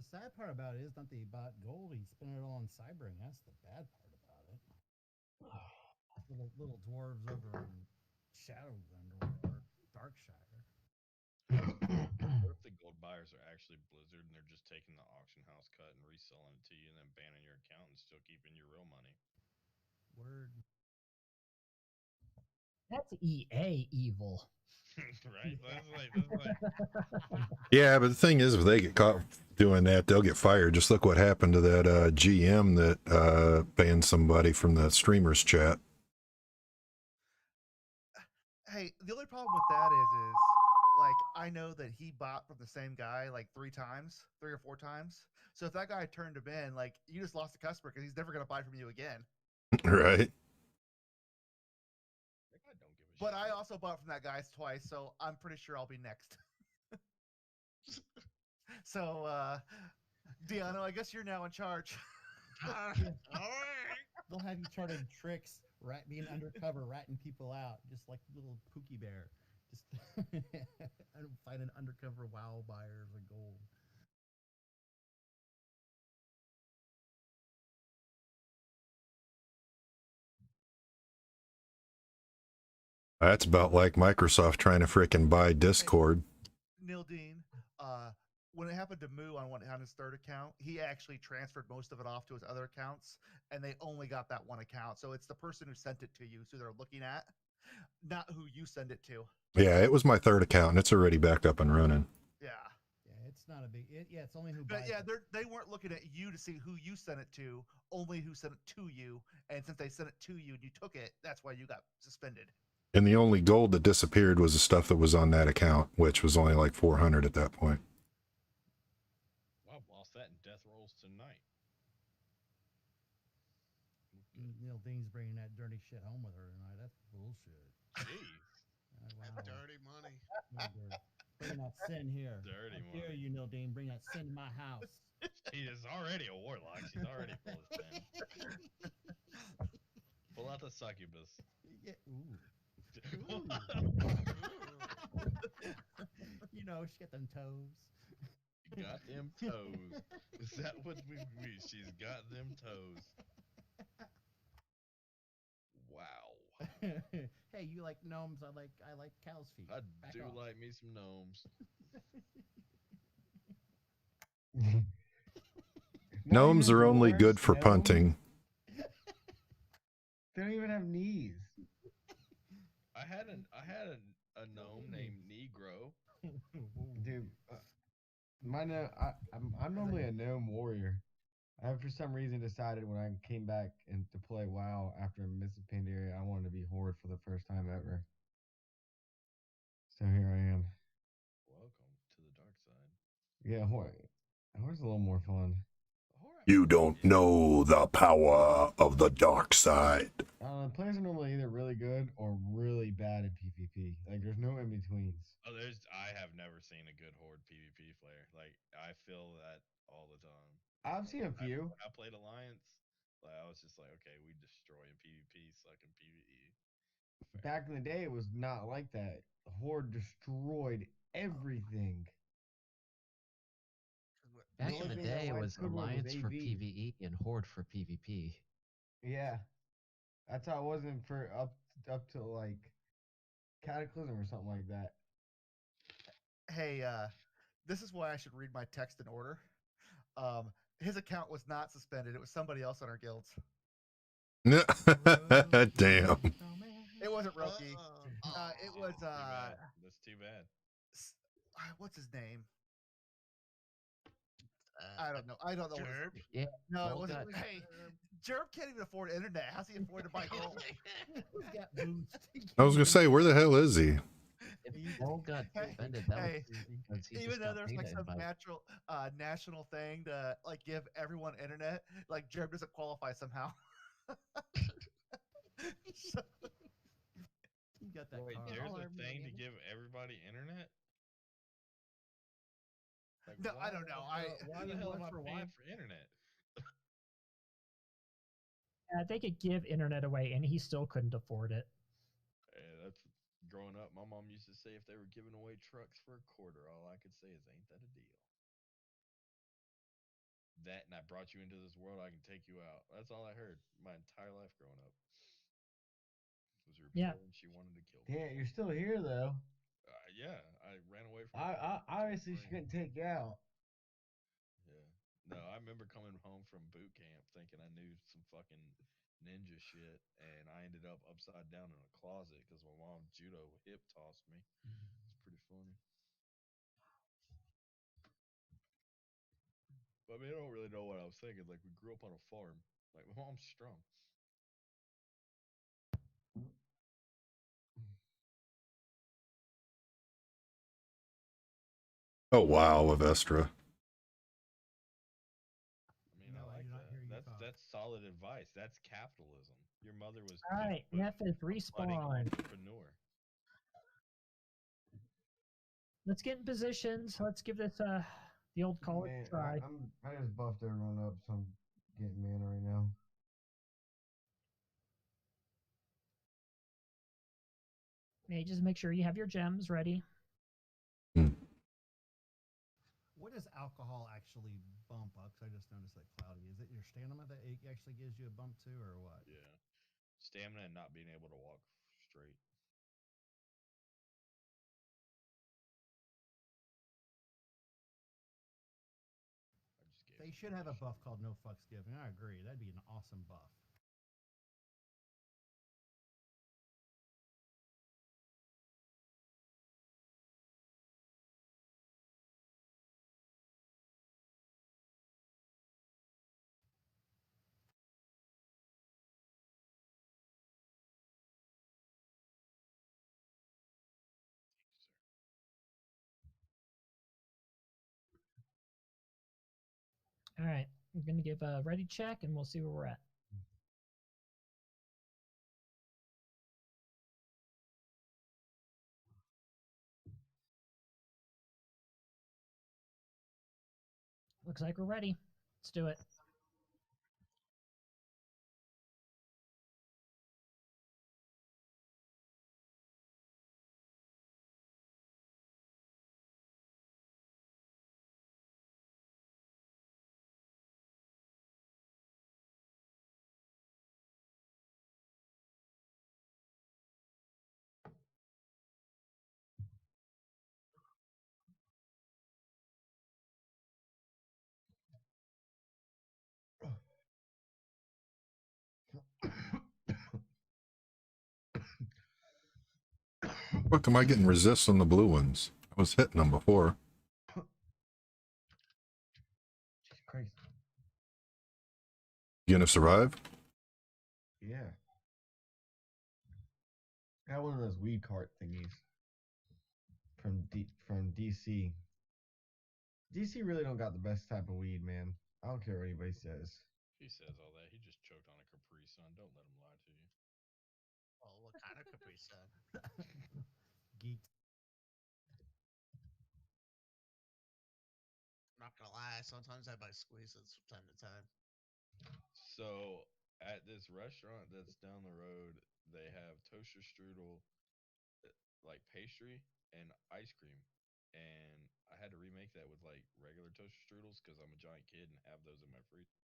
The sad part about it is not that he bought gold, he spent it all on cybering. That's the bad part about it. Little dwarves over in Shadowland or Darkshire. What if the gold buyers are actually Blizzard and they're just taking the auction house cut and reselling it to you and then banning your account and still keeping your real money? Word. That's EA evil. Right? That's like Yeah, but the thing is, if they get caught doing that, they'll get fired. Just look what happened to that GM that banned somebody from the streamers chat. Hey, the only problem with that is like I know that he bought from the same guy like 3 or 4 times. So if that guy turned him in, like you just lost a customer because he's never gonna buy from you again. Right. That guy don't give a But I also bought from that guy twice, so I'm pretty sure I'll be next. So, Deanno, I guess you're now in charge. All right. They'll have you charting tricks, right? Being undercover, ratting people out, just like little Pookie Bear. Just find an undercover WoW buyer for gold. That's about like Microsoft trying to frickin' buy Discord. Neil Dean, when it happened to Moo on his third account, he actually transferred most of it off to his other accounts, and they only got that one account. So it's the person who sent it to you, so they're looking at, not who you send it to. Yeah, it was my third account, and it's already back up and running. Yeah. Yeah, it's not a big. Yeah, it's only who But buys. yeah, it. they weren't looking at you to see who you sent it to, only who sent it to you. And since they sent it to you and you took it, that's why you got suspended. And the only gold that disappeared was the stuff that was on that account, which was only like 400 at that point. Well, I've lost that in death rolls tonight. Neil Dean's bringing that dirty shit home with her tonight. That's bullshit. Jeez. Wow. Dirty money. Bringing that sin here. Dirty How dare you, Neil Dean, bring that sin to my house. She is already a warlock. She's already full of sin. Pull out the succubus. Yeah, ooh. You know, she got them toes. She got them toes. Is that what we read? She's got them toes. Wow. Hey, you like gnomes? I like cow's feet. I Back do off. like me some gnomes. Gnomes are only good for punting. They don't even have knees. I had a gnome named Negro. Dude, I'm normally a gnome warrior. I have for some reason decided when I came back and to play WoW after missing Pandaria, I wanted to be Horde for the first time ever. So here I am. Welcome to the dark side. Yeah, Horde's a little more fun. You don't know the power of the dark side. Players are normally either really good or really bad at PvP. Like, there's no in betweens. Oh, I have never seen a good Horde PvP player. Like, I feel that all the time. I've seen a few. When I played Alliance, like, I was just like, okay, we destroy in PvP, suck in PvE. Back in the day, it was not like that. Horde destroyed everything. Back in the day, it was Alliance for PvE and Horde for PvP. Yeah, that's how it wasn't for up to like Cataclysm or something like that. Hey, this is why I should read my text in order. His account was not suspended. It was somebody else on our guilds. Damn. It wasn't Roki. It was That's too bad. What's his name? I don't know. I don't know. Jerb? Yeah. No, it wasn't. Hey, Jerb can't even afford internet. How's he afford to buy gold? He's got boost. I was gonna say, where the hell is he? If Gold got suspended, that was because he Even just though got there's like data some invite. natural national thing to like give everyone internet, like Jerb doesn't qualify somehow. So, he got that Wait, car. there's a thing to give everybody internet? Like, no, I don't know. Why the hell am I paying for internet? They could give internet away, and he still couldn't afford it. Hey, that's growing up. My mom used to say if they were giving away trucks for a quarter, all I could say is, "Ain't that a deal?" That and I brought you into this world, I can take you out. That's all I heard my entire life growing up. Was her Yeah. poor and she wanted to kill me. Yeah, you're still here though. Yeah, I ran away from. Obviously she couldn't take you out. Yeah. No, I remember coming home from boot camp thinking I knew some fucking ninja shit, and I ended up upside down in a closet because my mom judo hip tossed me. It's pretty funny. But I mean, I don't really know what I was thinking. Like, we grew up on a farm. Like, my mom's strong. Oh wow, Avestra. I mean, I like that. That's solid advice. That's capitalism. Your mother was All right, NEF is respawn. entrepreneur. let's get in positions. Let's give this the old college Man, try. I just buffed everyone up, so I'm getting mana right now. Hey, just make sure you have your gems ready. What does alcohol actually bump up? 'Cause I just noticed that cloudy. Is it your stamina that it actually gives you a bump to, or what? Yeah. Stamina and not being able to walk straight. I just gave They some should have a permission. buff called No Fucks Given. I agree. That'd be an awesome buff. All right, I'm gonna give a ready check, and we'll see where we're at. Looks like we're ready. Let's do it. Fuck am I getting resists on the blue ones? I was hitting them before. Jesus Christ. You gonna survive? Yeah. I got one of those weed cart thingies from DC. DC really don't got the best type of weed, man. I don't care what anybody says. He says all that. He just choked on a Capri Sun. Don't let him lie to you. Oh, what kind of Capri Sun? Geeked. I'm not gonna lie. Sometimes I buy squeezes from time to time. So at this restaurant that's down the road, they have toaster strudel, like pastry and ice cream. And I had to remake that with like regular toaster strudels because I'm a giant kid and have those in my freezer.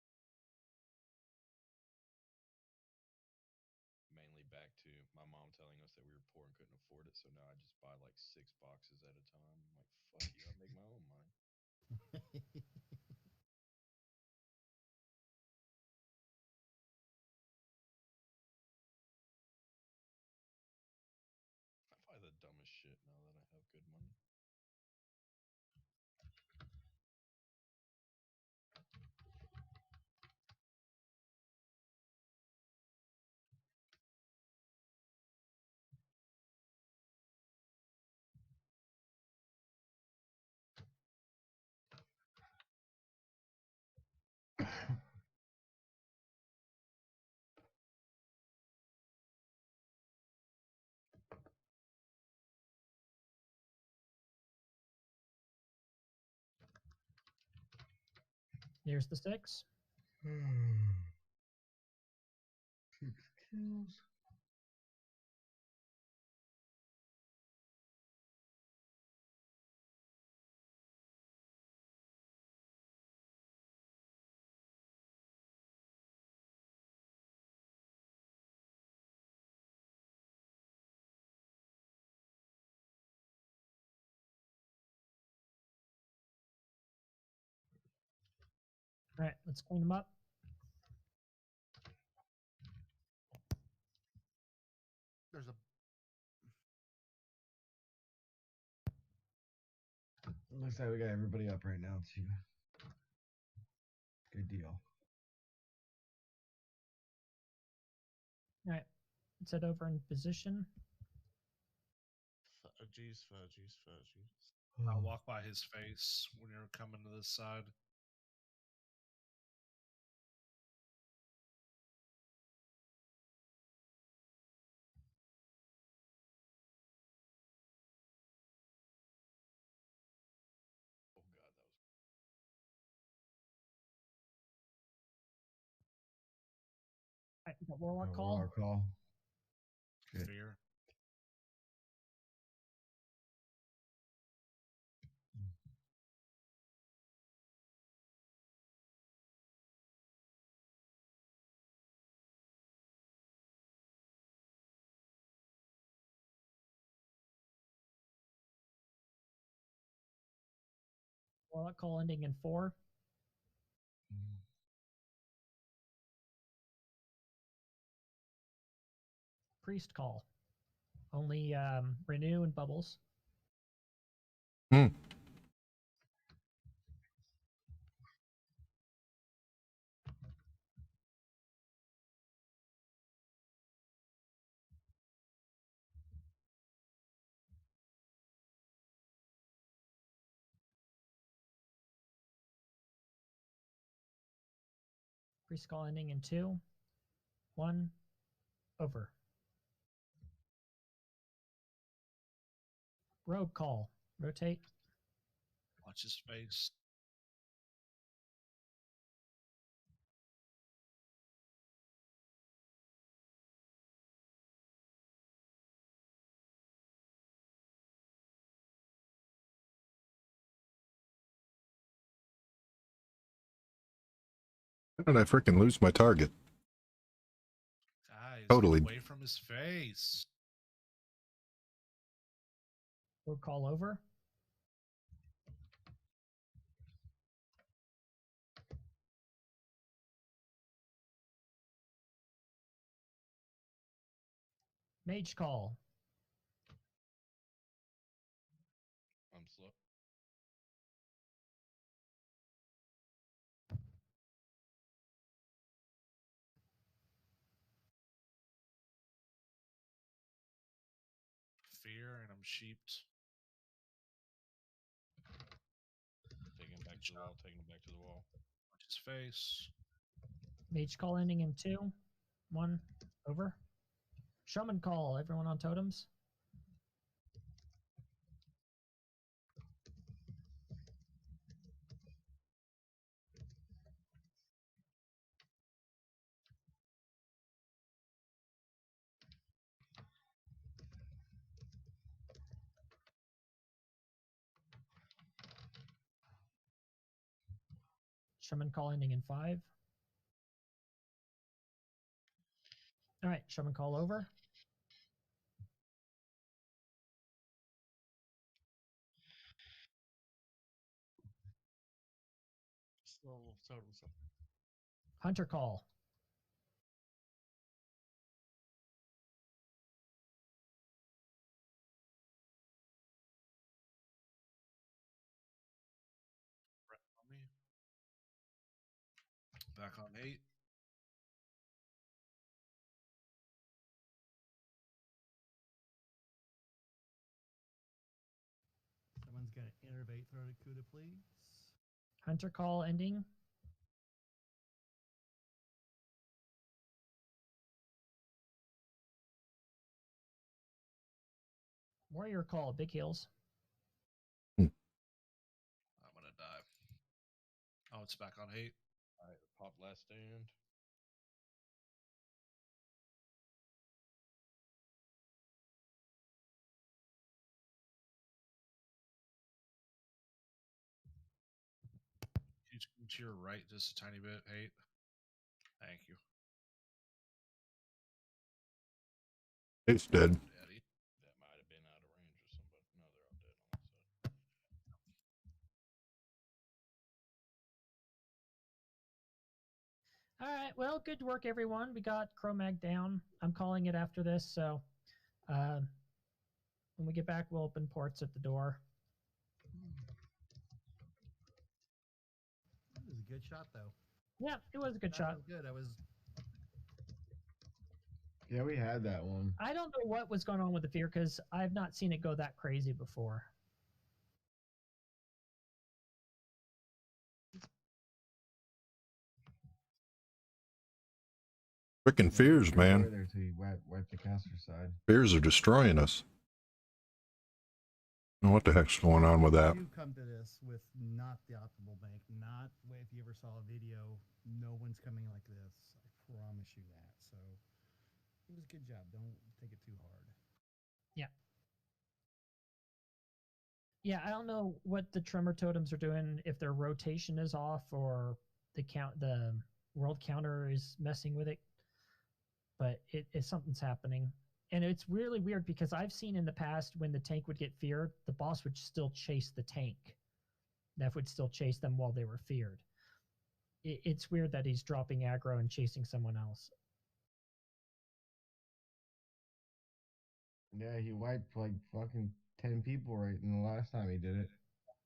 Mainly back to my mom telling us that we were poor and couldn't afford it. So now I just buy like 6 boxes at a time. I'm like, fuck you, I make my own mine. I buy the dumbest shit now that I have good money. Here's the 6. 6 kills. All right, let's clean them up. There's a Looks like we got everybody up right now too. Good deal. All right, let's head over in position. Fudgies, fudgies, fudgies. I'll walk by his face when you're coming to this side. right, we got Warlock call. Warlock call. Shit. Fear. Warlock call ending in 4. Priest call. Only renew and bubbles. Hmm. Priest call ending in 2. 1. Over. Rogue call. Rotate. Watch his face. How did I freaking lose my target? Guys, Totally. away from his face. Rogue call over. Mage call. I'm slow. Fear, and I'm sheeped. Taking him back to the wall. Taking him back to the wall. Watch his face. Mage call ending in 2. 1. Over. Shaman call. Everyone on totems. Shaman call ending in 5. All right, Shaman call over. Slow totems up. Hunter call. Right on me. Back on 8. Someone's got to innervate throw to Kuda, please. Hunter call ending. Warrior call. Big heals. I'm gonna die. Oh, it's back on 8. All right, pop last stand. You scoot to your right just a tiny bit, 8. Thank you. It's dead. Daddy. That might have been out of range or somebody. No, they're all dead on that side. All right. Well, good work, everyone. We got Chromag down. I'm calling it after this. So when we get back, we'll open ports at the door. It was a good shot, though. Yeah, it was a good That shot. was good. I was. Yeah, we had that one. I don't know what was going on with the fear because I've not seen it go that crazy before. Freaking fears, man. There till you wipe the caster side. Fears are destroying us. What the heck's going on with that? You come to this with not the optimal bank, not the way if you ever saw a video, no one's coming like this. I promise you that. So it was a good job. Don't take it too hard. Yeah. Yeah, I don't know what the tremor totems are doing, if their rotation is off or the world counter is messing with it. But something's happening. And it's really weird because I've seen in the past when the tank would get feared, the boss would still chase the tank. NEF would still chase them while they were feared. It's weird that he's dropping aggro and chasing someone else. Yeah, he wiped like fucking 10 people right in the last time he did it.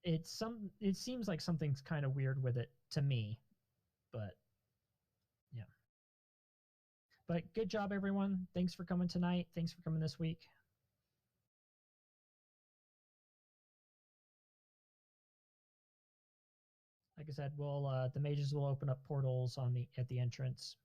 It seems like something's kind of weird with it to me, but yeah. But good job, everyone. Thanks for coming tonight. Thanks for coming this week. Like I said, we'll the mages will open up portals at the entrance.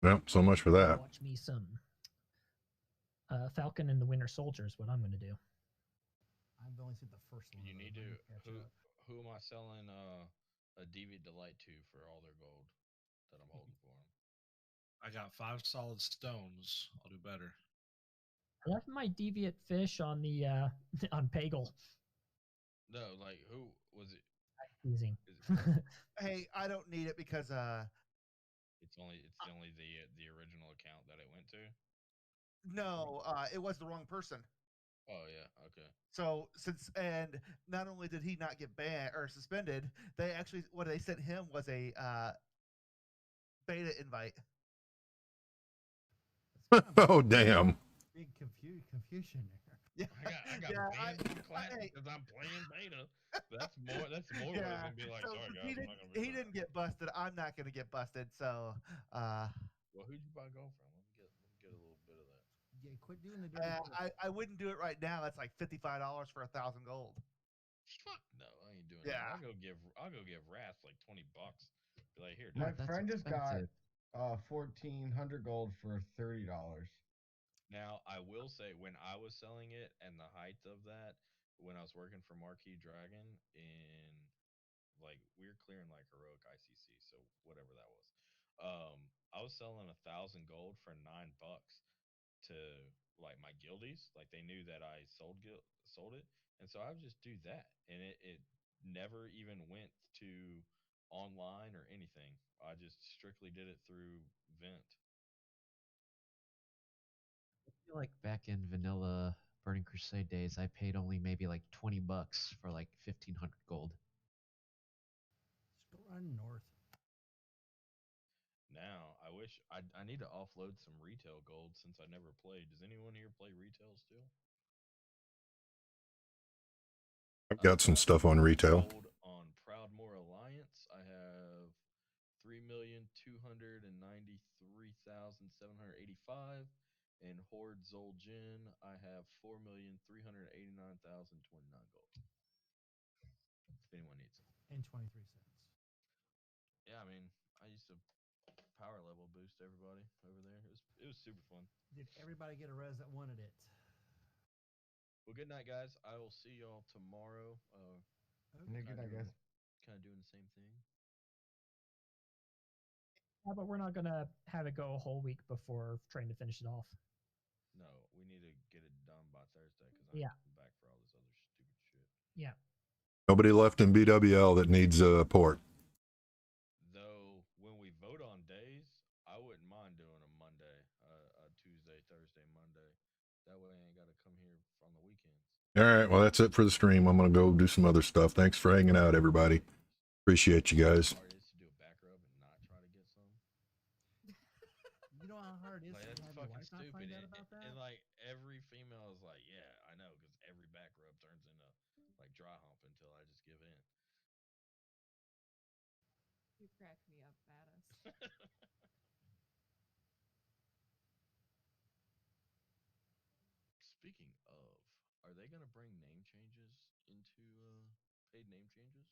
Well, so much for that. Watch me some Falcon and the Winter Soldier is what I'm going to do. I've only seen the first one. You of need those. I to. need catch up. Who am I selling a Deviant Delight to for all their gold that I'm holding for them? I got 5 solid stones. I'll do better. I left my deviant fish on the on Pagel. No, like who was it? Teasing. Hey, I don't need it because It's only the original account that it went to. no, it was the wrong person. Oh yeah, okay. So and not only did he not get banned or suspended, they actually what they sent him was a beta invite. Oh damn. Big confusion there. Yeah, I got banned from classic because I'm playing beta. That's more. That's more what it's gonna be like. So Sorry guys, he I'm not gonna be. he didn't get busted. I'm not gonna get busted. So. Well, who'd you buy gold from? Let me get a little bit of that. Yeah, quit doing the dirty work. I wouldn't do it right now. It's like $55 for 1,000 gold. Fuck no, I ain't doing Yeah. that. I'll go give Wrath like $20. Be like, here, My dude. friend just got 1,400 gold for $30. Now, I will say, when I was selling it and the height of that, when I was working for Marquee Dragon in, like, we were clearing, like, heroic ICC, so whatever that was. I was selling 1,000 gold for $9 to, like, my guildies. Like, they knew that I sold it, and so I would just do that, and it never even went to online or anything. I just strictly did it through Vent. I feel like back in vanilla Burning Crusade days, I paid only maybe like $20 for like 1,500 gold. Just go run north. Now, I wish I need to offload some retail gold since I never played. Does anyone here play retail still? I've got some stuff on retail. Gold on Proudmoore Alliance, I have 3,293,785, and Horde Zul'jin, I have 4,389,029 gold. If anyone needs it. And 23 cents. Yeah, I mean, I used to power level boost everybody over there. It was super fun. Did everybody get a res that wanted it? Well, good night, guys. I will see y'all tomorrow. Yeah, good night, guys. Kind of doing the same thing. Yeah, but we're not gonna have it go a whole week before trying to finish it off. No, we need to get it done by Thursday because I'm back for all this other stupid shit. Yeah. Nobody left in BWL that needs a port. Though when we vote on days, I wouldn't mind doing a Monday, a Tuesday, Thursday, Monday. That way I ain't got to come here on the weekends. All right, well, that's it for the stream. I'm going to go do some other stuff. Thanks for hanging out, everybody. Appreciate you guys. Hard it is to do a back rub and not try to get some. You know how hard it is Like, to that's have your fucking wife not stupid. find out about that? And like every female is like, yeah, I know, because every back rub turns into like dry hump until I just give in. You crack me up, Mattis. Speaking of, are they gonna bring name changes into paid name changes?